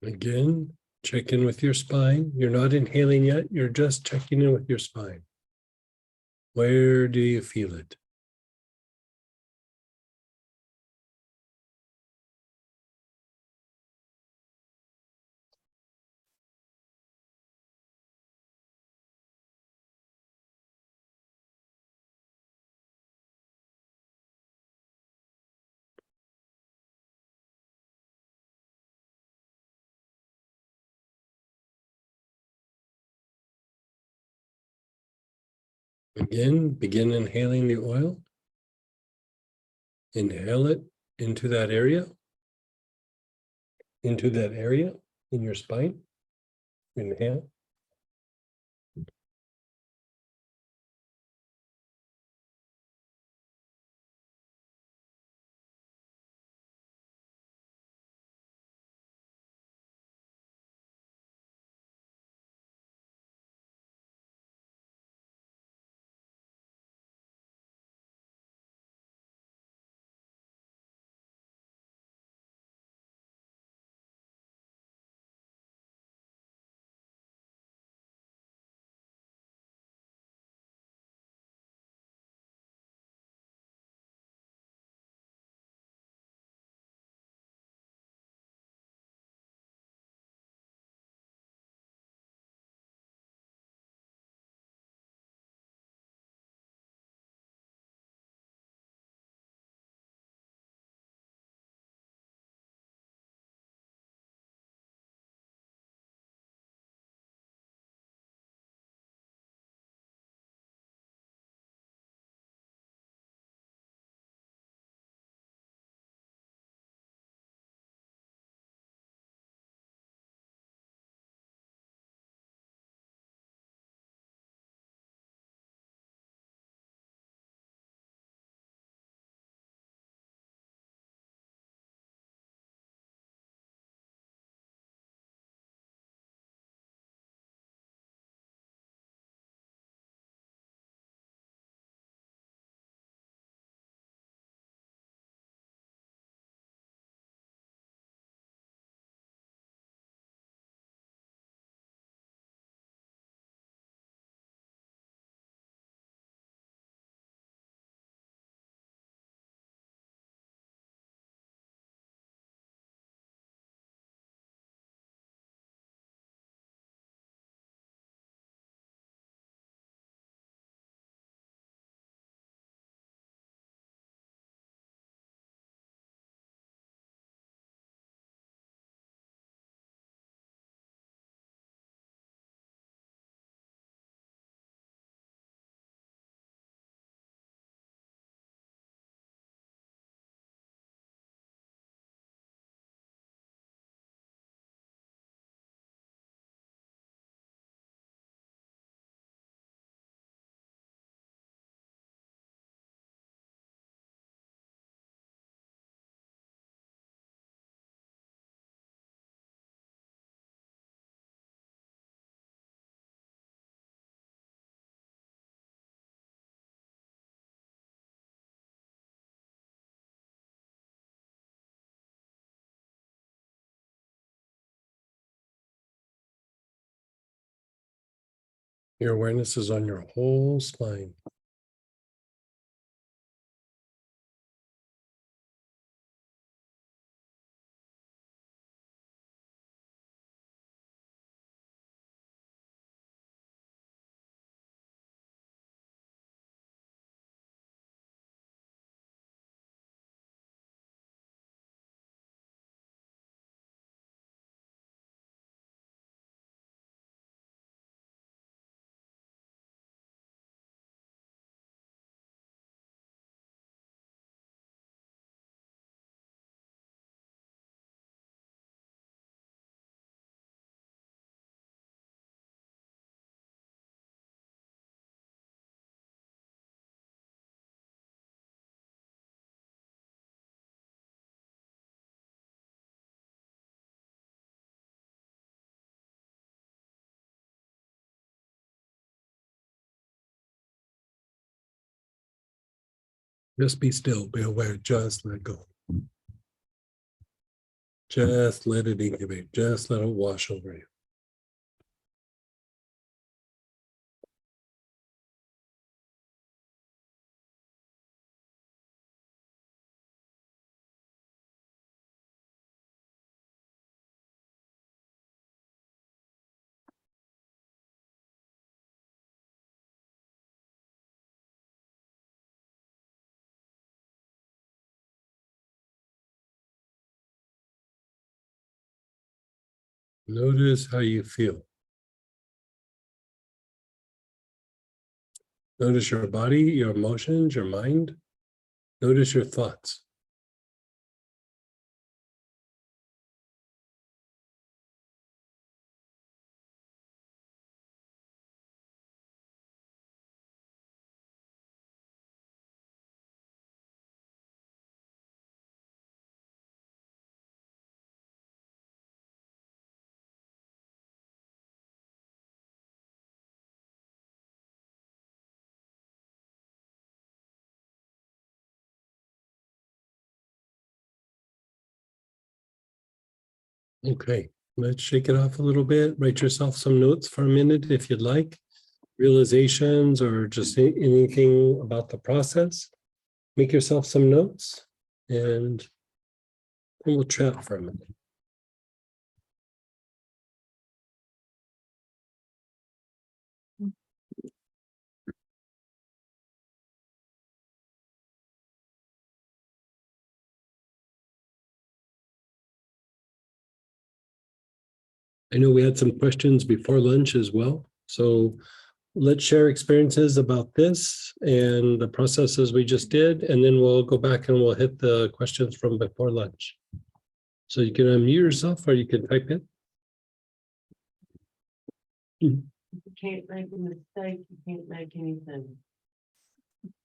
Again, check in with your spine. You're not inhaling yet. You're just checking in with your spine. Where do you feel it? Again, begin inhaling the oil. Inhale it into that area. Into that area in your spine. Inhale. Your awareness is on your whole spine. Just be still, be aware, just let go. Just let it incubate, just let it wash over you. Notice how you feel. Notice your body, your emotions, your mind. Notice your thoughts. Okay, let's shake it off a little bit. Write yourself some notes for a minute if you'd like. Realizations or just anything about the process. Make yourself some notes and we'll chat for a minute. I know we had some questions before lunch as well. So let's share experiences about this and the processes we just did, and then we'll go back and we'll hit the questions from before lunch. So you can unmute yourself or you can type in. You can't make a mistake, you can't make anything.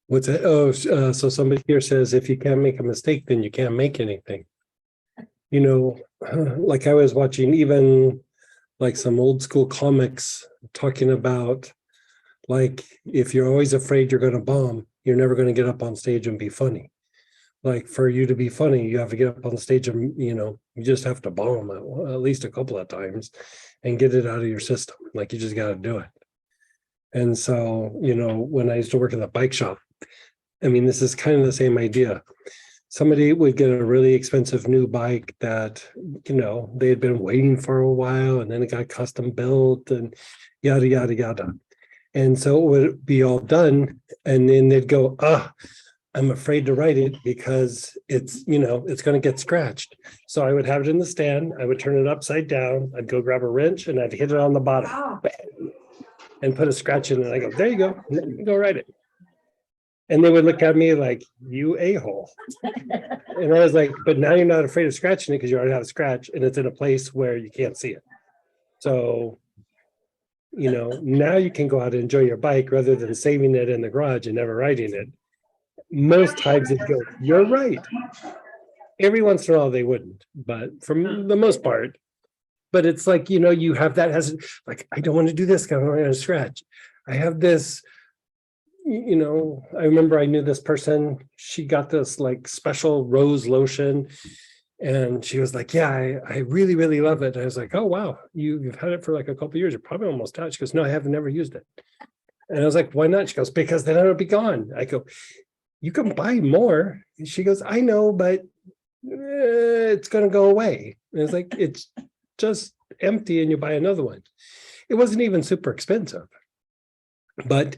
What's that? Oh, so somebody here says, if you can't make a mistake, then you can't make anything. You know, like I was watching even like some old school comics talking about, like, if you're always afraid you're going to bomb, you're never going to get up on stage and be funny. Like, for you to be funny, you have to get up on stage and, you know, you just have to bomb at least a couple of times and get it out of your system. Like, you just got to do it. And so, you know, when I used to work in the bike shop, I mean, this is kind of the same idea. Somebody would get a really expensive new bike that, you know, they had been waiting for a while, and then it got custom built and yada, yada, yada. And so it would be all done. And then they'd go, I'm afraid to ride it because it's, you know, it's going to get scratched. So I would have it in the stand. I would turn it upside down. I'd go grab a wrench and I'd hit it on the bottom and put a scratch in it. I go, there you go. Go ride it. And they would look at me like, you a-hole. And I was like, but now you're not afraid of scratching it because you already have a scratch and it's in a place where you can't see it. So, you know, now you can go out and enjoy your bike rather than saving it in the garage and never riding it. Most times it goes, you're right. Every once in a while they wouldn't, but for the most part. But it's like, you know, you have that as like, I don't want to do this because I'm going to scratch. I have this, you know, I remember I knew this person, she got this like special rose lotion And she was like, yeah, I really, really love it. I was like, oh, wow, you've had it for like a couple of years. You're probably almost out. She goes, no, I have never used it. And I was like, why not? She goes, because then it'll be gone. I go, you can buy more. And she goes, I know, but it's going to go away. And it's like, it's just empty and you buy another one. It wasn't even super expensive, but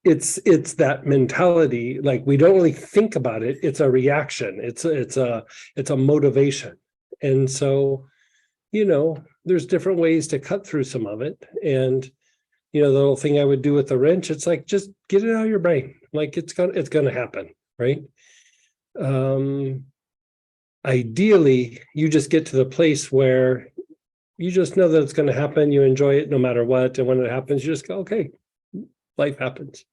it's that mentality. Like, we don't really think about it. It's a reaction. It's a motivation. And so, there's different ways to cut through some of it. And, the little thing I would do with the wrench, it's like, just get it out of your brain. Like, it's gonna happen, right? Ideally, you just get to the place where you just know that it's going to happen. You enjoy it no matter what. And when it happens, you just go, okay, life happens.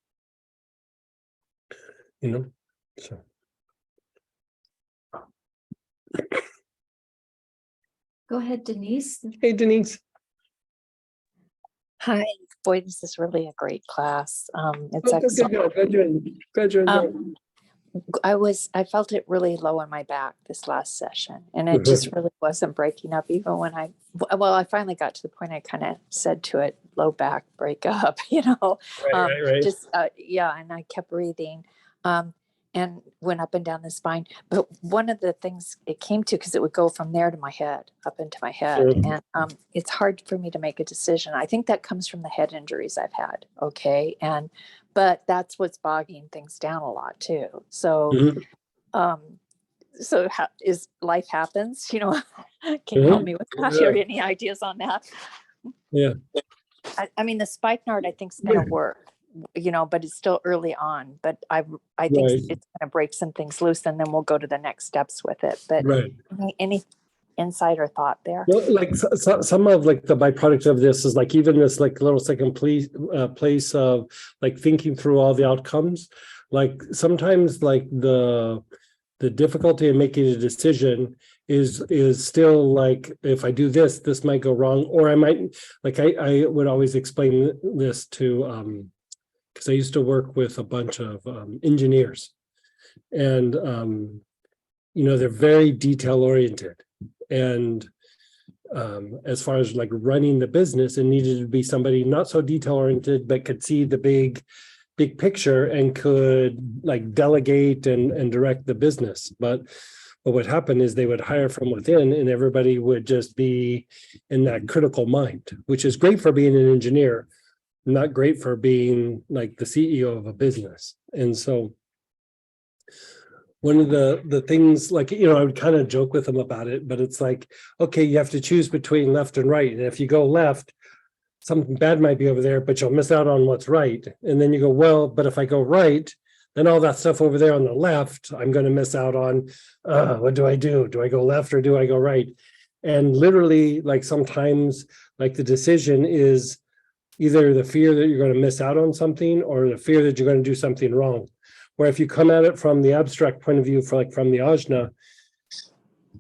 So. Go ahead, Denise. Hey, Denise. Hi, boy, this is really a great class. It's Oh, excellent. Glad you're enjoying. I felt it really low on my back this last session, and it just really wasn't breaking up. Even when I finally got to the point I kind of said to it, low back, break up, Right. just, and I kept breathing. And went up and down the spine. But one of the things it came to, because it would go from there to my head, up into my head. Sure. And it's hard for me to make a decision. I think that comes from the head injuries I've had. Okay. But that's what's bogging things down a lot too. So, is life happens, can you help me with that? Or any ideas on that? Yeah. I mean, the spikenard I think is going to work. But it's still early on, but I think it's going to break some things loose, and then we'll go to the next steps with it. But any insight or thought there? Well, like some of like the byproduct of this is like even this like little second place of like thinking through all the outcomes. Like sometimes like the difficulty in making a decision is still like, if I do this, this might go wrong, or I might like I would always explain this to because I used to work with a bunch of engineers, and they're very detail oriented, and as far as like running the business, it needed to be somebody not so detail oriented but could see the big picture and could like delegate and direct the business. But what would happen is they would hire from within, and everybody would just be in that critical mind, which is great for being an engineer, not great for being like the CEO of a business. And so one of the things, like, I would kind of joke with them about it, but it's like, okay, you have to choose between left and right. And if you go left, something bad might be over there, but you'll miss out on what's right. And then you go, well, but if I go right, then all that stuff over there on the left, I'm going to miss out on. What do I do? Do I go left or do I go right? And literally, like sometimes like the decision is either the fear that you're going to miss out on something or the fear that you're going to do something wrong. Where if you come at it from the abstract point of view, from the ajna,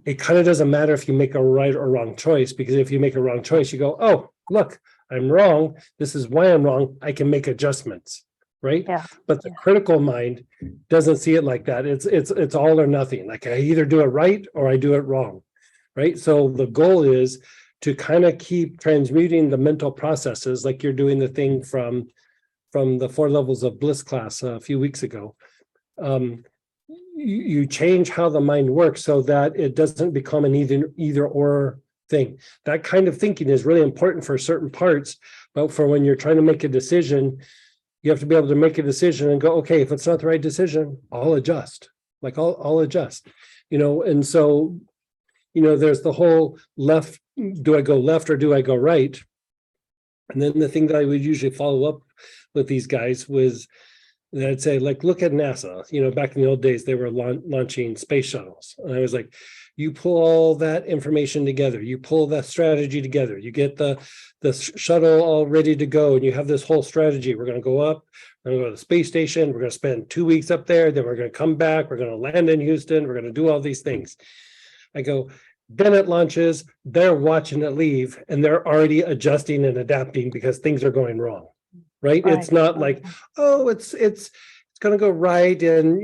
it kind of doesn't matter if you make a right or wrong choice, because if you make a wrong choice, you go, oh, look, I'm wrong. This is why I'm wrong. I can make adjustments, right? Yeah. But the critical mind doesn't see it like that. It's all or nothing. Like I either do it right or I do it wrong, right? So the goal is to kind of keep transmuting the mental processes, like you're doing the thing from the 4 levels of bliss class a few weeks ago. You change how the mind works so that it doesn't become an either or thing. That kind of thinking is really important for certain parts, but for when you're trying to make a decision, you have to be able to make a decision and go, okay, if it's not the right decision, I'll adjust. Like I'll adjust, and so, there's the whole left, do I go left or do I go right? And then the thing that I would usually follow up with these guys was that I'd say, like, look at NASA. Back in the old days, they were launching space shuttles. And I was like, you pull all that information together, you pull that strategy together, you get the shuttle all ready to go, and you have this whole strategy. We're going to go up, we're going to go to the space station, we're going to spend 2 weeks up there, then we're going to come back, we're going to land in Houston, we're going to do all these things. I go, then it launches, they're watching it leave, and they're already adjusting and adapting because things are going wrong, right? It's not like, oh, it's going to go right, and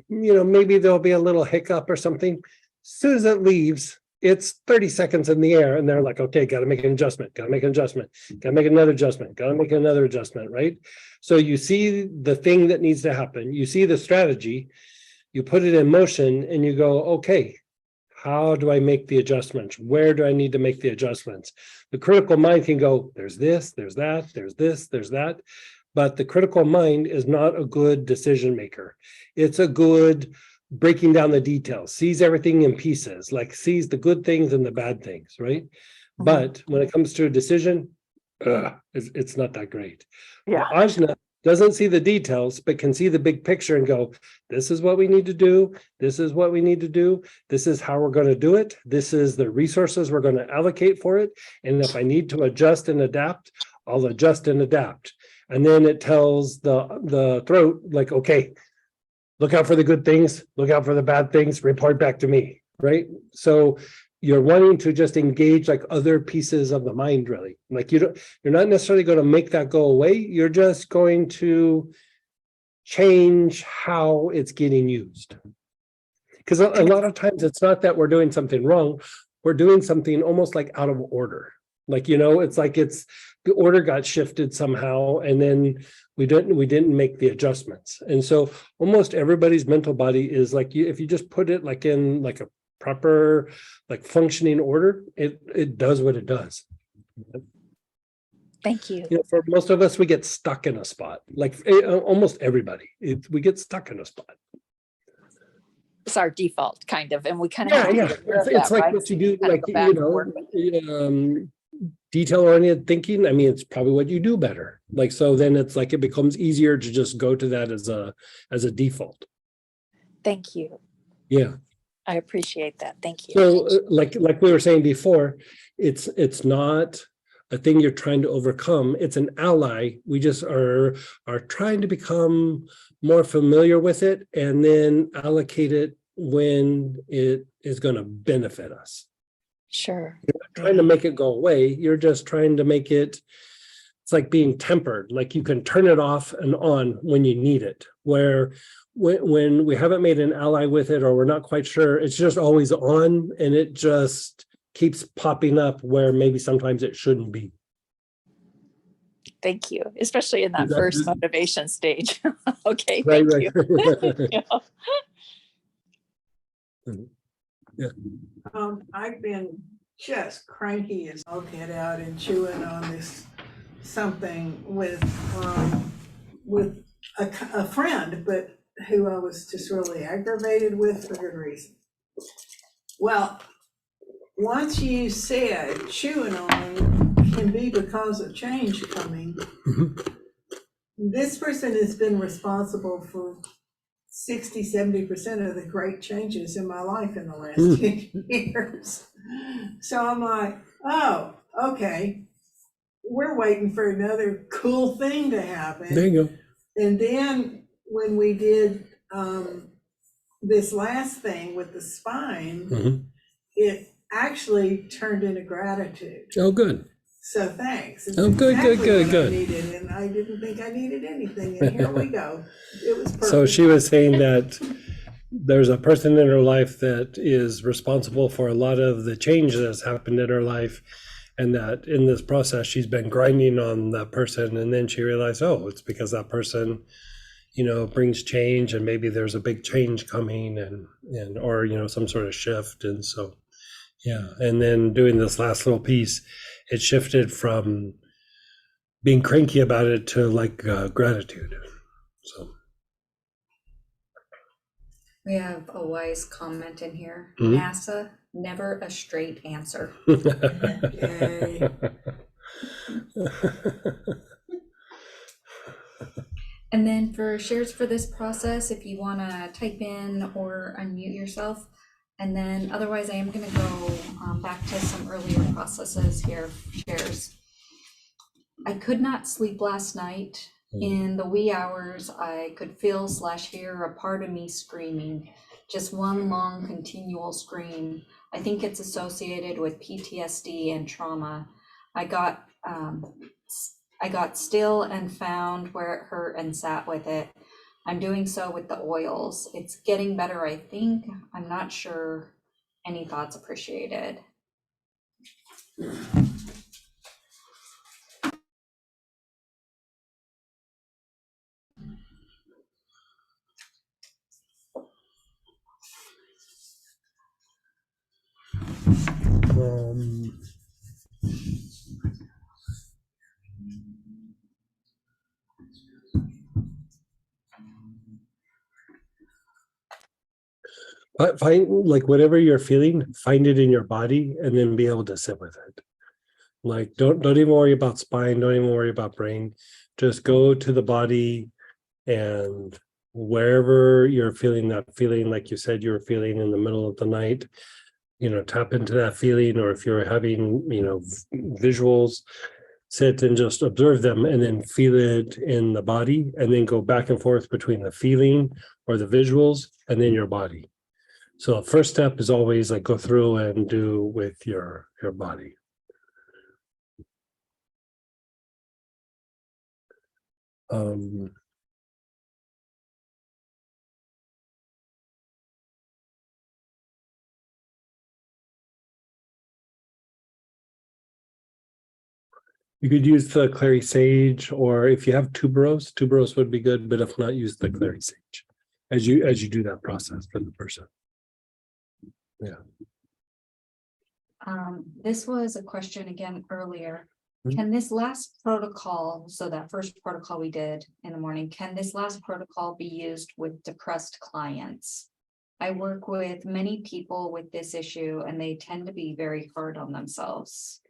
maybe there'll be a little hiccup or something. soon as it leaves, it's 30 seconds in the air and they're like, okay, got to make an adjustment, got to make an adjustment, got to make another adjustment, got to make another adjustment, right? So you see the thing that needs to happen, you see the strategy, you put it in motion and you go, okay, how do I make the adjustments? Where do I need to make the adjustments? The critical mind can go, there's this, there's that, there's this, there's that. But the critical mind is not a good decision maker. It's a good breaking down the details, sees everything in pieces, like sees the good things and the bad things, right? But when it comes to a decision, it's not that great. Yeah. Ajna doesn't see the details, but can see the big picture and go, this is what we need to do. This is what we need to do. This is how we're going to do it. This is the resources we're going to allocate for it. And if I need to adjust and adapt, I'll adjust and adapt. And then it tells the throat, like, okay, look out for the good things, look out for the bad things, report back to me, right? So you're wanting to just engage like other pieces of the mind, really. Like you're not necessarily going to make that go away. You're just going to change how it's getting used. Because a lot of times it's not that we're doing something wrong. We're doing something almost like out of order. Like, it's like the order got shifted somehow, and then we didn't make the adjustments. And so almost everybody's mental body is like, if you just put it like in like a proper like functioning order, it does what it does. Thank you. For most of us, we get stuck in a spot. Like almost everybody, we get stuck in a spot. It's our default kind of, and we kind of have to Yeah. get rid of It's that, like right? what you So do, kinda like go back and work with it. detail-oriented thinking. I mean, it's probably what you do better. Like, so then it's like it becomes easier to just go to that as a default. Thank you. Yeah. I appreciate that. Thank you. So like we were saying before, it's not a thing you're trying to overcome. It's an ally. We just are trying to become more familiar with it and then allocate it when it is going to benefit us. Sure. You're not trying to make it go away. You're just trying to make it, it's like being tempered. Like you can turn it off and on when you need it. Where when we haven't made an ally with it, or we're not quite sure, it's just always on and it just keeps popping up where maybe sometimes it shouldn't be. Thank you, especially in that first motivation stage. Okay, Right, thank right. you. Yeah. I've been just cranky as all get out and chewing on this something with a friend, but who I was just really aggravated with for good reason. Well, once you said chewing on can be because of change coming, this person has been responsible for 60-70% of the great changes in my life in the last 10 years. So I'm like, oh, okay, we're waiting for another cool thing to happen. There you go. And then when we did this last thing with the spine, it actually turned into gratitude. Oh, good. So thanks. It's Oh, good, exactly good, what good. I needed, and I didn't think I needed anything, and here we go. It was perfect. So she was saying that there's a person in her life that is responsible for a lot of the change that has happened in her life, and that in this process she's been grinding on that person, and then she realized, oh, it's because that person, brings change, and maybe there's a big change coming, and or some sort of shift. And so and then doing this last little piece, it shifted from being cranky about it to like gratitude. So We have a wise comment in here. Mhm. NASA, never a straight answer. Yay. And then for shares for this process, if you want to type in or unmute yourself. And then otherwise, I am going to go back to some earlier processes here, shares. I could not sleep last night. In the wee hours, I could feel/hear a part of me screaming, just one long continual scream. I think it's associated with PTSD and trauma. I got still and found where it hurt and sat with it. I'm doing so with the oils. It's getting better, I think. I'm not sure. Any thoughts appreciated. Find like whatever you're feeling, find it in your body and then be able to sit with it. Like don't even worry about spine, don't even worry about brain. Just go to the body, and wherever you're feeling that feeling, like you said you were feeling in the middle of the night, tap into that feeling. Or if you're having, visuals, sit and just observe them and then feel it in the body, and then go back and forth between the feeling or the visuals and then your body. So the first step is always like go through and do with your body. You could use the clary sage, or if you have tuberose would be good, but if not, use the clary sage as you do that process for the person. Yeah. This was a question again earlier. Mhm. Can this last protocol, so that first protocol we did in the morning, can this last protocol be used with depressed clients? I work with many people with this issue and they tend to be very hard on themselves.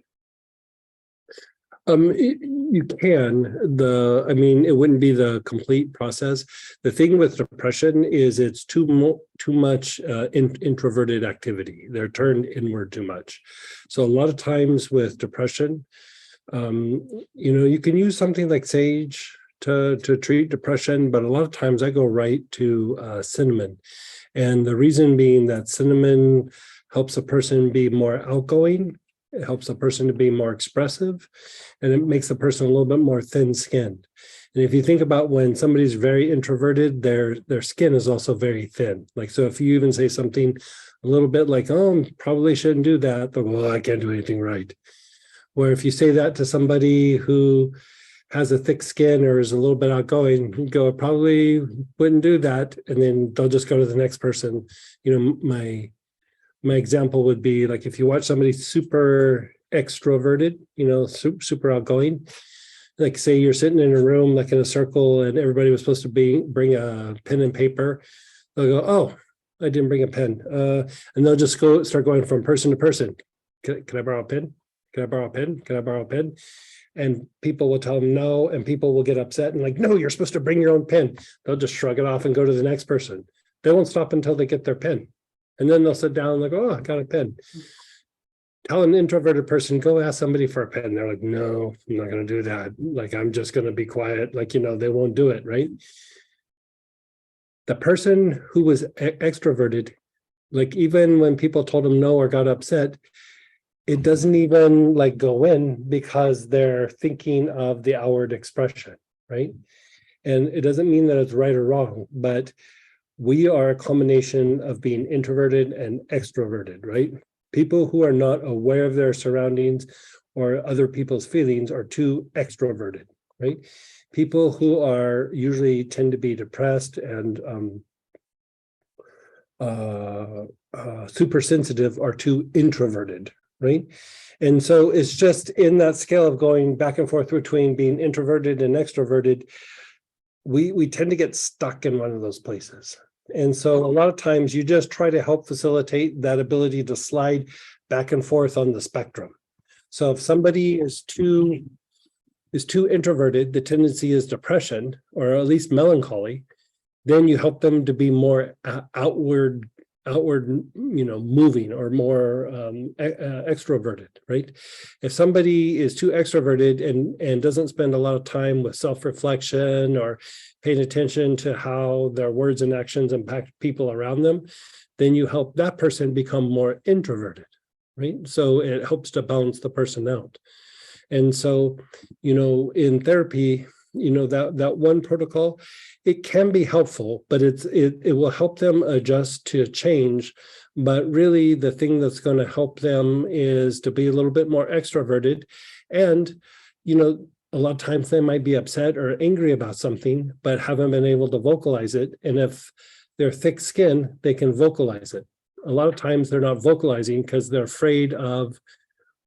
You can, it wouldn't be the complete process. The thing with depression is it's too much introverted activity. They're turned inward too much. So a lot of times with depression, you can use something like sage to treat depression, but a lot of times I go right to cinnamon. And the reason being that cinnamon helps a person be more outgoing. It helps a person to be more expressive, and it makes the person a little bit more thin-skinned. And if you think about when somebody's very introverted, their skin is also very thin. Like, so if you even say something a little bit like, oh, probably shouldn't do that, but well, I can't do anything right. Where if you say that to somebody who has a thick skin or is a little bit outgoing, you go, probably wouldn't do that. And then they'll just go to the next person. My example would be like if you watch somebody super extroverted, super outgoing, like say you're sitting in a room like in a circle and everybody was supposed to bring a pen and paper, they'll go, oh, I didn't bring a pen. And they'll just start going from person to person. Can I borrow a pen? Can I borrow a pen? Can I borrow a pen? And people will tell them no, and people will get upset and like, no, you're supposed to bring your own pen. They'll just shrug it off and go to the next person. They won't stop until they get their pen. And then they'll sit down and like, oh, I got a pen. Tell an introverted person, go ask somebody for a pen. They're like, no, I'm not going to do that. Like, I'm just going to be quiet. Like, they won't do it, right? The person who was extroverted, like even when people told them no or got upset, it doesn't even like go in because they're thinking of the outward expression, right? And it doesn't mean that it's right or wrong, but we are a combination of being introverted and extroverted, right? People who are not aware of their surroundings or other people's feelings are too extroverted, right? People who are usually tend to be depressed and super sensitive are too introverted, right? And so it's just in that scale of going back and forth between being introverted and extroverted, we tend to get stuck in one of those places. And so a lot of times you just try to help facilitate that ability to slide back and forth on the spectrum. So if somebody is too introverted, the tendency is depression or at least melancholy, then you help them to be more outward, moving or more extroverted, right? If somebody is too extroverted and doesn't spend a lot of time with self-reflection or paying attention to how their words and actions impact people around them, then you help that person become more introverted, right? So it helps to balance the person out. And so, in therapy, that one protocol, it can be helpful, but it will help them adjust to change. But really the thing that's going to help them is to be a little bit more extroverted. And, a lot of times they might be upset or angry about something, but haven't been able to vocalize it. And if they're thick skin, they can vocalize it. A lot of times they're not vocalizing because they're afraid of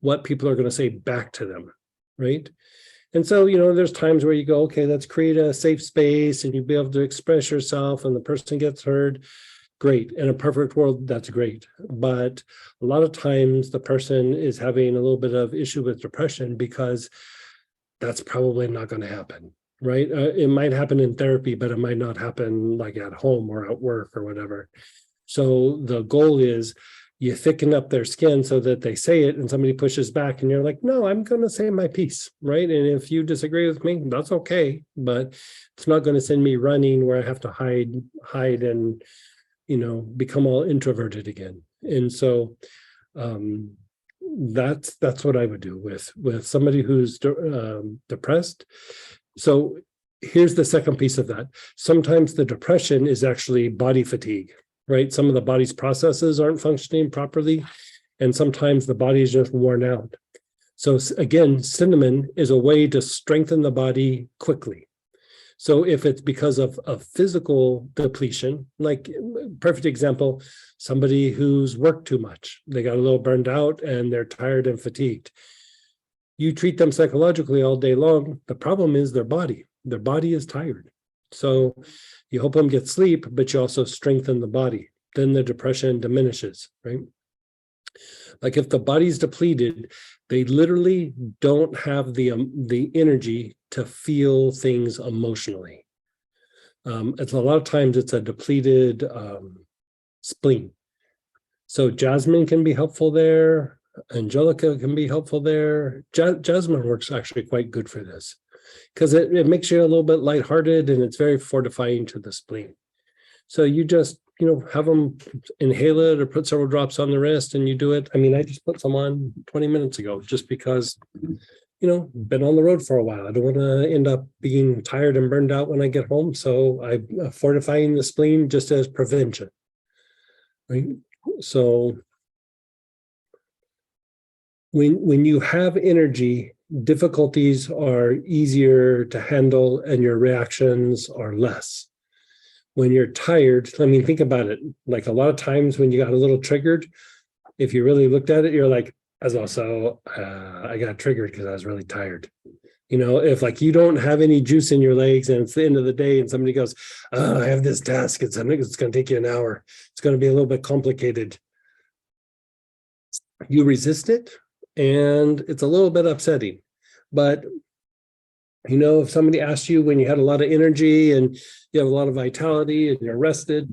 what people are going to say back to them, right? And so, there's times where you go, okay, let's create a safe space and you'll be able to express yourself and the person gets heard. Great. In a perfect world, that's great. But a lot of times the person is having a little bit of issue with depression because that's probably not going to happen, right? It might happen in therapy, but it might not happen like at home or at work or whatever. So the goal is you thicken up their skin so that they say it and somebody pushes back and you're like, no, I'm going to say my piece, right? And if you disagree with me, that's okay. But it's not going to send me running where I have to hide and, become all introverted again. And so that's what I would do with somebody who's depressed. So here's the second piece of that. Sometimes the depression is actually body fatigue, right? Some of the body's processes aren't functioning properly, and sometimes the body is just worn out. So again, cinnamon is a way to strengthen the body quickly. So if it's because of a physical depletion, like perfect example, somebody who's worked too much, they got a little burned out and they're tired and fatigued. You treat them psychologically all day long. The problem is their body is tired. So you help them get sleep, but you also strengthen the body. Then the depression diminishes, right? Like if the body's depleted, they literally don't have the energy to feel things emotionally. It's a lot of times it's a depleted spleen. So jasmine can be helpful there. Angelica can be helpful there. Jasmine works actually quite good for this because it makes you a little bit lighthearted and it's very fortifying to the spleen. So you just, have them inhale it or put several drops on the wrist and you do it. I mean, I just put some on 20 minutes ago just because, been on the road for a while. I don't want to end up being tired and burned out when I get home. So I'm fortifying the spleen just as prevention, right? So when you have energy, difficulties are easier to handle and your reactions are less. When you're tired, think about it. Like a lot of times when you got a little triggered, if you really looked at it, you're like, I got triggered because I was really tired. If like you don't have any juice in your legs and it's the end of the day and somebody goes, I have this task, it's going to take you an hour. It's going to be a little bit complicated. You resist it and it's a little bit upsetting. But if somebody asked you when you had a lot of energy and you have a lot of vitality and you're rested,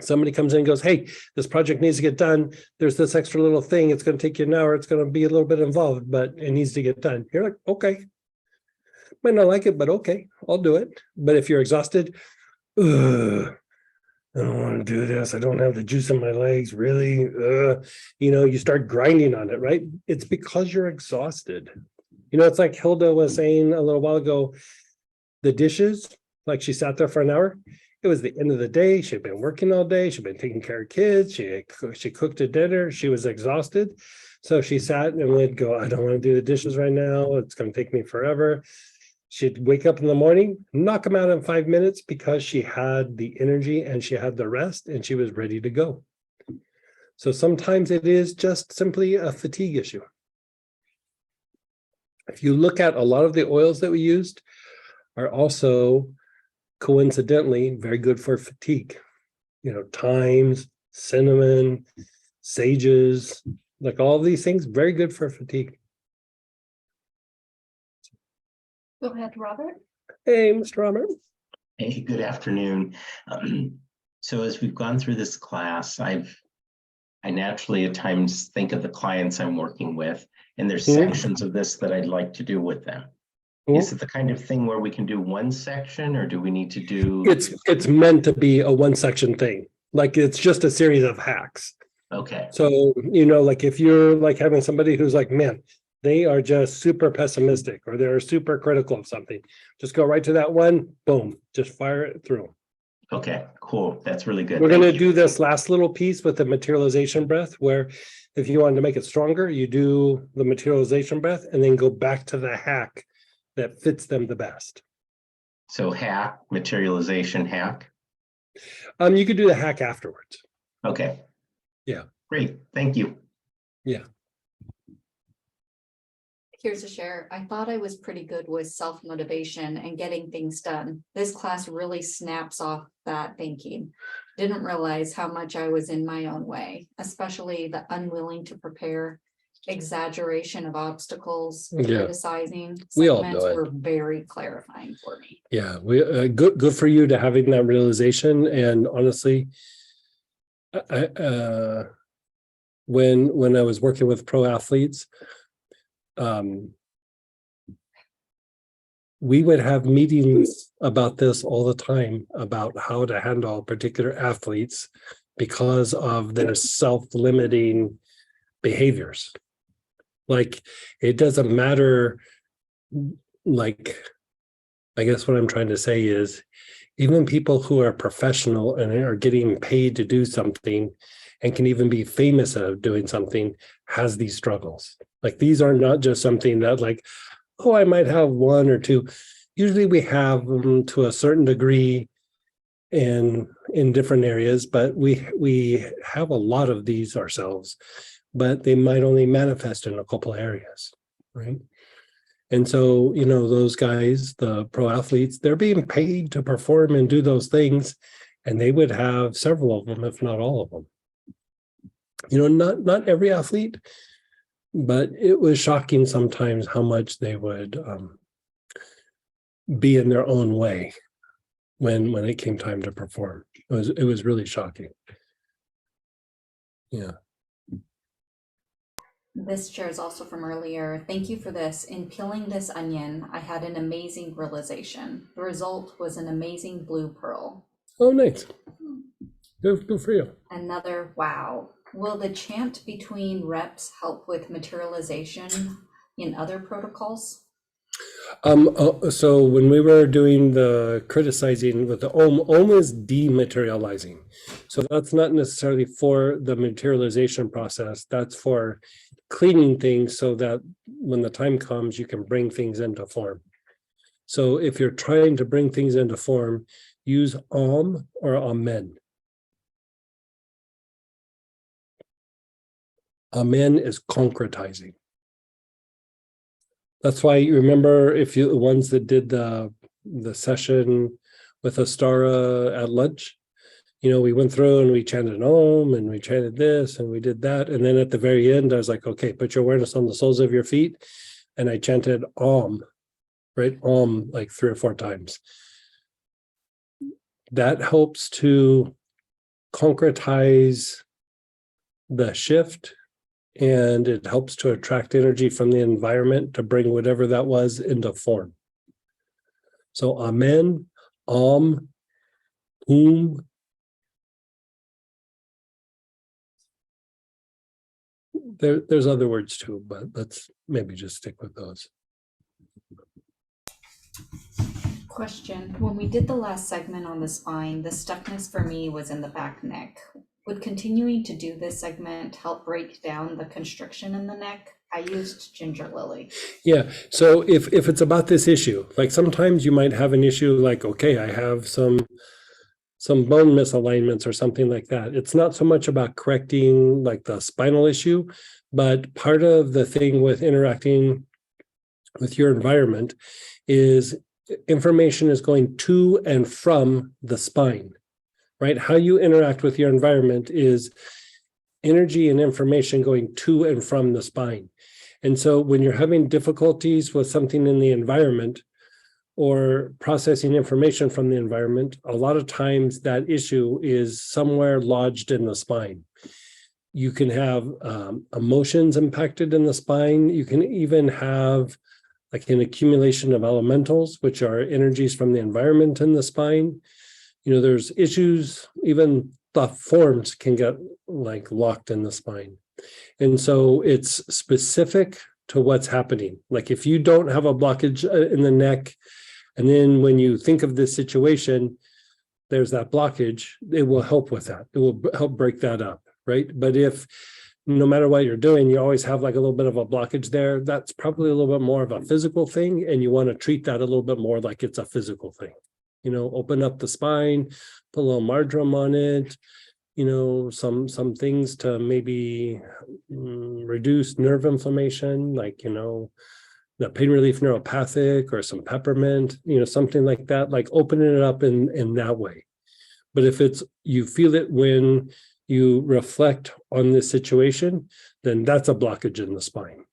somebody comes in and goes, hey, this project needs to get done. There's this extra little thing. It's going to take you an hour. It's going to be a little bit involved, but it needs to get done. You're like, okay. Might not like it, but okay, I'll do it. But if you're exhausted, I don't want to do this. I don't have the juice in my legs, really. You start grinding on it, right? It's because you're exhausted. It's like Hilda was saying a little while ago, the dishes, like she sat there for an hour. It was the end of the day. She'd been working all day. She'd been taking care of kids. She cooked a dinner. She was exhausted. So she sat and would go, I don't want to do the dishes right now. It's going to take me forever. She'd wake up in the morning, knock them out in 5 minutes because she had the energy and she had the rest and she was ready to go. So sometimes it is just simply a fatigue issue. If you look at a lot of the oils that we used are also coincidentally very good for fatigue. Thymes, cinnamon, sages, like all these things, very good for fatigue. Go ahead, Robert. Hey, Mr. Robert. Hey, good afternoon. So as we've gone through this class, I naturally at times think of the clients I'm working with, and there's sections of this that I'd like to do with them. Is it the kind of thing where we can do one section, or do we need to do? It's meant to be a one section thing. Like it's just a series of hacks. Okay. So, like if you're like having somebody who's like, man, They are just super pessimistic or they're super critical of something. Just go right to that one, boom, just fire it through. Okay, cool. That's really good. We're Thank gonna you. do this last little piece with the materialization breath, where if you wanted to make it stronger, you do the materialization breath and then go back to the hack that fits them the best. So hack, materialization hack. You could do the hack afterwards. Okay. Yeah. Great. Thank you. Yeah. Here's a share. I thought I was pretty good with self-motivation and getting things done. This class really snaps off that thinking. Didn't realize how much I was in my own way, especially the unwilling to prepare, exaggeration of obstacles, Yeah. criticizing. We all segments know it. were very clarifying for me. Yeah, we good for you to having that realization. And honestly, when I was working with pro athletes, we would have meetings about this all the time, about how to handle particular athletes because of their self-limiting behaviors. Like, it doesn't matter, like, I guess what I'm trying to say is, even people who are professional and are getting paid to do something and can even be famous of doing something has these struggles. Like, these are not just something that, like, oh, I might have one or two. Usually we have them to a certain degree and in different areas, but we have a lot of these ourselves, but they might only manifest in a couple areas, right? And so, you know, those guys, the pro athletes, they're being paid to perform and do those things, and they would have several of them, if not all of them. You know, not every athlete, but it was shocking sometimes how much they would be in their own way when it came time to perform. It was really shocking. Yeah. This share is also from earlier. Thank you for this. In peeling this onion, I had an amazing realization. The result was an amazing blue pearl. Oh, nice. Good for you. Another wow. Will the chant between reps help with materialization in other protocols? So when we were doing the criticizing with the Om is dematerializing. So that's not necessarily for the materialization process. That's for cleaning things so that when the time comes, you can bring things into form. So if you're trying to bring things into form, use Om or Amen. Amen is concretizing. That's why you remember, if you the ones that did the session with Astara at lunch, you know, we went through and we chanted Om and we chanted this and we did that. And then at the very end, I was like, okay, put your awareness on the soles of your feet. And I chanted Om, right? Om, like 3 or 4 times. That helps to concretize the shift, and it helps to attract energy from the environment to bring whatever that was into form. So Amen, Om, there's other words too, but let's maybe just stick with those. Question. When we did the last segment on the spine, the stuckness for me was in the back neck. Would continuing to do this segment help break down the constriction in the neck? I used Ginger Lily. Yeah, so if it's about this issue, like sometimes you might have an issue like, okay, I have some bone misalignments or something like that. It's not so much about correcting like the spinal issue, but part of the thing with interacting with your environment is information is going to and from the spine, right? How you interact with your environment is energy and information going to and from the spine. And so when you're having difficulties with something in the environment or processing information from the environment, a lot of times that issue is somewhere lodged in the spine. You can have emotions impacted in the spine. You can even have like an accumulation of elementals, which are energies from the environment in the spine. You know, there's issues, even thought forms can get like locked in the spine. And so it's specific to what's happening. Like if you don't have a blockage in the neck, and then when you think of this situation, there's that blockage, it will help with that. It will help break that up, right? But if no matter what you're doing, you always have like a little bit of a blockage there, that's probably a little bit more of a physical thing, and you want to treat that a little bit more like it's a physical thing. You know, open up the spine, put a little marjoram on it, you know, some things to maybe reduce nerve inflammation, like, you know, the pain relief neuropathic or some peppermint, you know, something like that, like opening it up in that way. But if it's, you feel it when you reflect on this situation, then that's a blockage in the spine.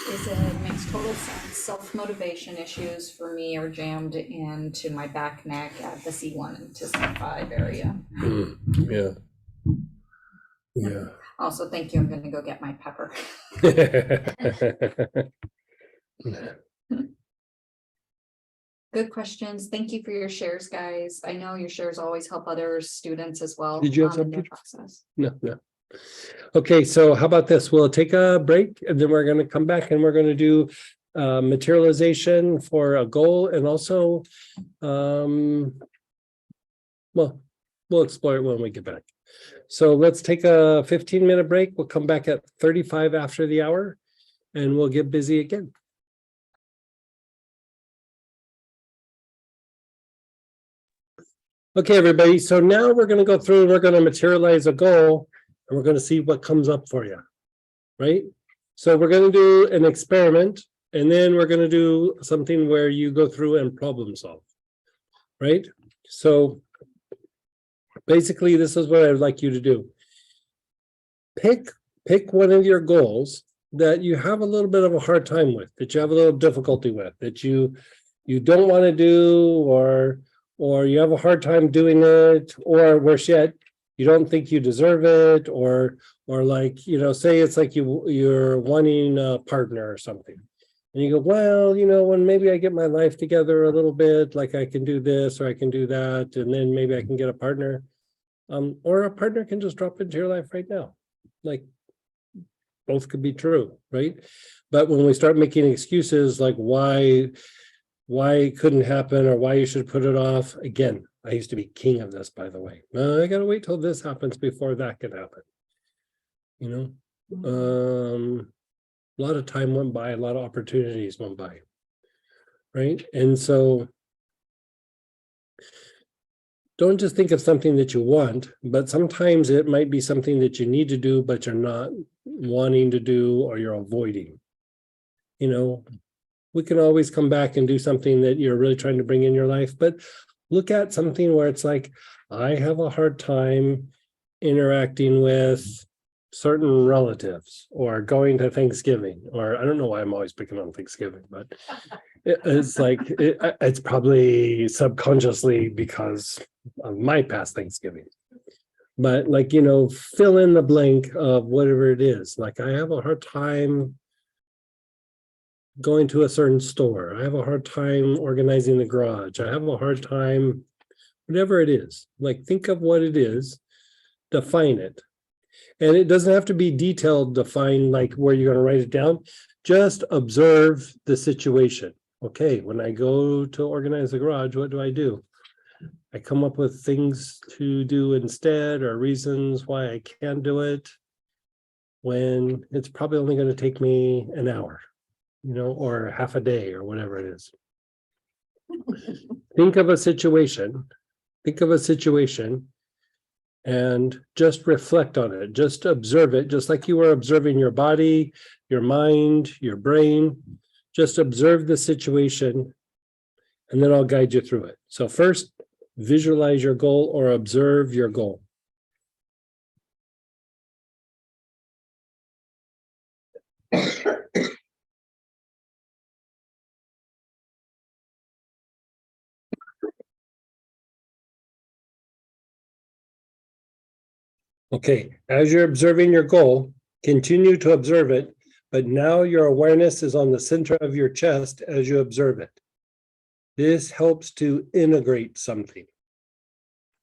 It makes total sense. Self-motivation issues for me are jammed into my back neck at the C1 to C5 area. Yeah. Yeah. Also, thank you. I'm going to go get my pepper. Good questions. Thank you for your shares, guys. I know your shares always help other students as well. Did you have in their something? process. No. Okay, so how about this? We'll take a break and then we're going to come back and we're going to do materialization for a goal, and also, well, we'll explore it when we get back. So let's take a 15-minute break. We'll come back at 35 after the hour and we'll get busy again. Okay, everybody. So now we're going to go through and we're going to materialize a goal, and we're going to see what comes up for you, right? So we're going to do an experiment, and then we're going to do something where you go through and problem solve, right? So basically, this is what I'd like you to do. Pick one of your goals that you have a little bit of a hard time with, that you have a little difficulty with, that you don't want to do, or you have a hard time doing it, or worse yet, you don't think you deserve it, or like, you know, say it's like you're wanting a partner or something. And you go, well, you know, when maybe I get my life together a little bit, like I can do this or I can do that, and then maybe I can get a partner. Or a partner can just drop into your life right now. Like both could be true, right? But when we start making excuses like why it couldn't happen or why you should put it off, again, I used to be king of this, by the way. I gotta wait till this happens before that can happen. You know, a lot of time went by, a lot of opportunities went by, right? And so don't just think of something that you want, but sometimes it might be something that you need to do, but you're not wanting to do, or you're avoiding. You know, we can always come back and do something that you're really trying to bring in your life, but look at something where it's like, I have a hard time interacting with certain relatives, or going to Thanksgiving, or I don't know why I'm always picking on Thanksgiving, but it's like, it's probably subconsciously because of my past Thanksgiving. But like, you know, fill in the blank of whatever it is. Like, I have a hard time going to a certain store. I have a hard time organizing the garage. I have a hard time, whatever it is. Like, think of what it is, define it. And it doesn't have to be detailed, define like where you're going to write it down. Just observe the situation. Okay, when I go to organize the garage, what do? I come up with things to do instead, or reasons why I can't do it, when it's probably only going to take me an hour, you know, or half a day, or whatever it is. Think of a situation and just reflect on it. Just observe it, just like you were observing your body, your mind, your brain. Just observe the situation, and then I'll guide you through it. So first, visualize your goal or observe your goal. Okay, as you're observing your goal, continue to observe it, but now your awareness is on the center of your chest as you observe it. This helps to integrate something.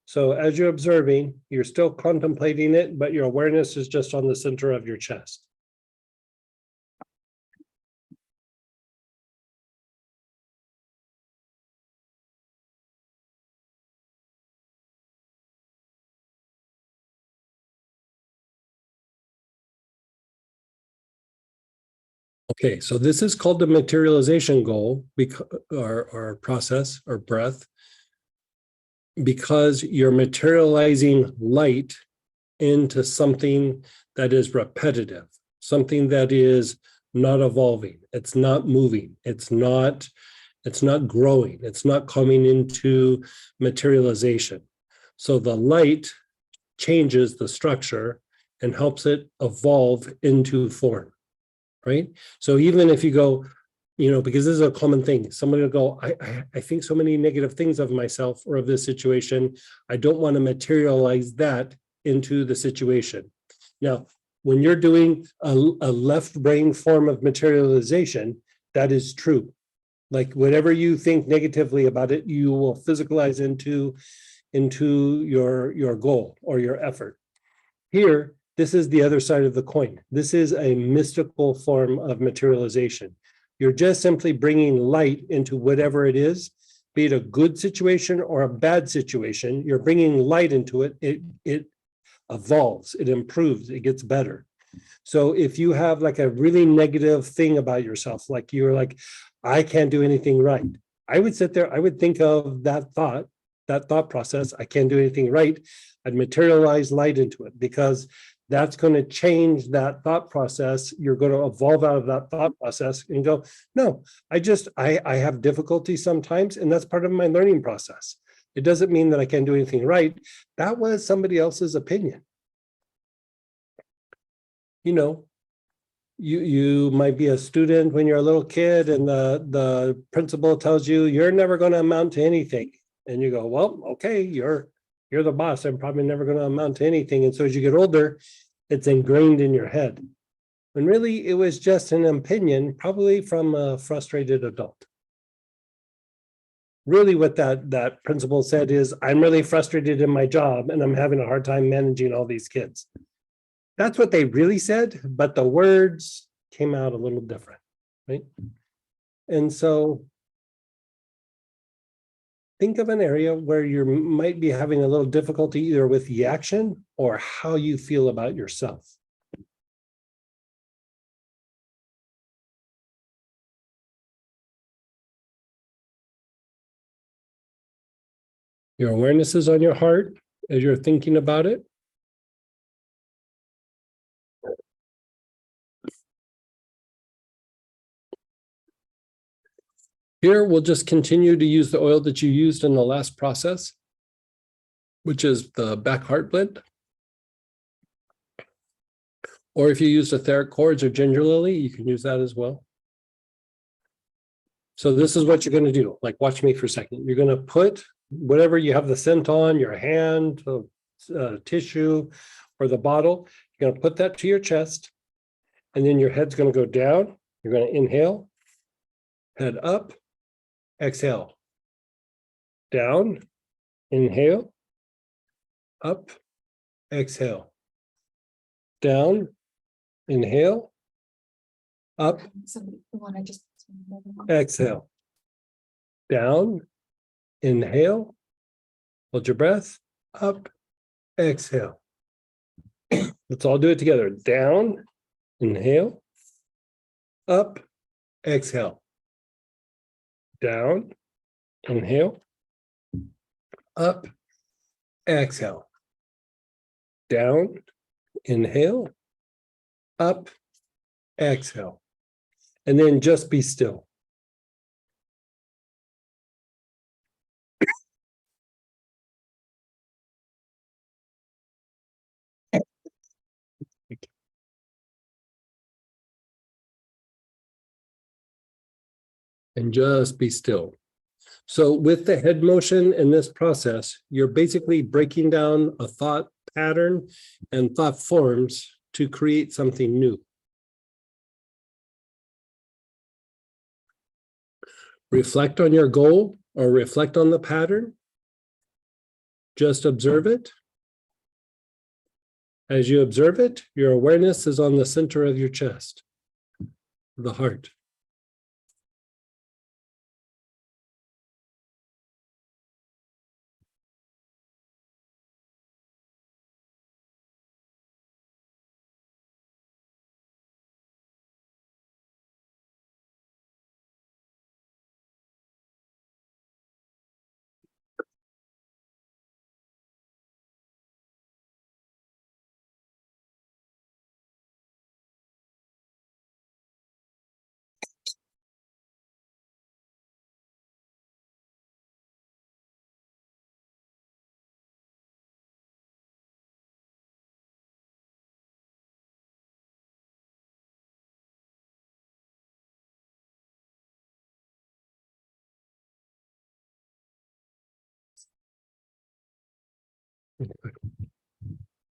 So as you're observing, you're still contemplating it, but your awareness is just on the center of your chest. Okay, so this is called the materialization goal, because or process or breath, because you're materializing light into something that is repetitive, something that is not evolving, it's not moving, it's not growing, it's not coming into materialization. So the light changes the structure and helps it evolve into form, right? So even if you go, because this is a common thing, somebody will go, I think so many negative things of myself or of this situation, I don't want to materialize that into the situation. Now, when you're doing a left brain form of materialization, that is true. Like whatever you think negatively about it, you will physicalize into your goal or your effort. Here, this is the other side of the coin. This is a mystical form of materialization. You're just simply bringing light into whatever it is, be it a good situation or a bad situation. You're bringing light into it. It evolves, it improves, it gets better. So if you have like a really negative thing about yourself, like you're like, I can't do anything right, I would sit there, I would think of that thought process, I can't do anything right. I'd materialize light into it, because that's going to change that thought process. You're going to evolve out of that thought process and go, no, I have difficulty sometimes, and that's part of my learning process. It doesn't mean that I can't do anything right. That was somebody else's opinion. You might be a student when you're a little kid, and the principal tells you you're never going to amount to anything. And you go, well, okay, you're the boss. I'm probably never going to amount to anything. And so as you get older, it's ingrained in your head. When really it was just an opinion, probably from a frustrated adult. Really what that principal said is, I'm really frustrated in my job and I'm having a hard time managing all these kids. That's what they really said, but the words came out a little different, right? And so think of an area where you might be having a little difficulty either with the action or how you feel about yourself. Your awareness is on your heart as you're thinking about it. Here, we'll just continue to use the oil that you used in the last process, which is the back heart blend. Or if you use etheric cords or ginger lily, you can use that as well. So this is what you're going to do. Like, watch me for a second. You're going to put whatever you have the scent on, your hand, tissue, or the bottle. You're going to put that to your chest, and then your head's going to go down. You're going to inhale, head up, exhale, down, inhale, up, exhale, down, inhale, up, Somebody want to just. exhale, down, inhale, hold your breath, up, exhale. Let's all do it together. Down, inhale, up, exhale, down, inhale, up, exhale, down, inhale, up, exhale, and then just be still. And just be still. So with the head motion in this process, you're basically breaking down a thought pattern and thought forms to create something new. Reflect on your goal or reflect on the pattern. Just observe it. As you observe it, your awareness is on the center of your chest, the heart.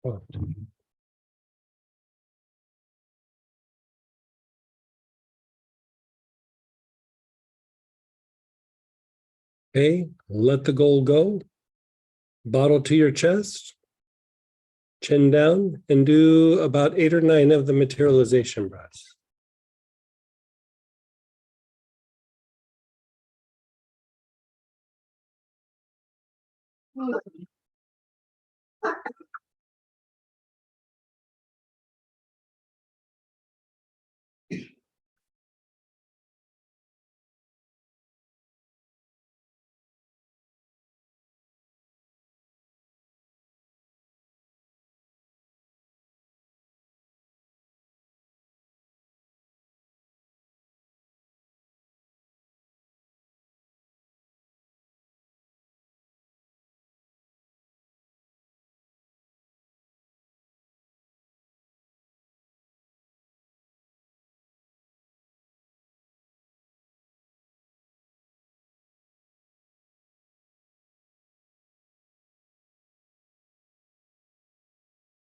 Well, okay, let the goal go. Bottle to your chest. Chin down and do about 8 or 9 of the materialization breaths.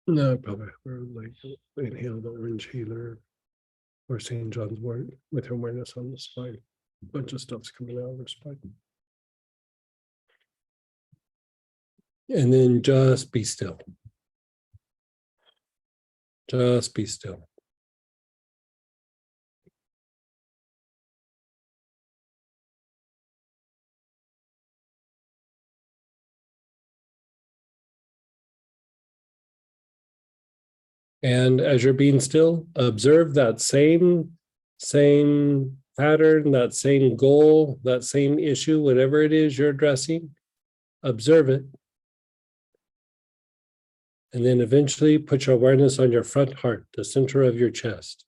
No, probably like inhale the orange healer or St. John's wort with awareness on the spine. Bunch of stuff's coming out of the spine. And then just be still. Just be still. And as you're being still, observe that same pattern, that same goal, that same issue, whatever it is you're addressing, observe it. And then eventually put your awareness on your front heart, the center of your chest.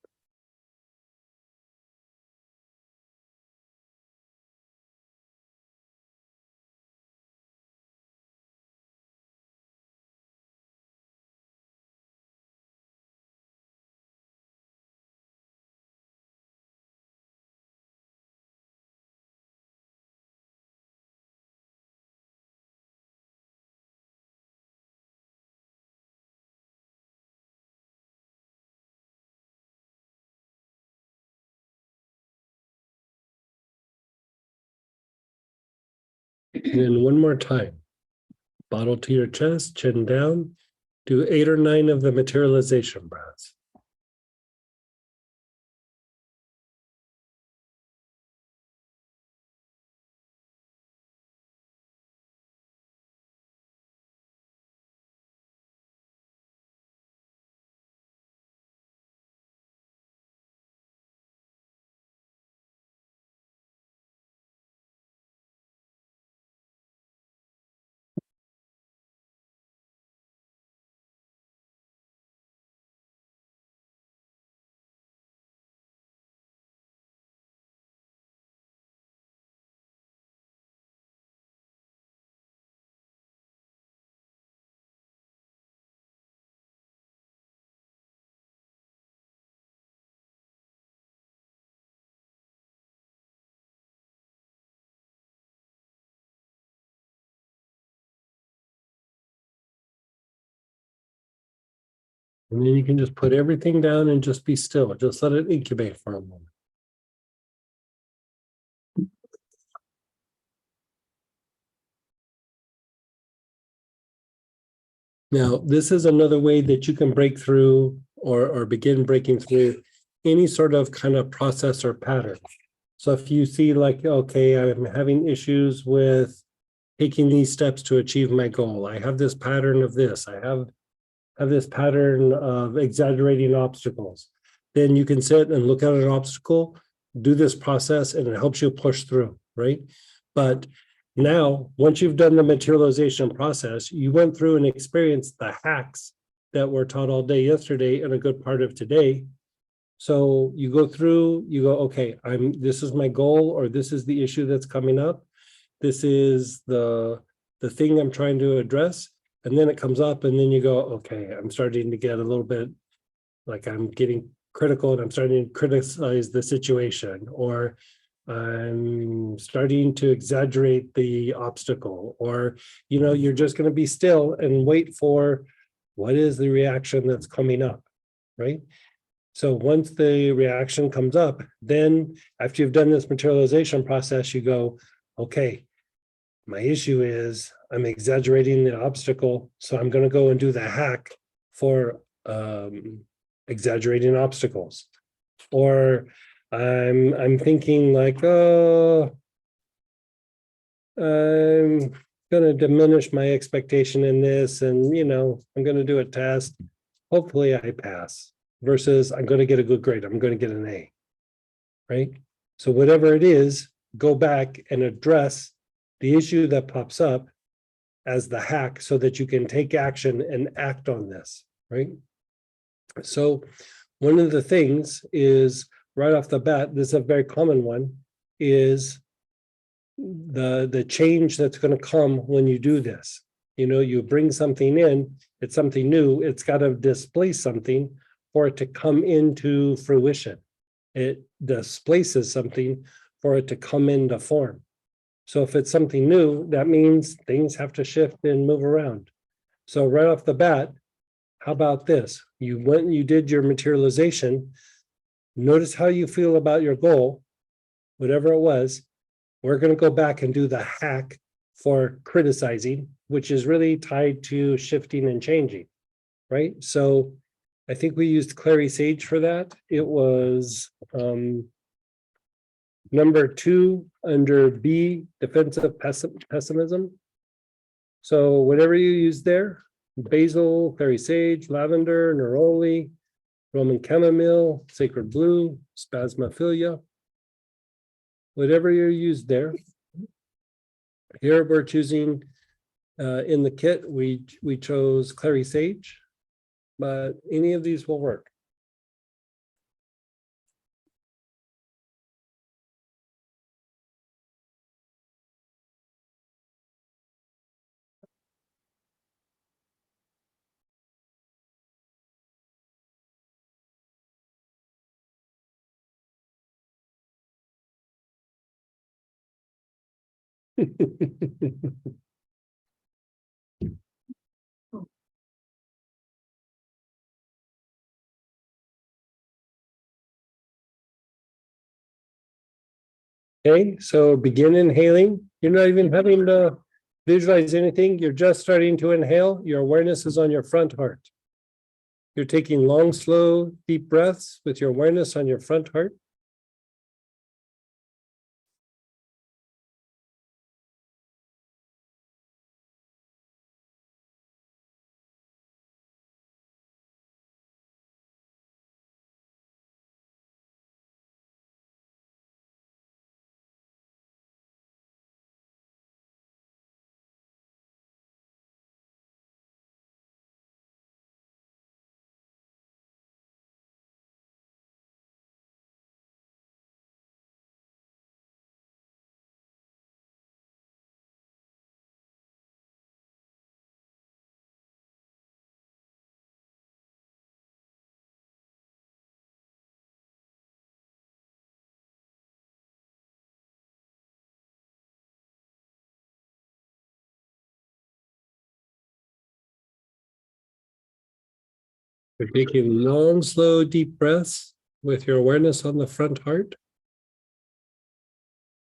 And then one more time, bottle to your chest, chin down, do 8 or 9 of the materialization breaths. And then you can just put everything down and just be still. Just let it incubate for a moment. Now, this is another way that you can break through or begin breaking through any sort of kind of process or pattern. So if you see like, okay, I'm having issues with taking these steps to achieve my goal. I have this pattern of this. I have this pattern of exaggerating obstacles. Then you can sit and look at an obstacle, do this process, and it helps you push through, right? But now, once you've done the materialization process, you went through and experienced the hacks that were taught all day yesterday and a good part of today. So you go through, you go, okay, this is my goal, or this is the issue that's coming up. This is the thing I'm trying to address. And then it comes up and then you go, okay, I'm starting to get a little bit like I'm getting critical and I'm starting to criticize the situation, or I'm starting to exaggerate the obstacle, or, you're just going to be still and wait for what is the reaction that's coming up, right? So once the reaction comes up, then after you've done this materialization process, you go, okay, my issue is I'm exaggerating the obstacle. So I'm going to go and do the hack for exaggerating obstacles. Or I'm thinking like, oh, I'm going to diminish my expectation in this, and I'm going to do a test. Hopefully I pass, versus I'm going to get a good grade. I'm going to get an A, right? So whatever it is, go back and address the issue that pops up as the hack so that you can take action and act on this, right? So one of the things is right off the bat, this is a very common one, is the change that's going to come when you do this. You bring something in, it's something new, it's got to displace something for it to come into fruition. It displaces something for it to come into form. So if it's something new, that means things have to shift and move around. So right off the bat, how about this? You went and you did your materialization. Notice how you feel about your goal, whatever it was. We're going to go back and do the hack for criticizing, which is really tied to shifting and changing, right? So I think we used Clary Sage for that. It was number 2 under B, defensive pessimism. So whatever you use there, basil, clary sage, lavender, neroli, Roman chamomile, sacred blue, spasmophilia, whatever you use there. Here we're choosing, in the kit, we chose clary sage, but any of these will work. Okay, so begin inhaling. You're not even having to visualize anything. You're just starting to inhale. Your awareness is on your front heart. You're taking long, slow, deep breaths with your awareness on your front heart. You're taking long, slow, deep breaths with your awareness on the front heart.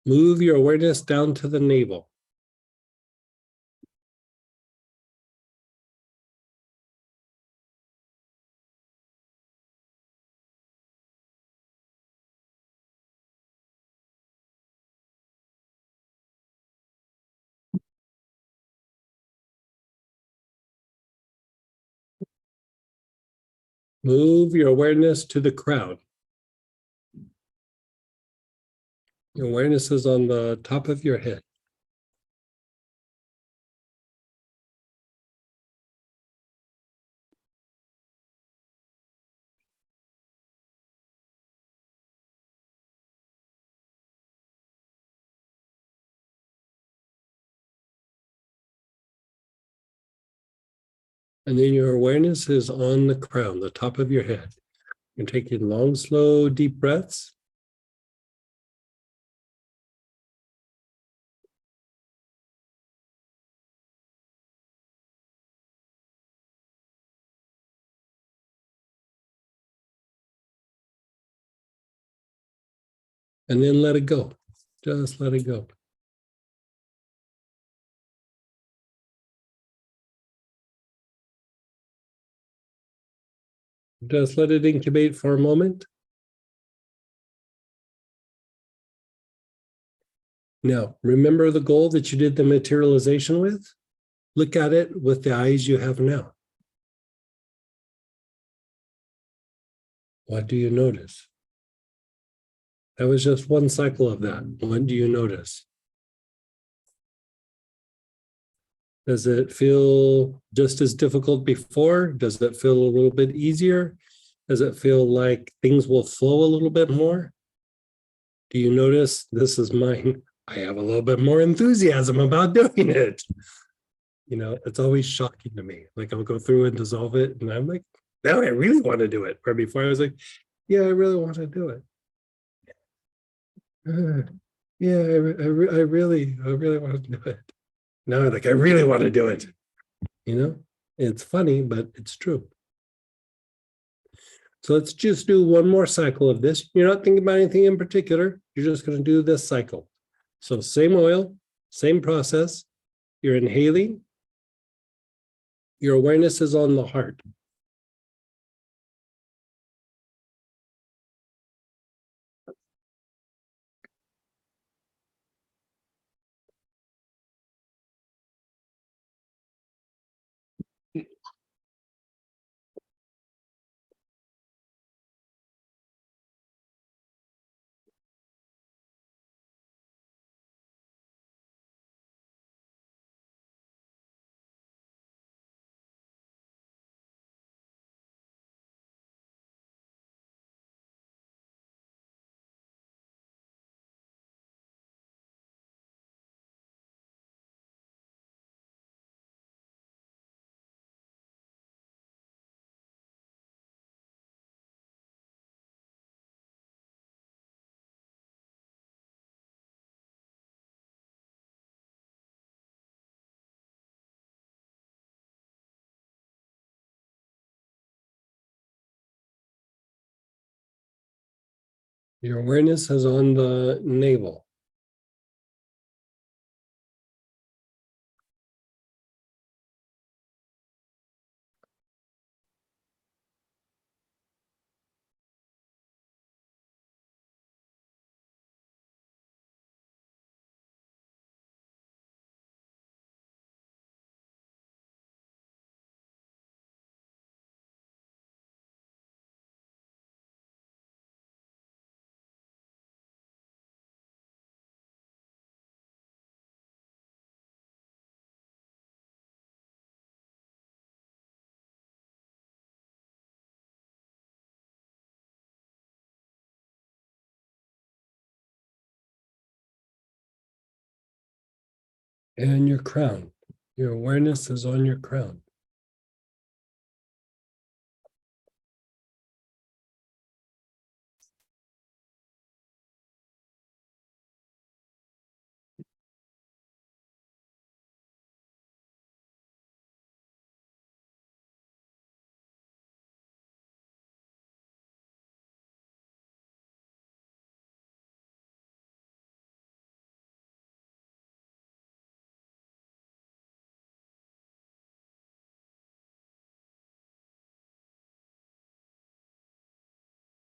Move your awareness down to the navel. Move your awareness to the crown. Your awareness is on the top of your head. And then your awareness is on the crown, the top of your head. You're taking long, slow, deep breaths. And then let it go. Just let it go. Just let it incubate for a moment. Now, remember the goal that you did the materialization with? Look at it with the eyes you have now. What do you notice? That was just one cycle of that. What do you notice? Does it feel just as difficult before? Does it feel a little bit easier? Does it feel like things will flow a little bit more? Do you notice, this is mine, I have a little bit more enthusiasm about doing it. You know, it's always shocking to me. Like I'll go through and dissolve it and I'm like, now I really want to do it. Where before I was like, yeah, I really want to do it. Yeah, I really want to do it. Now I'm like, I really want to do it. You know, it's funny, but it's true. So let's just do one more cycle of this. You're not thinking about anything in particular. You're just going to do this cycle. So same oil, same process. You're inhaling. Your awareness is on the heart. Your awareness is on the navel. And your crown. Your awareness is on your crown.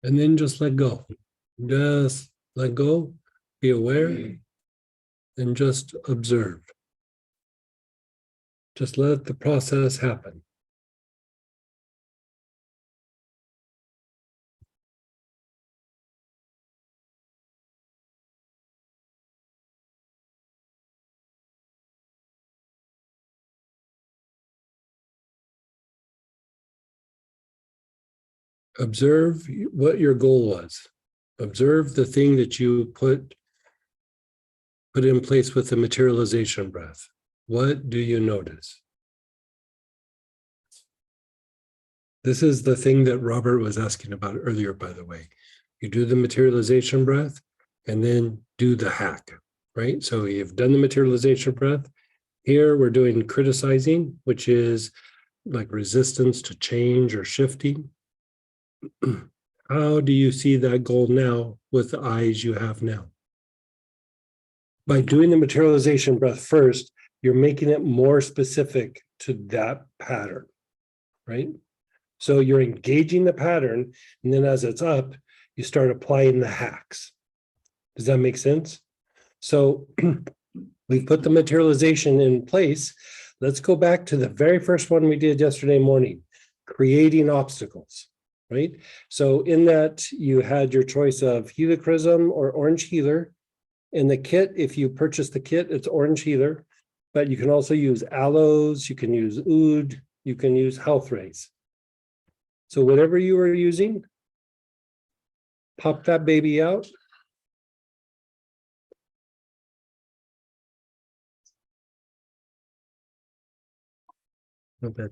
And then just let go. Just let go, be aware, and just observe. Just let the process happen. Observe what your goal was. Observe the thing that you put in place with the materialization breath. What do you notice? This is the thing that Robert was asking about earlier, by the way. You do the materialization breath and then do the hack, right? So you've done the materialization breath. Here we're doing criticizing, which is like resistance to change or shifting. How do you see that goal now with the eyes you have now? By doing the materialization breath first, you're making it more specific to that pattern, right? So you're engaging the pattern, and then as it's up, you start applying the hacks. Does that make sense? So we've put the materialization in place. Let's go back to the very first one we did yesterday morning, creating obstacles, right? So in that, you had your choice of helichrysum or orange healer. In the kit, if you purchase the kit, it's orange healer, but you can also use aloes, you can use oud, you can use health rays. So whatever you are using, pop that baby out. Not bad.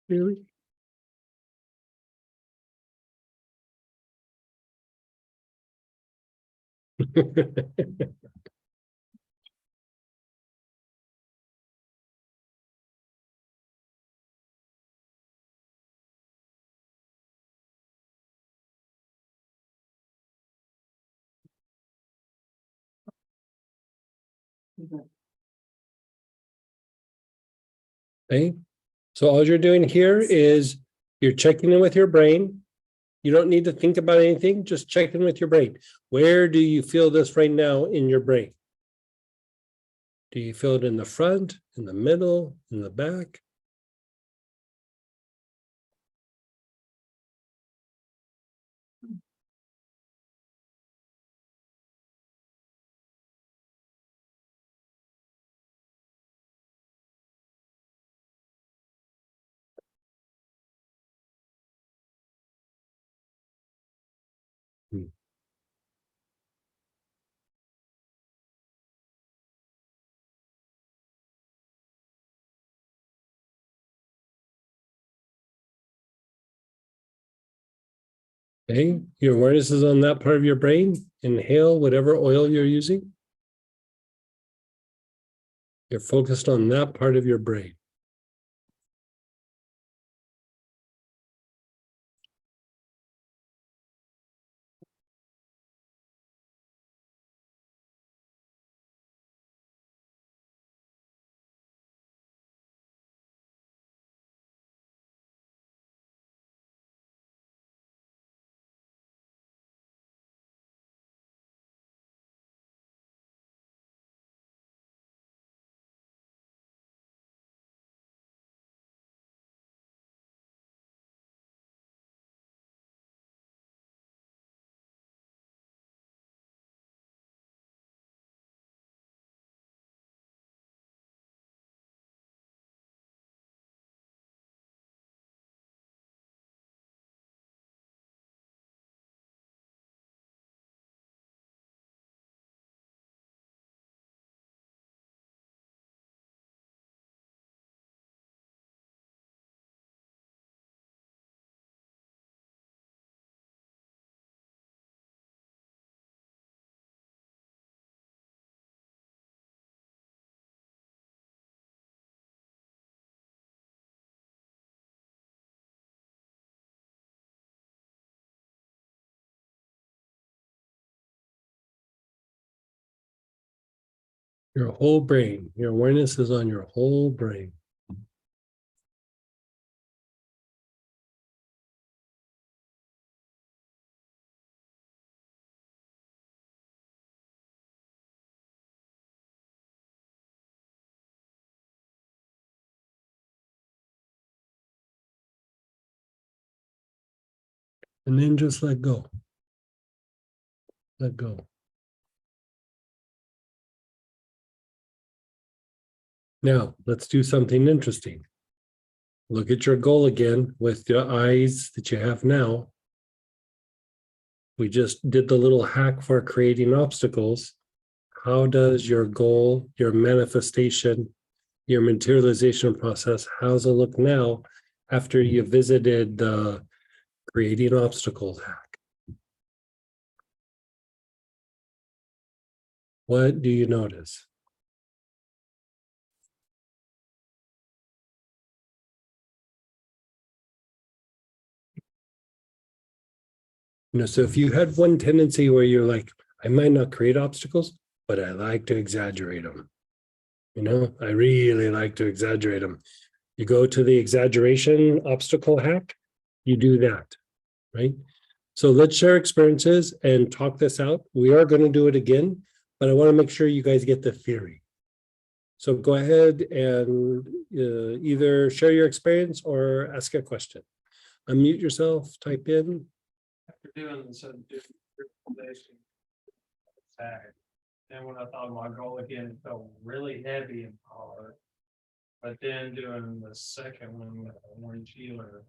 Really? Okay, so all you're doing here is you're checking in with your brain. You don't need to think about anything, just check in with your brain. Where do you feel this right now in your brain? Do you feel it in the front, in the middle, in the back? Okay, your awareness is on that part of your brain. Inhale whatever oil you're using. You're focused on that part of your brain. Your whole brain, your awareness is on your whole brain. And then just let go. Let go. Now, let's do something interesting. Look at your goal again with the eyes that you have now. We just did the little hack for creating obstacles. How does your goal, your manifestation, your materialization process, how's it look now after you visited the creating obstacles hack? What do you notice? You know, so if you had one tendency where you're like, I might not create obstacles, but I like to exaggerate them. You know, I really like to exaggerate them. You go to the exaggeration obstacle hack, you do that, right? So let's share experiences and talk this out. We are going to do it again, but I want to make sure you guys get the theory. So go ahead and either share your experience or ask a question. Unmute yourself, type in. After doing this, and when I thought of my goal again, it felt really heavy and hard. But then doing the second one, Orange Healer,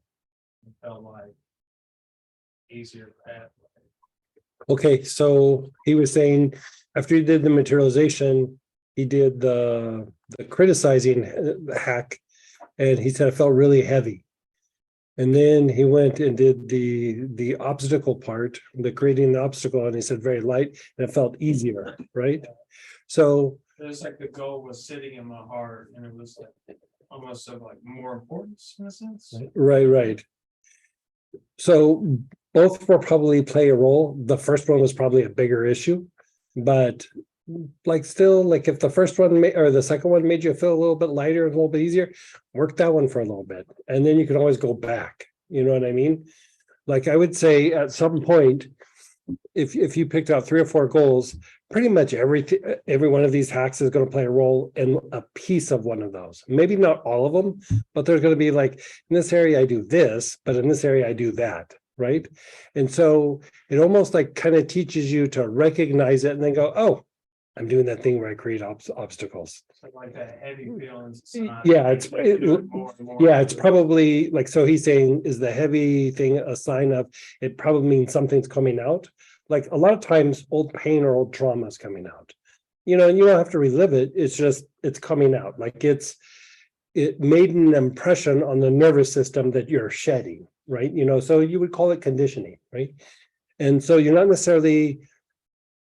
it felt like easier pathway. Okay, so he was saying after he did the materialization, he did the criticizing hack, and he said it felt really heavy. And then he went and did the obstacle part, the creating the obstacle, and he said very light, and it felt easier, right? So It was like the goal was sitting in my heart, and it was like almost of like more importance in a sense. right. So both will probably play a role. The first one was probably a bigger issue, but like still, like if the first one or the second one made you feel a little bit lighter and a little bit easier, work that one for a little bit, and then you can always go back. You know what I mean? Like I would say at some point, if you picked out 3 or 4 goals, pretty much every one of these hacks is going to play a role in a piece of one of those. Maybe not all of them, but there's going to be like in this area I do this, but in this area I do that, right? And so it almost like kind of teaches you to recognize it and then go, oh, I'm doing that thing where I create obstacles. So like that heavy feelings. Yeah, it's probably like, so he's saying, is the heavy thing a sign of it probably means something's coming out? Like a lot of times old pain or old trauma is coming out, you know, and you don't have to relive it. It's just, it's coming out. Like it made an impression on the nervous system that you're shedding, right? You know, so you would call it conditioning, right? And so you're not necessarily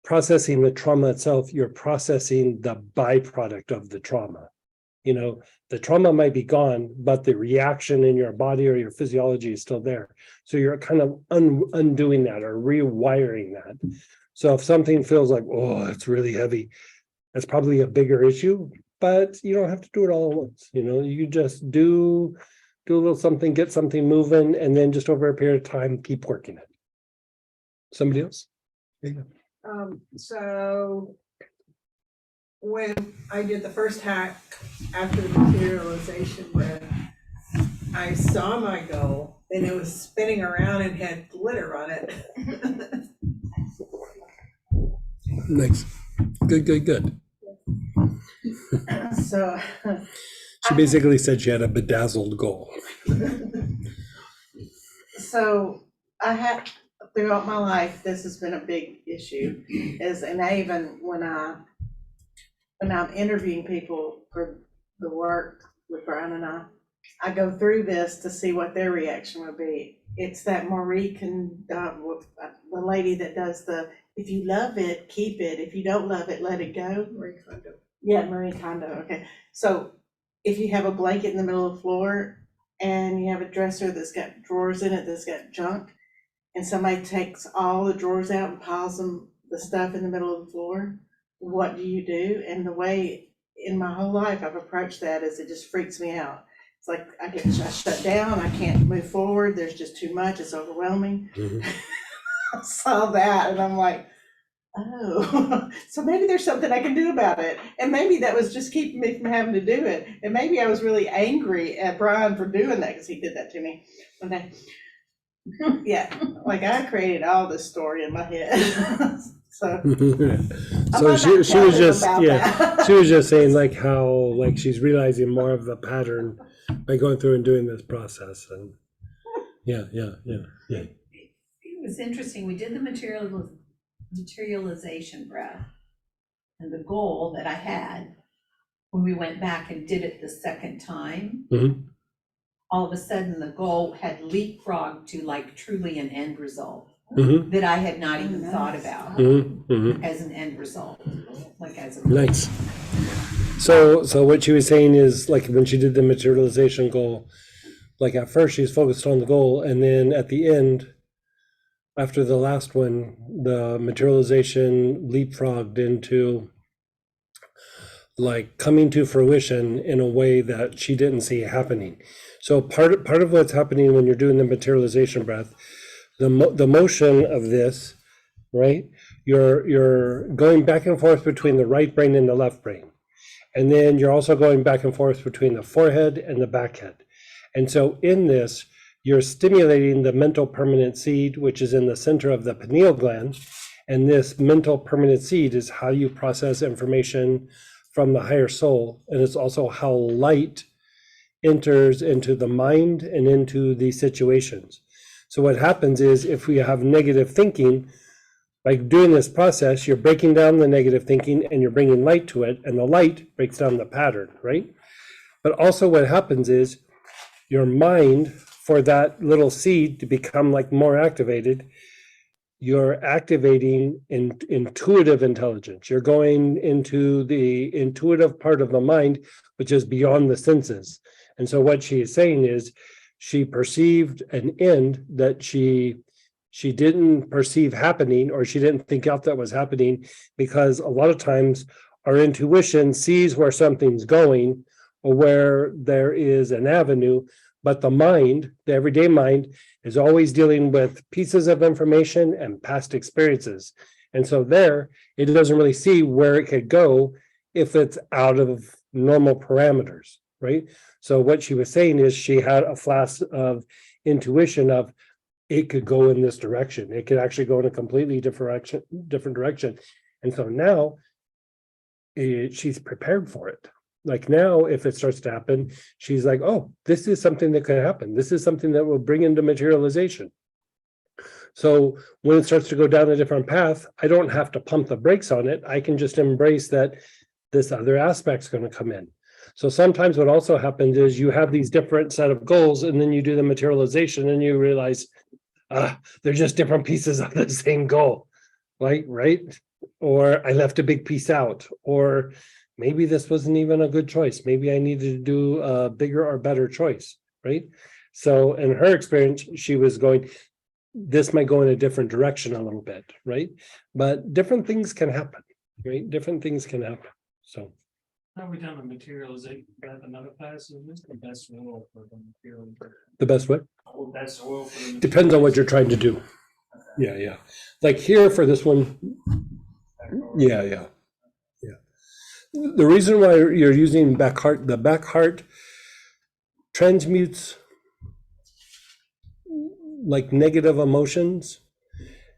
processing the trauma itself, you're processing the byproduct of the trauma. You know, the trauma might be gone, but the reaction in your body or your physiology is still there. So you're kind of undoing that or rewiring that. So if something feels like, oh, it's really heavy, that's probably a bigger issue, but you don't have to do it all at once. You know, you just do a little something, get something moving, and then just over a period of time, keep working it. Somebody else? There you go. So when I did the first hack after the materialization breath, I saw my goal and it was spinning around and had glitter on it. Nice. Good. So She basically said she had a bedazzled goal. So I had, throughout my life, this has been a big issue, and I even, when I'm interviewing people for the work with Brian and I go through this to see what their reaction would be. It's that Marie the lady that does if you love it, keep it. If you don't love it, let it go. Marie Kondo. Yeah, Marie Kondo, okay. So if you have a blanket in the middle of the floor and you have a dresser that's got drawers in it that's got junk, and somebody takes all the drawers out and piles the stuff in the middle of the floor, what do you do? And the way in my whole life I've approached that is it just freaks me out. It's like I get shut down, I can't move forward, there's just too much, it's overwhelming. Mhm. I saw that and I'm like, oh, so maybe there's something I can do about it. And maybe that was just keeping me from having to do it. And maybe I was really angry at Brian for doing that because he did that to me one day. Yeah, like I created all this story in my head. So So she was just, she was just saying like how like she's realizing more of the pattern by going through and doing this process. And yeah. It was interesting. We did the materialization breath. And the goal that I had when we went back and did it the second time, Mhm. all of a sudden the goal had leapfrogged to like truly an end result Mhm. that I had not even thought about Mhm. Mhm. as an end result, like as a. Nice. So what she was saying is like when she did the materialization goal, like at first she's focused on the goal, and then at the end, after the last one, the materialization leapfrogged into like coming to fruition in a way that she didn't see happening. So part of what's happening when you're doing the materialization breath, the motion of this, right? You're going back and forth between the right brain and the left brain. And then you're also going back and forth between the forehead and the back head. And so in this, you're stimulating the mental permanent seed, which is in the center of the pineal gland. And this mental permanent seed is how you process information from the higher soul. And it's also how light enters into the mind and into the situations. So what happens is if we have negative thinking, by doing this process, you're breaking down the negative thinking and you're bringing light to it, and the light breaks down the pattern, right? But also what happens is your mind, for that little seed to become like more activated, you're activating intuitive intelligence. You're going into the intuitive part of the mind, which is beyond the senses. And so what she is saying is she perceived an end that she didn't perceive happening, or she didn't think out that was happening, because a lot of times our intuition sees where something's going or where there is an avenue, but the mind, the everyday mind, is always dealing with pieces of information and past experiences. And so there, it doesn't really see where it could go if it's out of normal parameters, right? So what she was saying is she had a flash of intuition of, it could go in this direction. It could actually go in a completely different direction. And so now she's prepared for it. Like now, if it starts to happen, she's like, oh, this is something that could happen. This is something that will bring into materialization. So when it starts to go down a different path, I don't have to pump the brakes on it. I can just embrace that this other aspect's going to come in. So sometimes what also happens is you have these different set of goals, and then you do the materialization and you realize, they're just different pieces of the same goal, right? Or I left a big piece out, or maybe this wasn't even a good choice. Maybe I needed to do a bigger or better choice, right? So in her experience, she was going, this might go in a different direction a little bit, right? But different things can happen, right? Different things can happen, so. Have we done a materialization, another class, is this the best oil for the material? The best way? Best oil for the. Depends on what you're trying to do. Yeah. Like here for this one, yeah. The reason why you're using back heart, the back heart transmutes like negative emotions,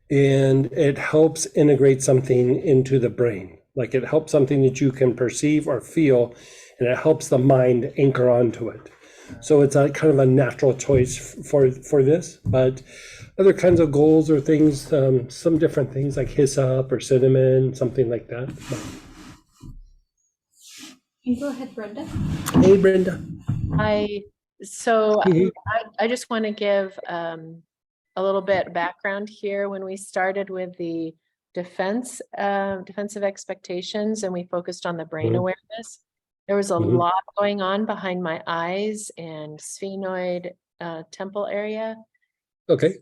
and it helps integrate something into the brain. Like it helps something that you can perceive or feel, and it helps the mind anchor onto it. So it's a kind of a natural choice for this, but other kinds of goals or things, some different things like hyssop or cinnamon, something like that. You go ahead, Brenda. Hey, Brenda. I just want to give a little bit background here. When we started with the defensive expectations, and we focused on the brain awareness, there was a lot going on behind my eyes and sphenoid temple area. Okay.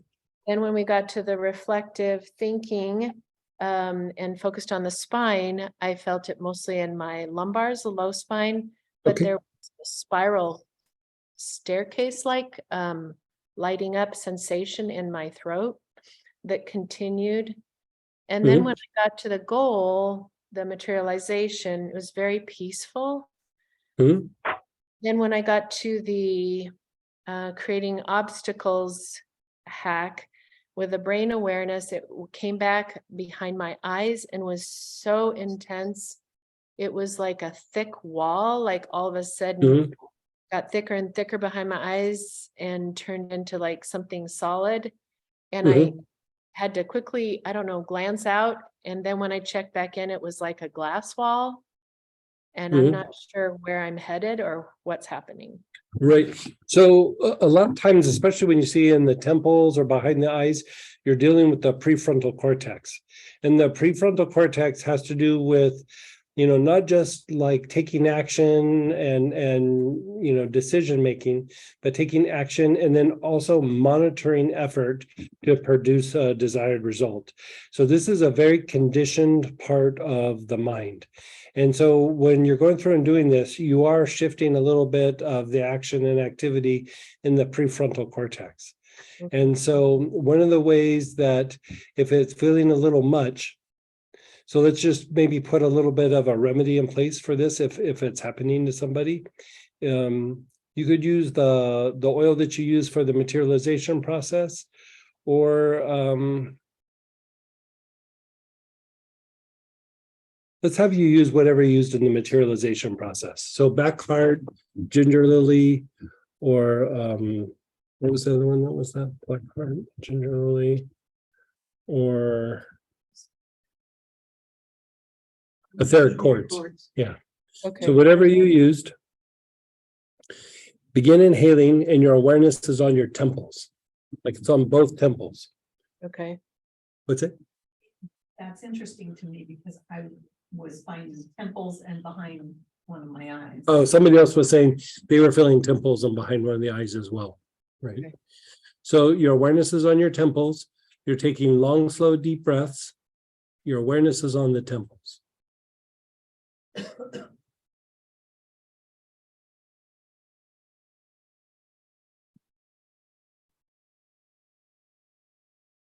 And when we got to the reflective thinking and focused on the spine, I felt it mostly in my lumbars, the low spine, but there was a spiral staircase-like lighting up sensation in my throat that continued. And then when I got to the goal, the materialization, it was very peaceful. Then when I got to the creating obstacles hack with the brain awareness, it came back behind my eyes and was so intense. It was like a thick wall, like all of a sudden got thicker and thicker behind my eyes and turned into like something solid. And I had to quickly, glance out. And then when I checked back in, it was like a glass wall. And I'm not sure where I'm headed or what's happening. Right. So a lot of times, especially when you see in the temples or behind the eyes, you're dealing with the prefrontal cortex. And the prefrontal cortex has to do with not just like taking action and decision making, but taking action and then also monitoring effort to produce a desired result. So this is a very conditioned part of the mind. And so when you're going through and doing this, you are shifting a little bit of the action and activity in the prefrontal cortex. And so one of the ways that if it's feeling a little much, so let's just maybe put a little bit of a remedy in place for this if it's happening to somebody. You could use the oil that you use for the materialization process, or let's have you use whatever you used in the materialization process. So blackheart, ginger lily, or what was the other one that was that? Blackheart, ginger lily, or etheric quartz. Yeah. Okay. So whatever you used, begin inhaling and your awareness is on your temples. Like it's on both temples. Okay. What's it? That's interesting to me because I was finding temples and behind one of my eyes. Oh, somebody else was saying they were feeling temples and behind one of the eyes as well. Right. Okay. So your awareness is on your temples. You're taking long, slow, deep breaths. Your awareness is on the temples.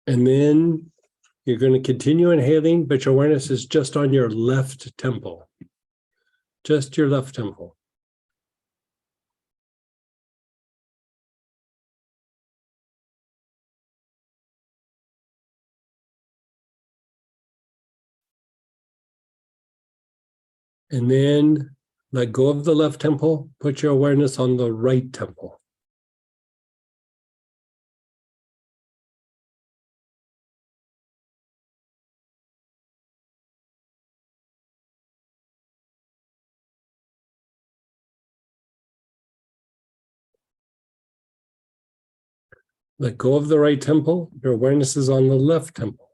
And then you're going to continue inhaling, but your awareness is just on your left temple. Just your left temple. And then let go of the left temple, put your awareness on the right temple. Let go of the right temple, your awareness is on the left temple.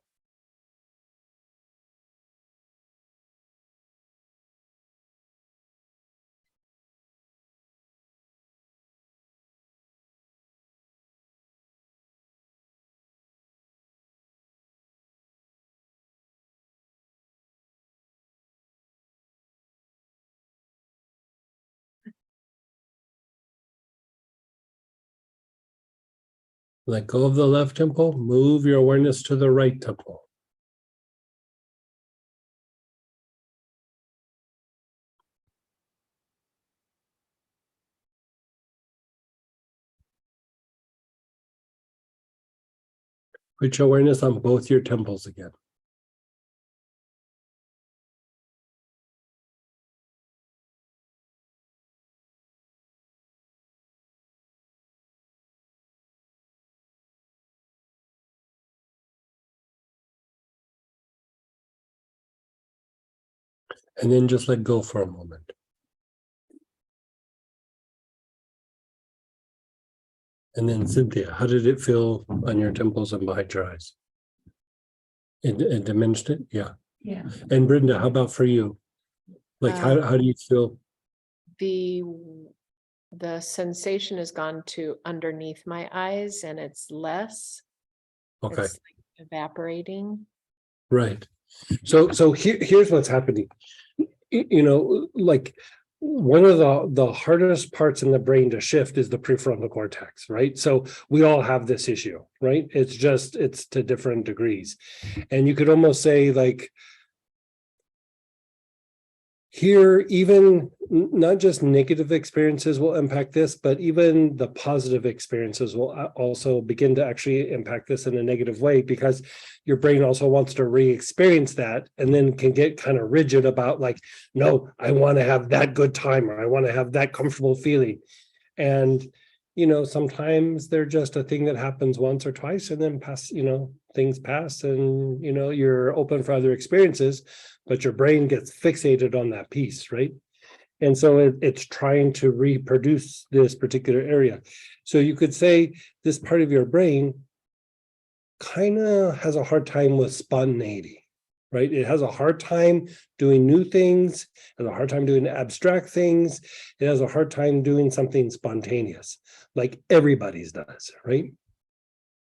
Let go of the left temple, move your awareness to the right temple. Put your awareness on both your temples again. And then just let go for a moment. And then Cynthia, how did it feel on your temples and behind your eyes? It diminished it? Yeah. Yeah. And Brenda, how about for you? Like how do you feel? The sensation has gone to underneath my eyes and it's less. Okay. It's like evaporating. Right. So here's what's happening. Like one of the hardest parts in the brain to shift is the prefrontal cortex, right? So we all have this issue, right? It's to different degrees. And you could almost say like, here, even not just negative experiences will impact this, but even the positive experiences will also begin to actually impact this in a negative way, because your brain also wants to re-experience that and then can get kind of rigid about like, no, I want to have that good time, or I want to have that comfortable feeling. And, sometimes they're just a thing that happens once or twice and then things pass and, you're open for other experiences, but your brain gets fixated on that piece, right? And so it's trying to reproduce this particular area. So you could say this part of your brain kind of has a hard time with spontaneity, right? It has a hard time doing new things, has a hard time doing abstract things. It has a hard time doing something spontaneous, like everybody's does, right?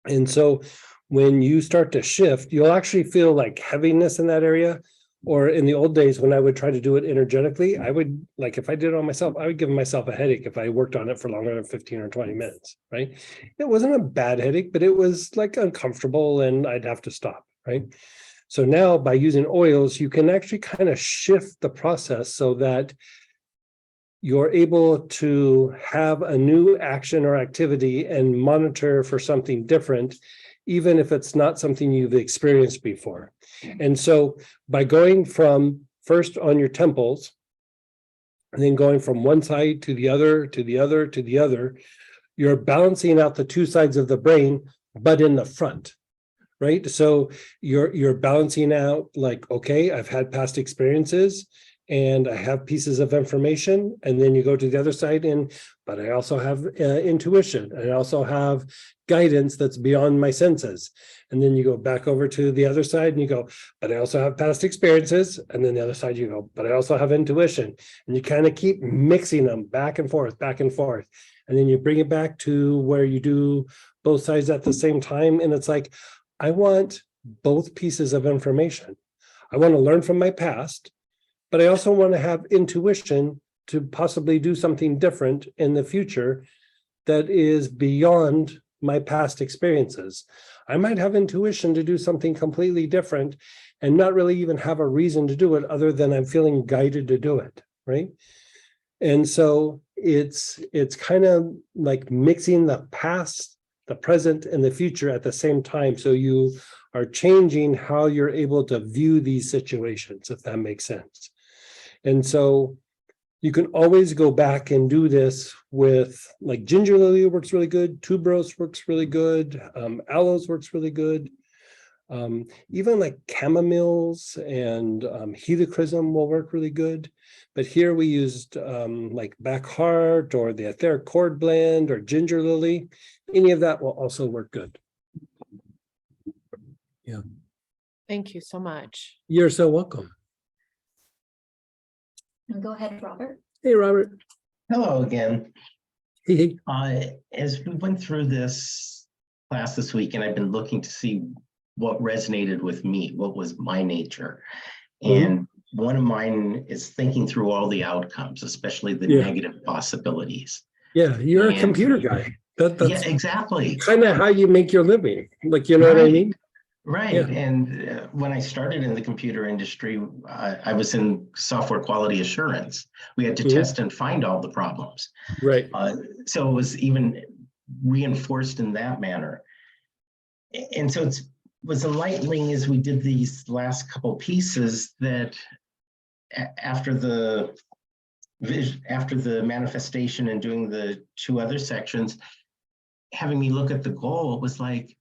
And so when you start to shift, you'll actually feel like heaviness in that area. Or in the old days, when I would try to do it energetically, I would, like, if I did it on myself, I would give myself a headache if I worked on it for longer than 15 or 20 minutes, right? It wasn't a bad headache, but it was like uncomfortable and I'd have to stop, right? So now by using oils, you can actually kind of shift the process so that you're able to have a new action or activity and monitor for something different, even if it's not something you've experienced before. And so by going from first on your temples, and then going from one side to the other, to the other, to the other, you're balancing out the two sides of the brain, but in the front, right? So you're balancing out like, okay, I've had past experiences and I have pieces of information, and then you go to the other side but I also have intuition, and I also have guidance that's beyond my senses. And then you go back over to the other side and you go, but I also have past experiences. And then the other side you go, but I also have intuition. And you kind of keep mixing them back and forth, back and forth. And then you bring it back to where you do both sides at the same time. And it's like, I want both pieces of information. I want to learn from my past, but I also want to have intuition to possibly do something different in the future that is beyond my past experiences. I might have intuition to do something completely different and not really even have a reason to do it other than I'm feeling guided to do it, right? And so it's kind of like mixing the past, the present, and the future at the same time. So you are changing how you're able to view these situations, if that makes sense. And so you can always go back and do this with, like, ginger lily works really good, tuberose works really good, aloes works really good. Even like chamomiles and helichrysum will work really good. But here we used like back heart or the etheric cord blend or ginger lily. Any of that will also work good. Yeah. Thank you so much. You're so welcome. Go ahead, Robert. Hey, Robert. Hello again. Hey. As we went through this class this week, and I've been looking to see what resonated with me, what was my nature. And one of mine is thinking through all the outcomes, especially the negative possibilities. Yeah, you're a computer guy. That's exactly. Kind of how you make your living. Like, you know what I mean? Right. Yeah. And when I started in the computer industry, I was in software quality assurance. We had to test and find all the problems. Right. So it was even reinforced in that manner. And so it was enlightening as we did these last couple pieces that after the manifestation and doing the two other sections, having me look at the goal, it was like,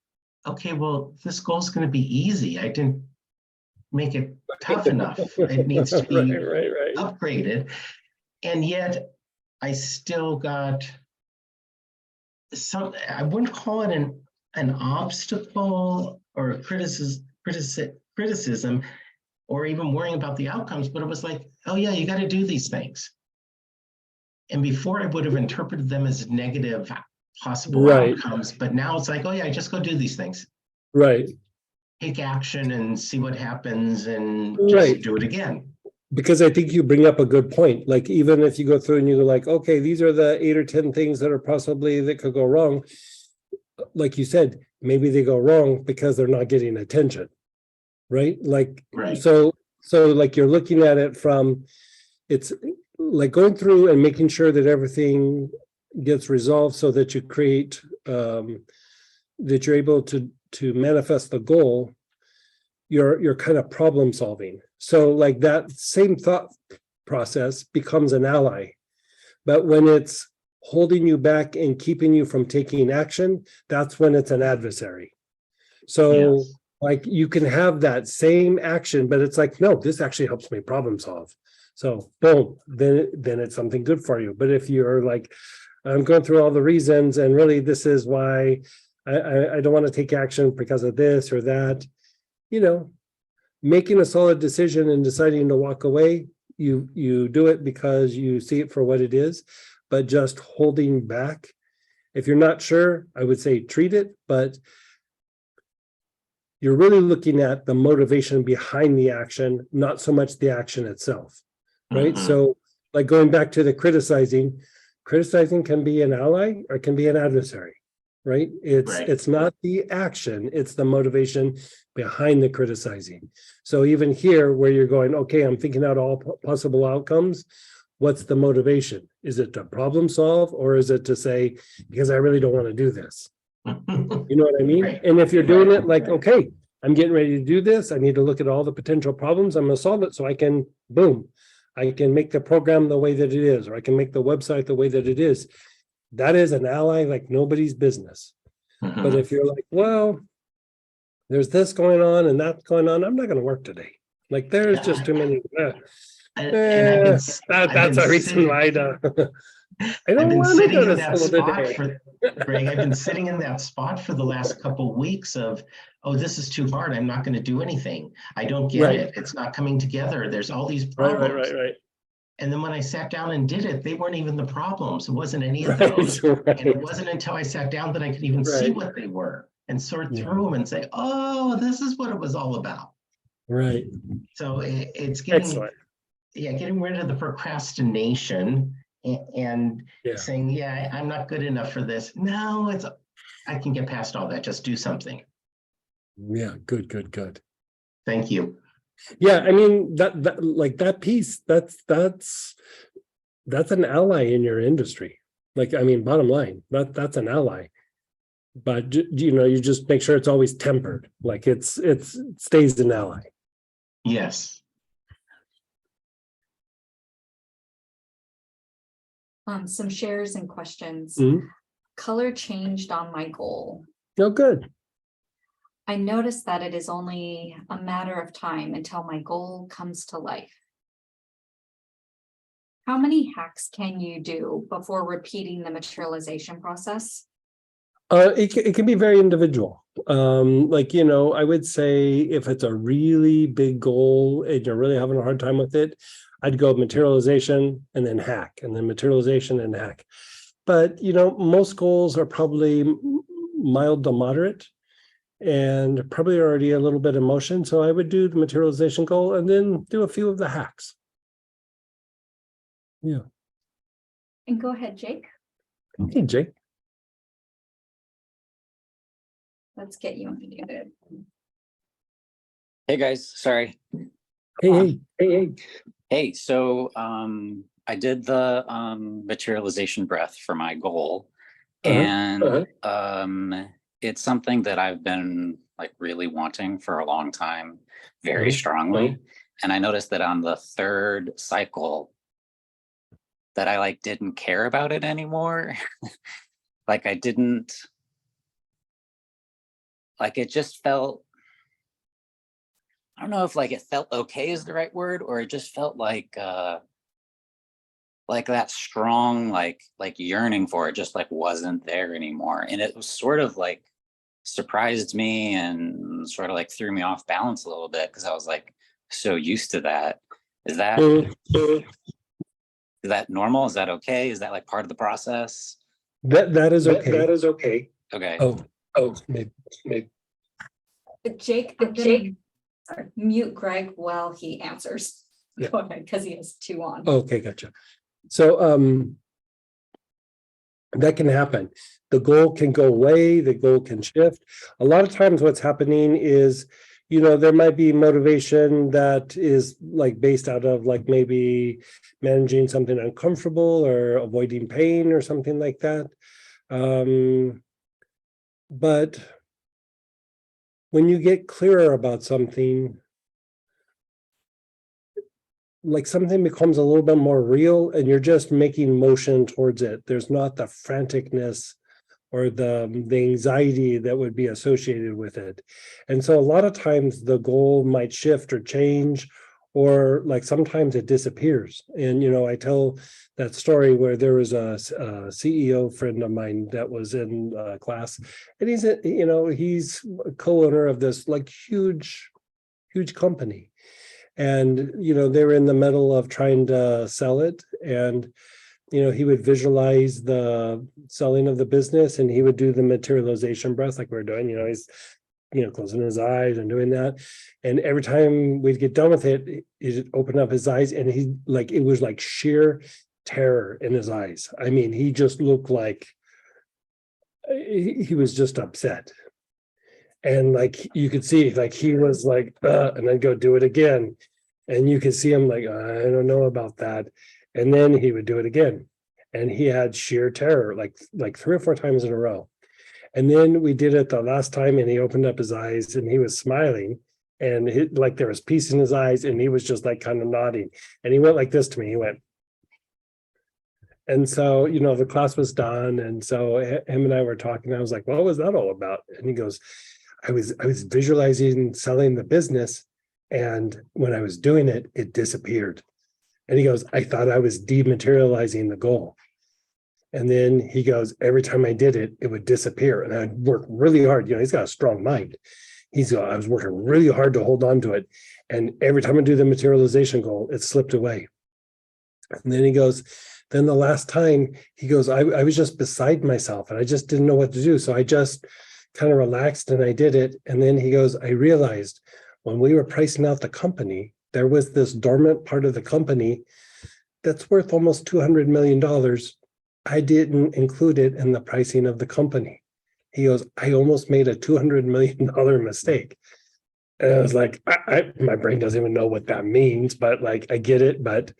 okay, well, this goal is going to be easy. I didn't make it tough enough. It needs to be upgraded. And yet I still got some, I wouldn't call it an obstacle or a criticism or even worrying about the outcomes, but it was like, oh yeah, you got to do these things. And before I would have interpreted them as negative possible outcomes, but now it's like, oh yeah, just go do these things. Right. Take action and see what happens and just do it again. Because I think you bring up a good point. Like, even if you go through and you go like, okay, these are the 8 or 10 things that are possibly that could go wrong. Like you said, maybe they go wrong because they're not getting attention. Right. Like, so like you're looking at it from, it's like going through and making sure that everything gets resolved so that you create, that you're able to manifest the goal. You're kind of problem solving. So like that same thought process becomes an ally. But when it's holding you back and keeping you from taking action, that's when it's an adversary. So like you can have that same action, but it's like, no, this actually helps me problem solve. So boom, then it's something good for you. But if you're like, I'm going through all the reasons and really this is why I don't want to take action because of this or that, you know, making a solid decision and deciding to walk away, you do it because you see it for what it is, but just holding back. If you're not sure, I would say treat it, but you're really looking at the motivation behind the action, not so much the action itself, right? So like going back to the criticizing can be an ally or it can be an adversary, right? It's not the action, it's the motivation behind the criticizing. So even here where you're going, okay, I'm thinking out all possible outcomes. What's the motivation? Is it to problem solve or is it to say, because I really don't want to do this? You know what I mean? And if you're doing it like, okay, I'm getting ready to do this. I need to look at all the potential problems. I'm going to solve it so I can, boom, I can make the program the way that it is, or I can make the website the way that it is. That is an ally like nobody's business. But if you're like, well, there's this going on and that's going on, I'm not going to work today. Like there's just too many. That's a reason why I don't want to go to school today. Greg, I've been sitting in that spot for the last couple of weeks of, oh, this is too hard. I'm not going to do anything. I don't get it. It's not coming together. There's all these problems. Right. And then when I sat down and did it, they weren't even the problems. It wasn't any of those. And it wasn't until I sat down that I could even see what they were and sort through them and say, oh, this is what it was all about. Right. So it's getting, getting rid of the procrastination and saying, yeah, I'm not good enough for this. No, I can get past all that. Just do something. Yeah, good. Thank you. Yeah, I mean that like that piece, that's an ally in your industry. Like, I mean, bottom line, that's an ally. But you know, you just make sure it's always tempered, like it stays an ally. Yes. Some shares and questions. Mm-hmm. Color changed on my goal. Oh, good. I noticed that it is only a matter of time until my goal comes to life. How many hacks can you do before repeating the materialization process? It can be very individual. Like, you know, I would say if it's a really big goal and you're really having a hard time with it, I'd go materialization and then hack, and then materialization and hack. But, you know, most goals are probably mild to moderate and probably already a little bit of motion. So I would do the materialization goal and then do a few of the hacks. Yeah. And go ahead, Jake. Hey, Jake. Let's get you unmuted. Hey guys, sorry. Hey. So I did the materialization breath for my goal, and it's something that I've been like really wanting for a long time, very strongly. And I noticed that on the third cycle that I like didn't care about it anymore. Like I didn't, like it just felt, I don't know if like it felt okay is the right word, or it just felt like that strong, like yearning for it just like wasn't there anymore. And it was sort of like surprised me and sort of like threw me off balance a little bit because I was like so used to that. Is that normal? Is that okay? Is that like part of the process? That is okay. That is okay. Okay. Oh, maybe. Jake, sorry, mute Greg while he answers. Yeah. Go ahead, because he has two on. Okay, gotcha. So that can happen. The goal can go away, the goal can shift. A lot of times what's happening is, you know, there might be motivation that is like based out of like maybe managing something uncomfortable or avoiding pain or something like that. But when you get clearer about something, like something becomes a little bit more real and you're just making motion towards it. There's not the franticness or the anxiety that would be associated with it. And so a lot of times the goal might shift or change, or like sometimes it disappears. And, you know, I tell that story where there was a CEO friend of mine that was in class, and he's a co-owner of this like huge huge company. And, they were in the middle of trying to sell it. And, he would visualize the selling of the business and he would do the materialization breath like we're doing, he's, closing his eyes and doing that. And every time we'd get done with it, he'd open up his eyes and it was like sheer terror in his eyes. I mean, he just looked like he was just upset. And like, you could see like, he was like, and then go do it again. And you could see him like, I don't know about that. And then he would do it again. And he had sheer terror, like 3 or 4 times in a row. And then we did it the last time and he opened up his eyes and he was smiling and like there was peace in his eyes and he was just like kind of nodding. And he went like this to me, he went. And so, the class was done. And so him and I were talking. I was like, what was that all about? And he goes, I was visualizing selling the business. And when I was doing it, it disappeared. And he goes, I thought I was dematerializing the goal. And then he goes, every time I did it, it would disappear. And I'd work really hard. He's got a strong mind. I was working really hard to hold on to it. And every time I do the materialization goal, it slipped away. And then he goes, then the last time he goes, I was just beside myself and I just didn't know what to do. So I just kind of relaxed and I did it. And then he goes, I realized when we were pricing out the company, there was this dormant part of the company that's worth almost $200 million. I didn't include it in the pricing of the company. He goes, I almost made a $200 million mistake. And I was like, my brain doesn't even know what that means, but like, I get it. But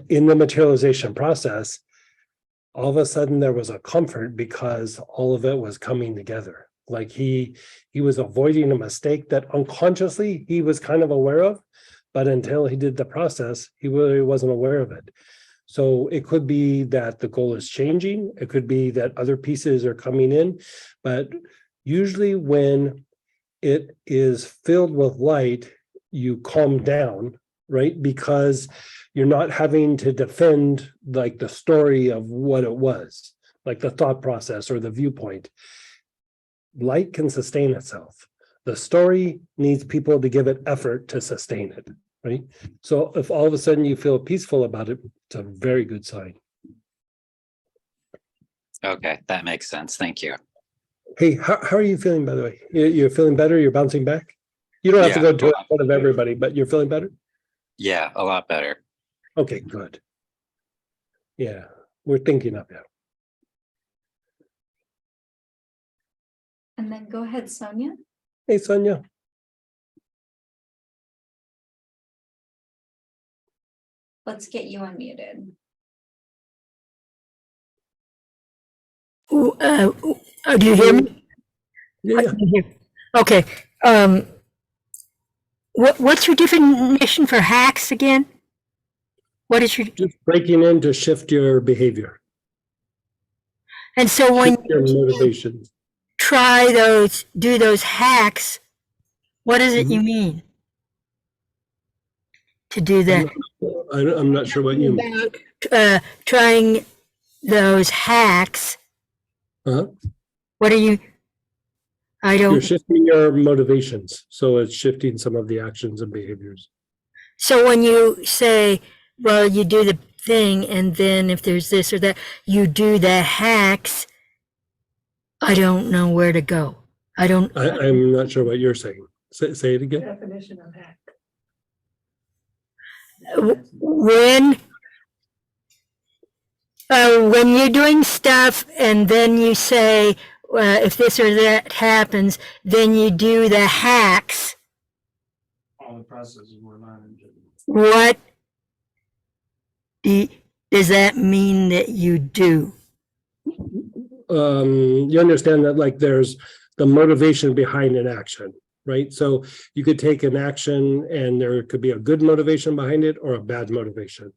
in the materialization process, all of a sudden there was a comfort because all of it was coming together. Like he was avoiding a mistake that unconsciously he was kind of aware of, but until he did the process, he really wasn't aware of it. So it could be that the goal is changing. It could be that other pieces are coming in, but usually when it is filled with light, you calm down, right? Because you're not having to defend like the story of what it was, like the thought process or the viewpoint. Light can sustain itself. The story needs people to give it effort to sustain it, right? So if all of a sudden you feel peaceful about it, it's a very good sign. Okay, that makes sense. Thank you. Hey, how are you feeling, by the way? You're feeling better? You're bouncing back? You don't have to go to it in front of everybody, but you're feeling better? Yeah, a lot better. Okay, good. Yeah, we're thinking of it. And then go ahead, Sonia. Hey, Sonia. Let's get you unmuted. Do you hear me? Yeah. Okay. What's your definition for hacks again? What is your just breaking in to shift your behavior? And so when your motivation. Do those hacks, what does it you mean to do that? I'm not sure what you mean. Trying those hacks. Uh-huh. What are you? I don't. You're shifting your motivations, so it's shifting some of the actions and behaviors. So when you say, well, you do the thing, and then if there's this or that, you do the hacks. I don't know where to go. I'm not sure what you're saying. Say it again. Definition of hack. When you're doing stuff and then you say, if this or that happens, then you do the hacks. All the processes were not in. What does that mean that you do? You understand that like there's the motivation behind an action, right? So you could take an action and there could be a good motivation behind it or a bad motivation.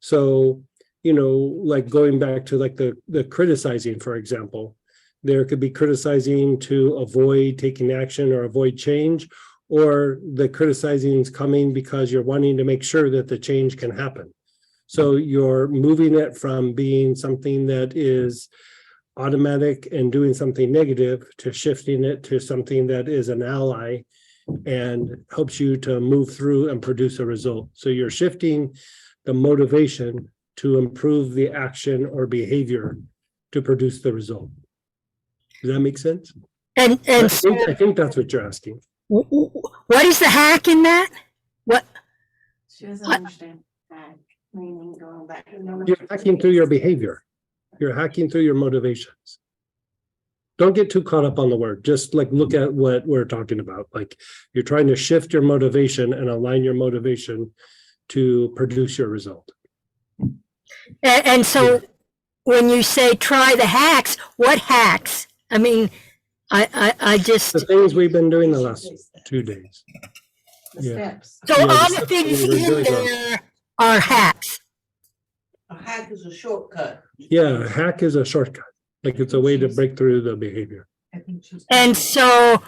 So, like going back to like the criticizing, for example, there could be criticizing to avoid taking action or avoid change, or the criticizing is coming because you're wanting to make sure that the change can happen. So you're moving it from being something that is automatic and doing something negative to shifting it to something that is an ally and helps you to move through and produce a result. So you're shifting the motivation to improve the action or behavior to produce the result. Does that make sense? And I think that's what you're asking. what is the hack in that? What? She doesn't understand hack, meaning going back. You're hacking through your behavior. You're hacking through your motivations. Don't get too caught up on the word. Just like look at what we're talking about. Like you're trying to shift your motivation and align your motivation to produce your result. And so when you say try the hacks, what hacks? I mean, I just. The things we've been doing the last 2 days. The steps. So Yeah, all the the steps things we were in doing there are hacks. A hack is a shortcut. Yeah, a hack is a shortcut. Like it's a way to break through the behavior. I think she's. And so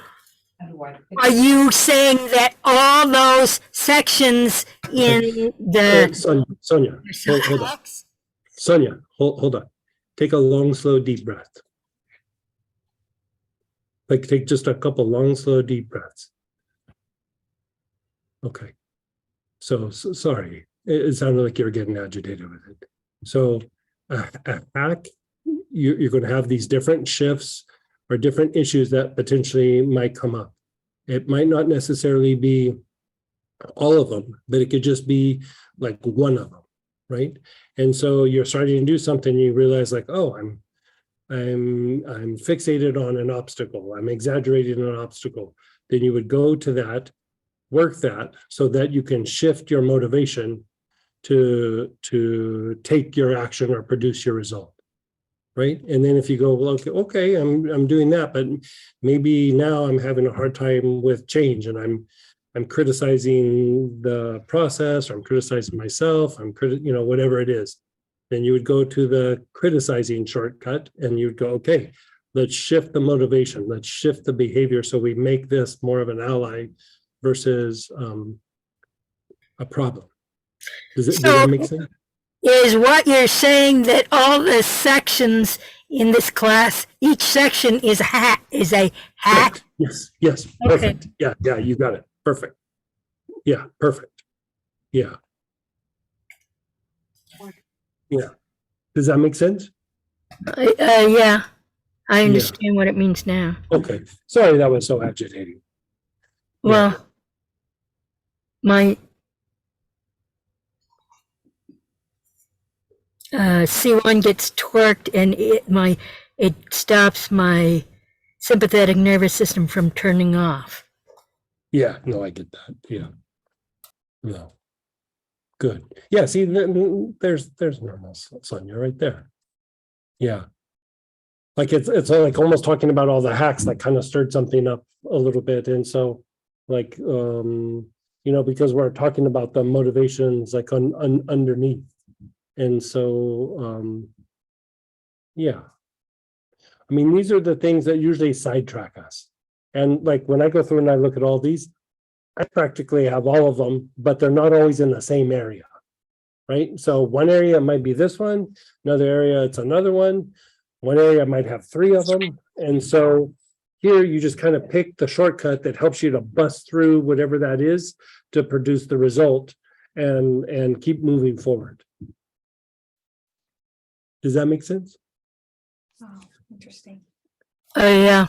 are you saying that all those sections in the Sonia, hold on. Sonia, hold on. Take a long, slow, deep breath. Like take just a couple long, slow, deep breaths. Okay. So sorry. It sounded like you were getting agitated with it. So a hack, you're going to have these different shifts or different issues that potentially might come up. It might not necessarily be all of them, but it could just be like one of them, right? And so you're starting to do something, you realize like, oh, I'm fixated on an obstacle. I'm exaggerating an obstacle. Then you would go to that, work that so that you can shift your motivation to take your action or produce your result. Right. And then if you go, well, okay, I'm doing that, but maybe now I'm having a hard time with change and I'm criticizing the process, or I'm criticizing myself, whatever it is. Then you would go to the criticizing shortcut and you'd go, okay, let's shift the motivation, let's shift the behavior so we make this more of an ally versus a problem. Does that make sense? Is what you're saying that all the sections in this class, each section is a hack? Yes, perfect. Okay. Yeah, you got it. Perfect. Yeah, perfect. Yeah. Does that make sense? Yeah, I understand what it means now. Okay, sorry that was so agitating. Well, my C1 gets torqued and it stops my sympathetic nervous system from turning off. Yeah, no, I get that. Yeah. No. Good. Yeah, see, there's normal, Sonia, right there. Yeah. Like it's like almost talking about all the hacks that kind of stirred something up a little bit. And so like, because we're talking about the motivations like underneath. And so, yeah. I mean, these are the things that usually sidetrack us. And like when I go through and I look at all these, I practically have all of them, but they're not always in the same area, right? So one area might be this one, another area it's another one area might have 3 of them. And so here you just kind of pick the shortcut that helps you to bust through whatever that is to produce the result and keep moving forward. Does that make sense? Oh, interesting. Yeah.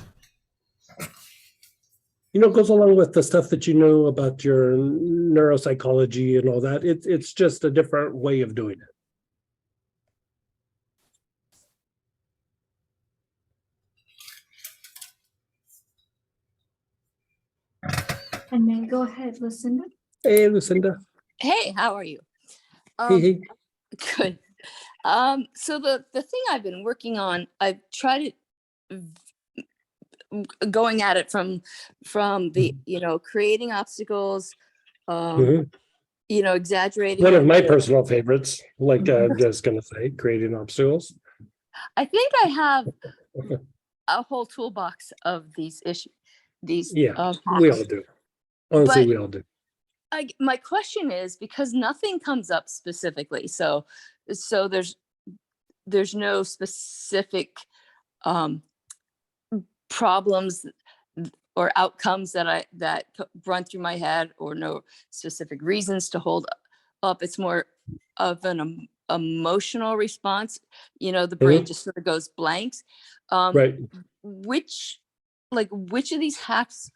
It goes along with the stuff that you know about your neuropsychology and all that. It's just a different way of doing it. And then go ahead, Lucinda. Hey, Lucinda. Hey, how are you? Hey. Good. So the thing I've been working on, I've tried it going at it from the, creating obstacles, exaggerating. One of my personal favorites, like I'm just going to say, creating obstacles. I think I have a whole toolbox of these issues. We all do. Honestly, we all do. My question is, because nothing comes up specifically, so there's no specific problems or outcomes that run through my head, or no specific reasons to hold up. It's more of an emotional response. The brain just sort of goes blanks. Right. Which of these hacks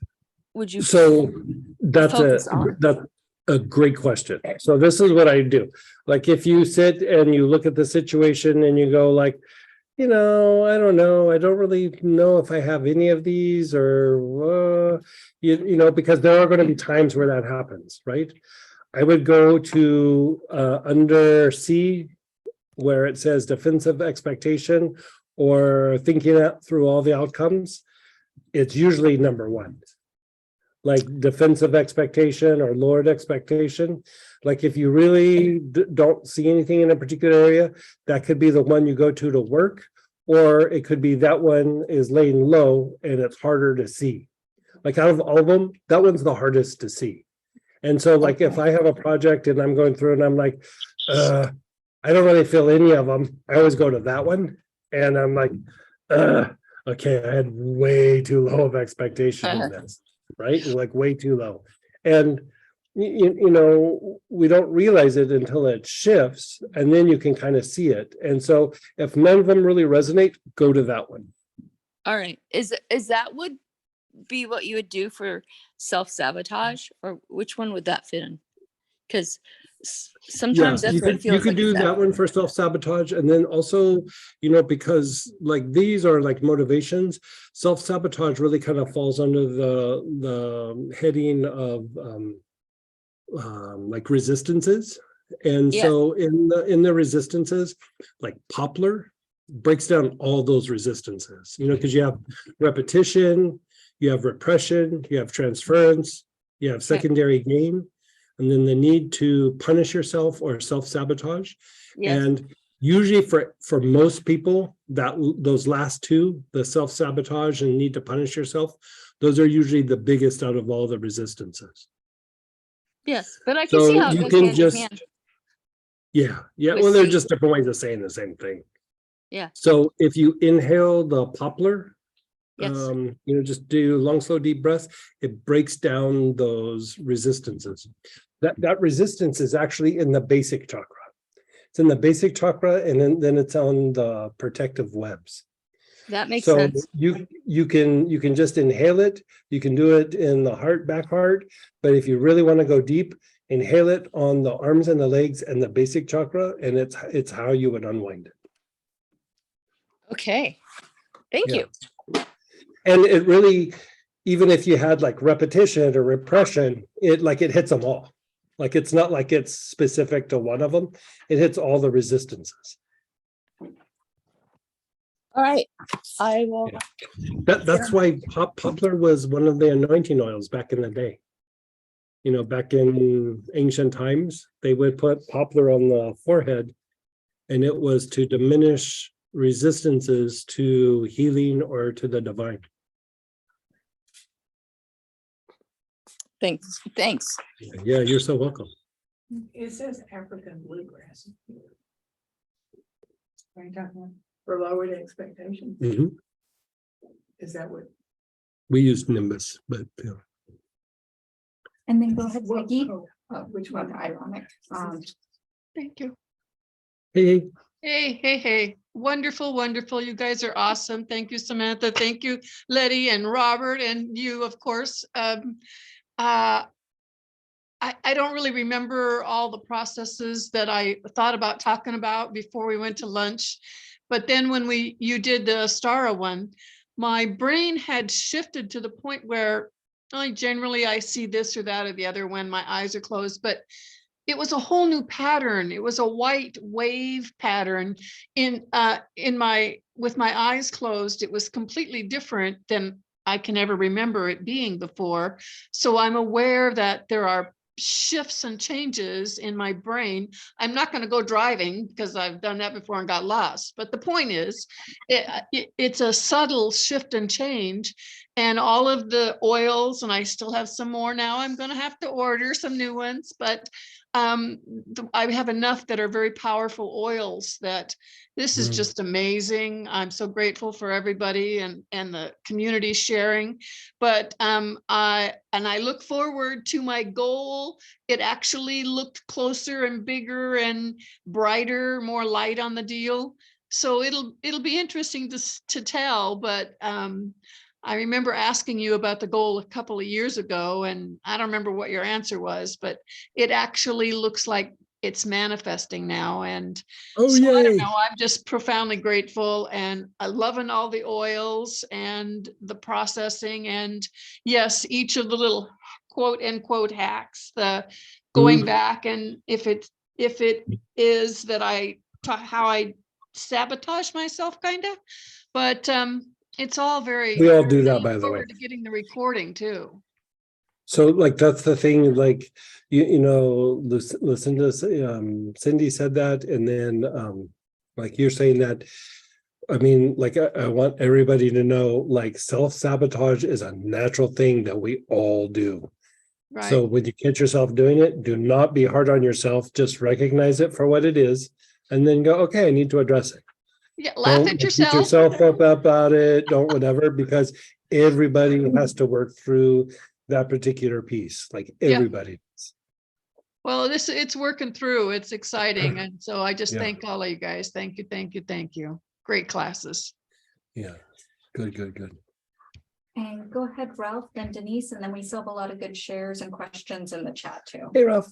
would you So that's focus on? that's a great question. So this is what I do. Like if you sit and you look at the situation and you go like, I don't know. I don't really know if I have any of these or, because there are going to be times where that happens, right? I would go to under C, where it says defensive expectation or thinking through all the outcomes. It's usually number one. Like defensive expectation or lowered expectation. Like if you really don't see anything in a particular area, that could be the one you go to work, or it could be that one is laying low and it's harder to see. Like out of all of them, that one's the hardest to see. And so like if I have a project and I'm going through and I'm like, I don't really feel any of them, I always go to that one. And I'm like, okay, I had way too low of expectation in this. Right? Like way too low. And, we don't realize it until it shifts, and then you can kind of see it. And so if none of them really resonate, go to that one. All right. Is that would be what you would do for self-sabotage, or which one would that fit in? Because sometimes that's what it feels you could like. do that one for self-sabotage, and then also, because like these are like motivations, self-sabotage really kind of falls under the heading of like resistances. And so in the resistances, like Poplar breaks down all those resistances, because you have repetition, you have repression, you have transference, you have secondary gain, and then the need to punish yourself or self-sabotage. And usually for most people, those last two, the self-sabotage and need to punish yourself, those are usually the biggest out of all the resistances. Yes, but I can see how it goes hand in hand. Yeah. Well, they're just different ways of saying the same thing. Yeah. So if you inhale the Poplar, Yes. Just do long, slow, deep breaths, it breaks down those resistances. That resistance is actually in the basic chakra. It's in the basic chakra, and then it's on the protective webs. That makes sense. You can just inhale it. You can do it in the heart, back heart. But if you really want to go deep, inhale it on the arms and the legs and the basic chakra, and it's how you would unwind it. Okay. Thank you. And it really, even if you had like repetition or repression, it hits them all. Like it's not like it's specific to one of them. It hits all the resistances. All right. I will. That's why Poplar was one of the anointing oils back in the day. Back in ancient times, they would put Poplar on the forehead, and it was to diminish resistances to healing or to the divine. Thanks. Yeah, you're so welcome. It says African bluegrass. Are you talking about for lowered expectations? Mhm. Is that what? We used Nimbus, but And then go ahead, Vicky. Which one? Ironic. Thank you. Hey. Hey. Wonderful. You guys are awesome. Thank you, Samantha. Thank you, Letty and Robert, and you, of course. I don't really remember all the processes that I thought about talking about before we went to lunch. But then when you did the Astara one, my brain had shifted to the point where generally I see this or that or the other when my eyes are closed, but it was a whole new pattern. It was a white wave pattern with my eyes closed. It was completely different than I can ever remember it being before. So I'm aware that there are shifts and changes in my brain. I'm not going to go driving because I've done that before and got lost. But the point is, it's a subtle shift and change. And all of the oils, and I still have some more now, I'm going to have to order some new ones, but I have enough that are very powerful oils that this is just amazing. I'm so grateful for everybody and the community sharing. But I look forward to my goal. It actually looked closer and bigger and brighter, more light on the deal. So it'll be interesting to tell, but I remember asking you about the goal a couple of years ago, and I don't remember what your answer was, but it actually looks like it's manifesting now. And Oh, so I don't yay. know, I'm just profoundly grateful and loving all the oils and the processing. And yes, each of the little quote unquote hacks, the going back, and if it is that how I sabotage myself kind of, but it's all very. We all do that, I look by the way. forward to getting the recording too. So like, that's the thing, like, you know, Lucinda, Cindy said that, and then like you're saying that, I mean, like, I want everybody to know, like, self-sabotage is a natural thing that we all do. Right. So when you catch yourself doing it, do not be hard on yourself, just recognize it for what it is, and then go, okay, I need to address it. Yeah, laugh Don't at beat yourself. yourself up about it, don't whatever, because everybody has to work through that particular piece, like everybody. Well, it's working through. It's exciting. And so I just Yeah. thank all of you guys. Thank you, thank you, thank you. Great classes. Yeah, good. And go ahead, Ralph, then Denise, and then we still have a lot of good shares and questions in the chat too. Hey, Ralph.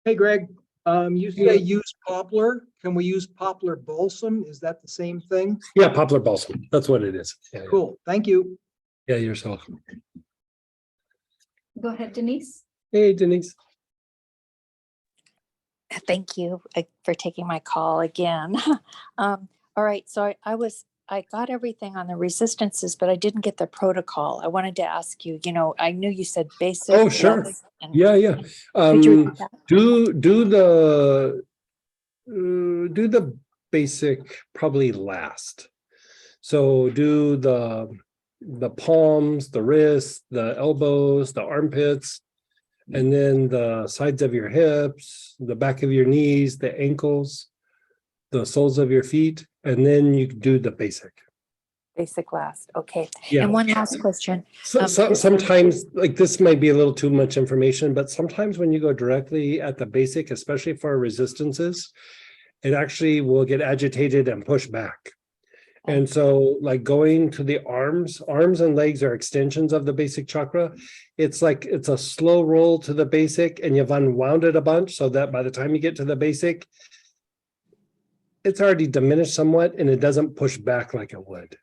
Hey, Greg, you say use poplar. Can we use poplar balsam? Is that the same thing? Yeah, poplar balsam, that's what it is. Yeah, Cool, thank you. yeah, you're so welcome. Go ahead, Denise. Hey, Denise. Thank you for taking my call again. All right, so I got everything on the resistances, but I didn't get the protocol. I wanted to ask you, I knew you said basic. Oh, sure. levels, and- Yeah. Could you repeat that? Do the basic probably last. So do the palms, the wrists, the elbows, the armpits, and then the sides of your hips, the back of your knees, the ankles, the soles of your feet, and then you do the basic. Basic last, okay. Yeah. And one last question. So sometimes, like, this might be a little too much information, but sometimes when you go directly at the basic, especially for resistances, it actually will get agitated and push back. And so, like, going to the arms and legs are extensions of the basic chakra. It's like, it's a slow roll to the basic, and you've unwound it a bunch so that by the time you get to the basic, it's already diminished somewhat and it doesn't push back like it would.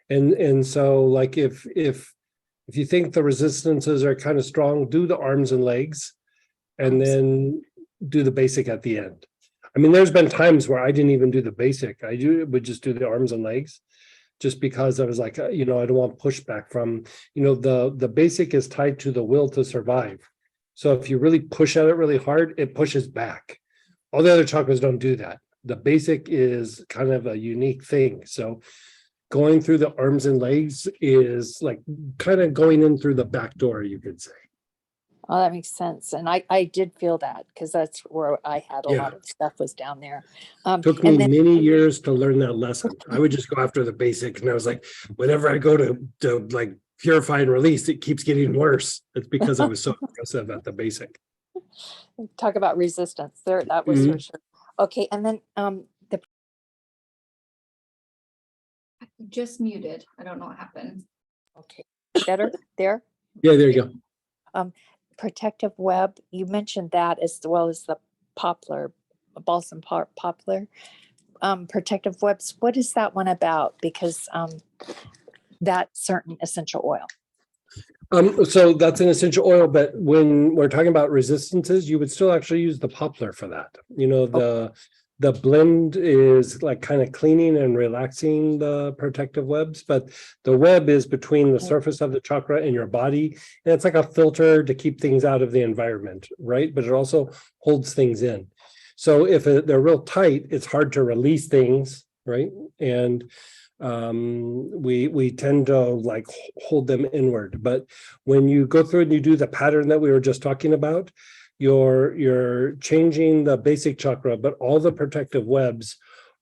And so, like, if you think the resistances are kind of strong, do the arms and legs, and then do the basic at the end. I mean, there's been times where I didn't even do the basic. I would just do the arms and legs, just because I was like, I don't want pushback from, the basic is tied to the will to survive. So if you really push at it really hard, it pushes back. All the other chakras don't do that. The basic is kind of a unique thing. So going through the arms and legs is like kind of going in through the back door, you could say. Oh, that makes sense. And I did feel that, because that's where I had a lot of stuff was down there. Took me many years to learn that lesson. I would just go after the basic, and I was like, whenever I go to like purify and release, it keeps getting worse. It's because I was so aggressive at the basic. Talk about resistance there. That was for sure. Okay. And then the Just muted. I don't know what happened. okay, better there. Yeah, there you go. Protective web, you mentioned that, as well as the poplar, balsam poplar. Protective webs, what is that one about? Because that certain essential oil. So that's an essential oil, but when we're talking about resistances, you would still actually use the poplar for that. The blend is like kind of cleaning and relaxing the protective webs, but the web is between the surface of the chakra and your body. And it's like a filter to keep things out of the environment, right? But it also holds things in. So if they're real tight, it's hard to release things, right? And we tend to like hold them inward. But when you go through and you do the pattern that we were just talking about, you're changing the basic chakra, but all the protective webs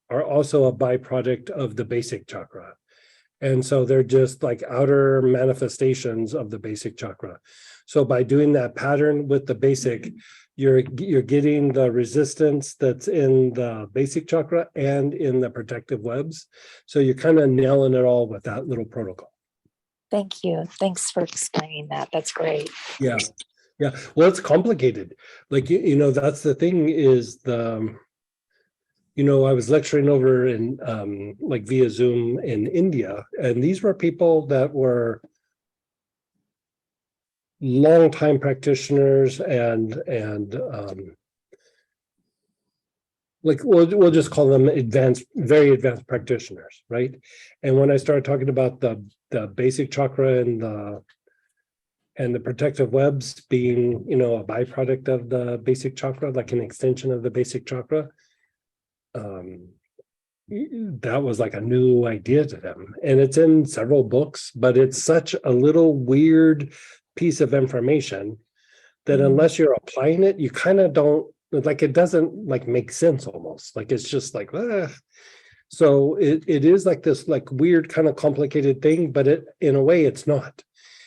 are also a byproduct of the basic chakra. And so they're just like outer manifestations of the basic chakra. So by doing that pattern with the basic, you're getting the resistance that's in the basic chakra and in the protective webs. So you're kind of nailing it all with that little protocol. Thank you. Thanks for explaining that. That's great. Yeah. Yeah. Well, it's complicated. Like, you know, that's the thing is I was lecturing over in like via Zoom in India, and these were people that were longtime practitioners and like we'll just call them very advanced practitioners, right? And when I started talking about the basic chakra and the protective webs being, a byproduct of the basic chakra, like an extension of the basic chakra, that was like a new idea to them. And it's in several books, but it's such a little weird piece of information that unless you're applying it, you kind of don't, like, it doesn't like make sense almost. Like, it's just like, so it is like this like weird kind of complicated thing, but in a way it's not.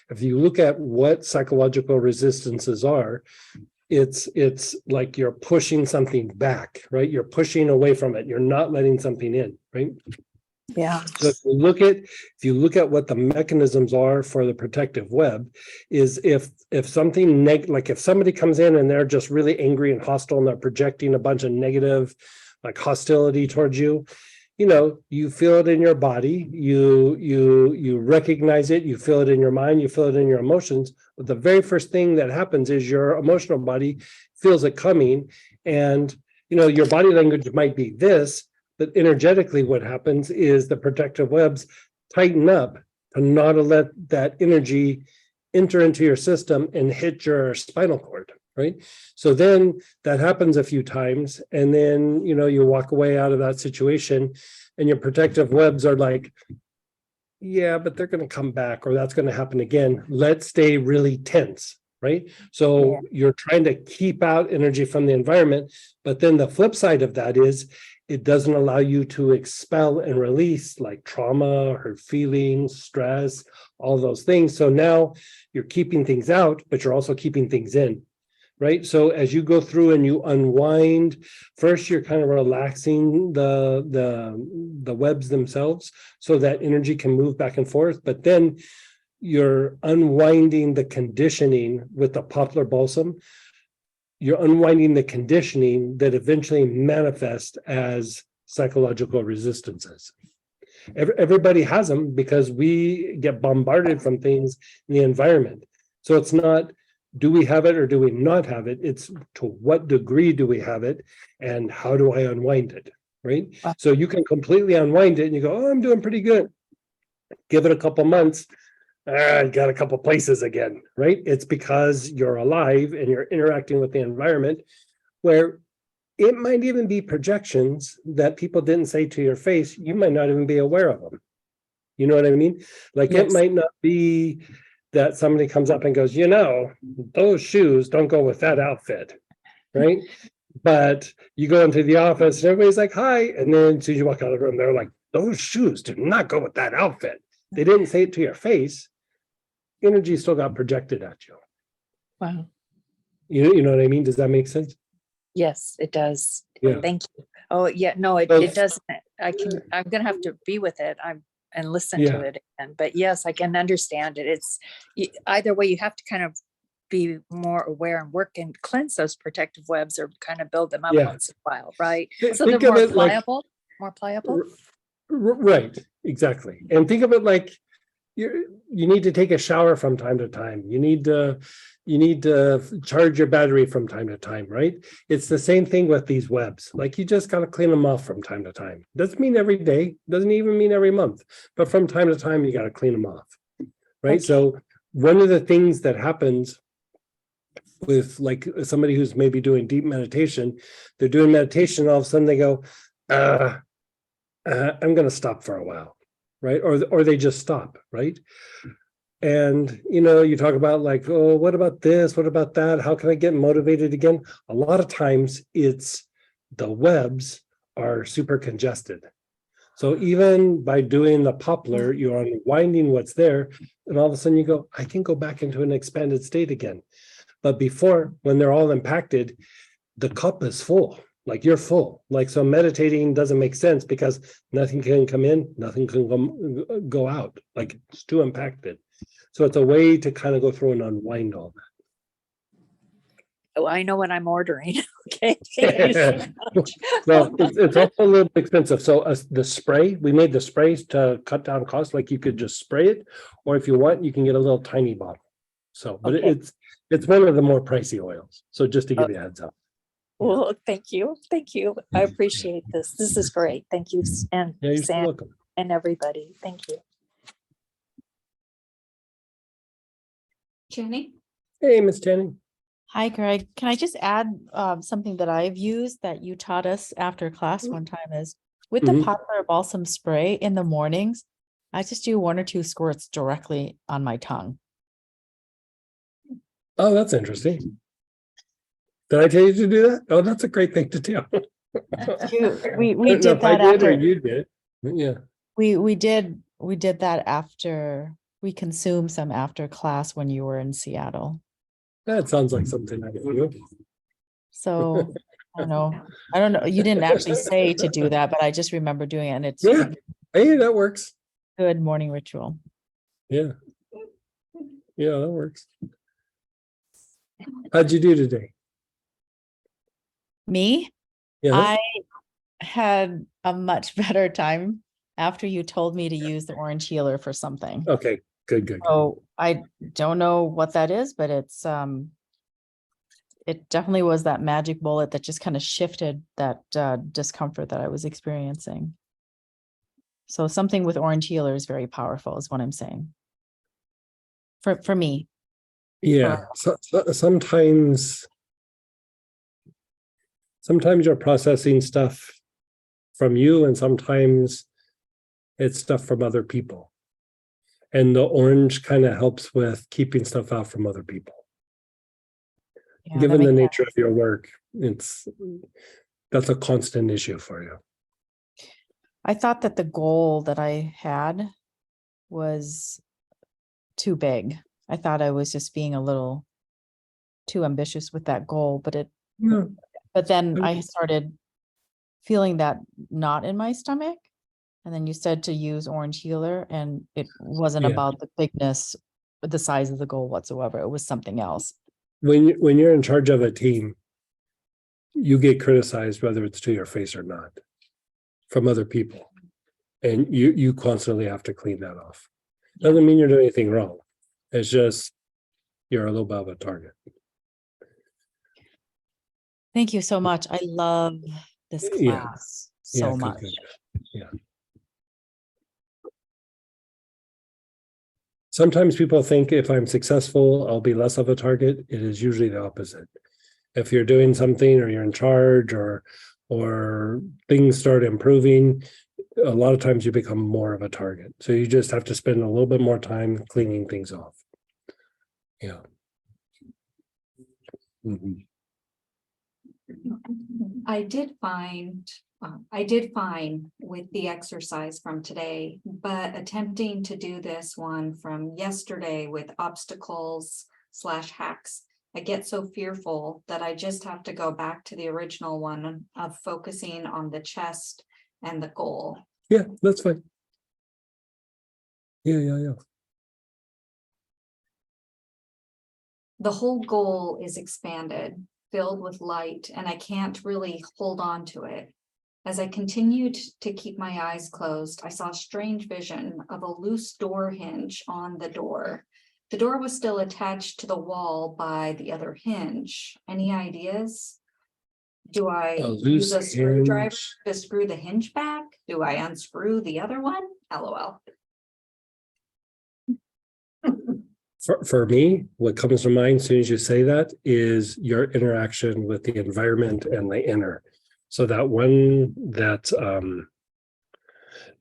If you look at what psychological resistances are, it's like you're pushing something back, right? You're pushing away from it. You're not letting something in, right? Yeah. So if you look at what the mechanisms are for the protective web, is if something like if somebody comes in and they're just really angry and hostile and they're projecting a bunch of negative like hostility towards you, you feel it in your body, you recognize it, you feel it in your mind, you feel it in your emotions. But the very first thing that happens is your emotional body feels it coming, and your body language might be this, but energetically what happens is the protective webs tighten up to not let that energy enter into your system and hit your spinal cord, right? So then that happens a few times, and then you walk away out of that situation and your protective webs are like, yeah, but they're going to come back, or that's going to happen again. Let's stay really tense, right? So you're trying to keep out energy from the environment, but then the flip side of that is it doesn't allow you to expel and release like trauma, hurt feelings, stress, all those things. So now you're keeping things out, but you're also keeping things in, right? So as you go through and you unwind, first you're kind of relaxing the webs themselves so that energy can move back and forth, but then you're unwinding the conditioning with the poplar balsam. You're unwinding the conditioning that eventually manifests as psychological resistances. Everybody has them because we get bombarded from things in the environment. So it's not, do we have it or do we not have it? It's to what degree do we have it and how do I unwind it, right? So you can completely unwind it and you go, oh, I'm doing pretty good. Give it a couple months. I got a couple places again, right? It's because you're alive and you're interacting with the environment where it might even be projections that people didn't say to your face. You might not even be aware of them. You know what I mean? Like it might not be that somebody comes up and goes, those shoes don't go with that outfit, right? But you go into the office and everybody's like, hi. And then as soon as you walk out of the room, they're like, those shoes do not go with that outfit. They didn't say it to your face. Energy still got projected at you. Wow. You know what I mean? Does that make sense? Yes, it does. Yeah. Thank you. Oh, yeah, no, it doesn't. I'm gonna have to be with it. And listen to it again. But yes, I can understand it. It's either way, you have to kind of be more aware and work and cleanse those protective webs or kind of build them up once in a while, right? So they're more pliable, Right, exactly. And think of it like you need to take a shower from time to time. You need to charge your battery from time to time, right? It's the same thing with these webs. Like you just got to clean them off from time to time. Doesn't mean every day, doesn't even mean every month, but from time to time, you got to clean them off, right? Okay. So one of the things that happens with like somebody who's maybe doing deep meditation, they're doing meditation, all of a sudden they go, I'm going to stop for a while, right? Or they just stop, right? And, you talk about like, oh, what about this? What about that? How can I get motivated again? A lot of times it's the webs are super congested. So even by doing the poplar, you're unwinding what's there, and all of a sudden you go, I can go back into an expanded state again. But before, when they're all impacted, the cup is full, like you're full. Like, so meditating doesn't make sense because nothing can come in, nothing can go out, like it's too impacted. So it's a way to kind of go through and unwind all that. Oh, I know what I'm ordering. Okay. Thank you so much. Well, it's also a little bit expensive. So the spray, we made the sprays to cut down costs. Like you could just spray it, or if you want, you can get a little tiny bottle. So, but Okay. it's one of the more pricey oils. So just to give you a heads up. Well, thank you. Thank you. I appreciate this. This is great. Thank you. And Yeah, you're so Sam welcome. and everybody. Thank you. Jenny? Hey, Miss Channing. Hi, Greg. Can I just add something that I've used that you taught us after class one time is with the Mhm. poplar balsam spray in the mornings, I just do 1 or 2 squirts directly on my tongue. Oh, that's interesting. Did I tell you to do that? Oh, that's a great thing to do. We I don't know did if I that did or after you did. Yeah. we did that after we consumed some after class when you were in Seattle. That sounds like something I could do. So I don't know. You didn't actually say to do that, but I just remember doing it, and it's Yeah. Hey, that works. good morning ritual. Yeah. Yeah, that works. How'd you do today? Me? Yeah. I had a much better time after you told me to use the orange healer for something. Okay, good. So I don't know what that is, but it's it definitely was that magic bullet that just kind of shifted that discomfort that I was experiencing. So something with orange healer is very powerful, is what I'm saying. For me. Yeah, sometimes you're processing stuff from you, and sometimes it's stuff from other people. And the orange kind of helps with keeping stuff out from other people. Yeah, Given the nature of your work, that's a constant issue for you. I thought that the goal that I had was too big. I thought I was just being a little too ambitious with that goal, but then I started feeling that knot in my stomach. And then you said to use orange healer, and it wasn't Yeah. about the bigness, the size of the goal whatsoever. It was something else. When you're in charge of a team, you get criticized whether it's to your face or not from other people, and you constantly have to clean that off. Doesn't mean you're doing anything wrong. It's just you're a little bit of a target. Thank you so much. I love this Yeah. class Yeah, so good, much. good. Yeah. Sometimes people think if I'm successful, I'll be less of a target. It is usually the opposite. If you're doing something or you're in charge or things start improving, a lot of times you become more of a target. So you just have to spend a little bit more time cleaning things off. Yeah. Mhm. I did fine with the exercise from today, but attempting to do this one from yesterday with obstacles / hacks, I get so fearful that I just have to go back to the original one of focusing on the chest and the goal. Yeah, that's fine. Yeah. The whole goal is expanded, filled with light, and I can't really hold on to it. As I continued to keep my eyes closed, I saw a strange vision of a loose door hinge on the door. The door was still attached to the wall by the other hinge. Any ideas? Do I use a loose screwdriver hinge. to screw the hinge back? Do I unscrew the other one? LOL. For me, what comes to mind as soon as you say that is your interaction with the environment and the inner. So that one that's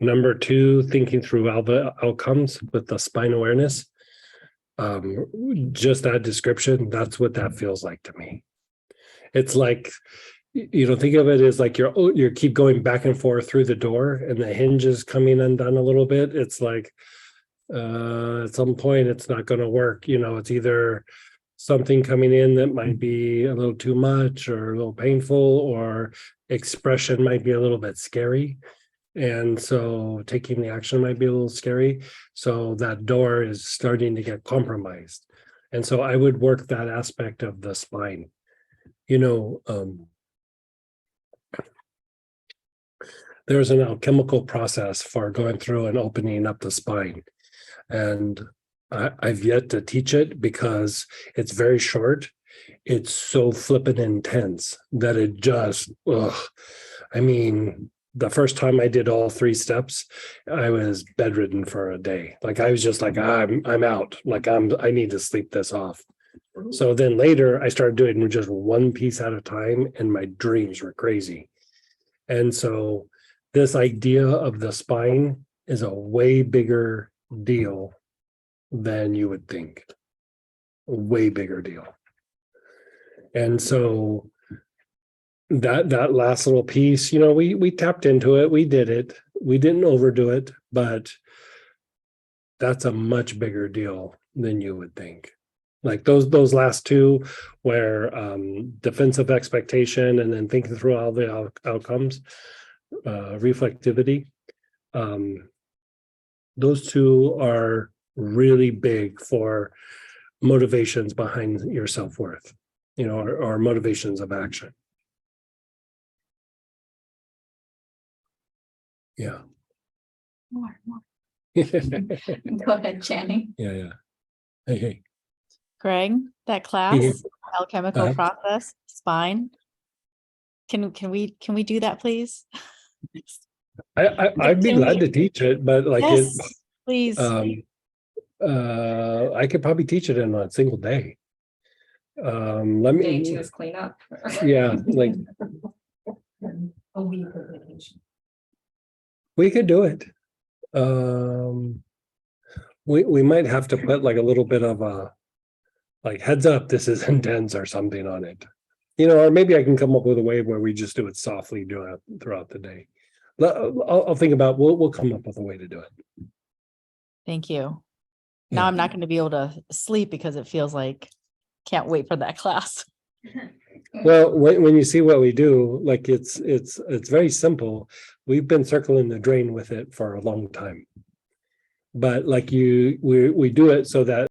number 2, thinking through all the outcomes with the spine awareness. just that description, that's what that feels like to me. It's like, you know, think of it as like you keep going back and forth through the door and the hinge is coming undone a little bit. It's like, at some point it's not going to work. You know, it's either something coming in that might be a little too much or a little painful, or expression might be a little bit scary. And so taking the action might be a little scary. So that door is starting to get compromised. And so I would work that aspect of the spine. You know, there's an alchemical process for going through and opening up the spine. And I've yet to teach it because it's very short. It's so flippin' intense that it just, I mean, the first time I did all 3 steps, I was bedridden for a day. Like I was just like, I'm out. Like I need to sleep this off. So then later I started doing just one piece at a time, and my dreams were crazy. And so this idea of the spine is a way bigger deal than you would think. A way bigger deal. And so that last little piece, you know, we tapped into it, we did it, we didn't overdo it, but that's a much bigger deal than you would think. Like those last 2 where defensive expectation and then thinking through all the outcomes, reflectivity, those 2 are really big for motivations behind your self-worth, you know, or motivations of action. Yeah. More. Yeah, Go ahead, Channing. yeah. Hey. Greg, that class, alchemical process, spine. Can we do that, please? I'd be glad to teach it, but like yes, please. I could probably teach it in a single day. Let me. Day 2 is clean up. Yeah, like A week of vacation. we could do it. We might have to put like a little bit of a like heads up, this is intense or something on it. You know, or maybe I can come up with a way where we just do it softly throughout the day. I'll think about. We'll come up with a way to do it. Thank you. Now I'm not going to be able to sleep because it feels like can't wait for that class. Well, when you see what we do, like it's very simple. We've been circling the drain with it for a long time, but like we do it so that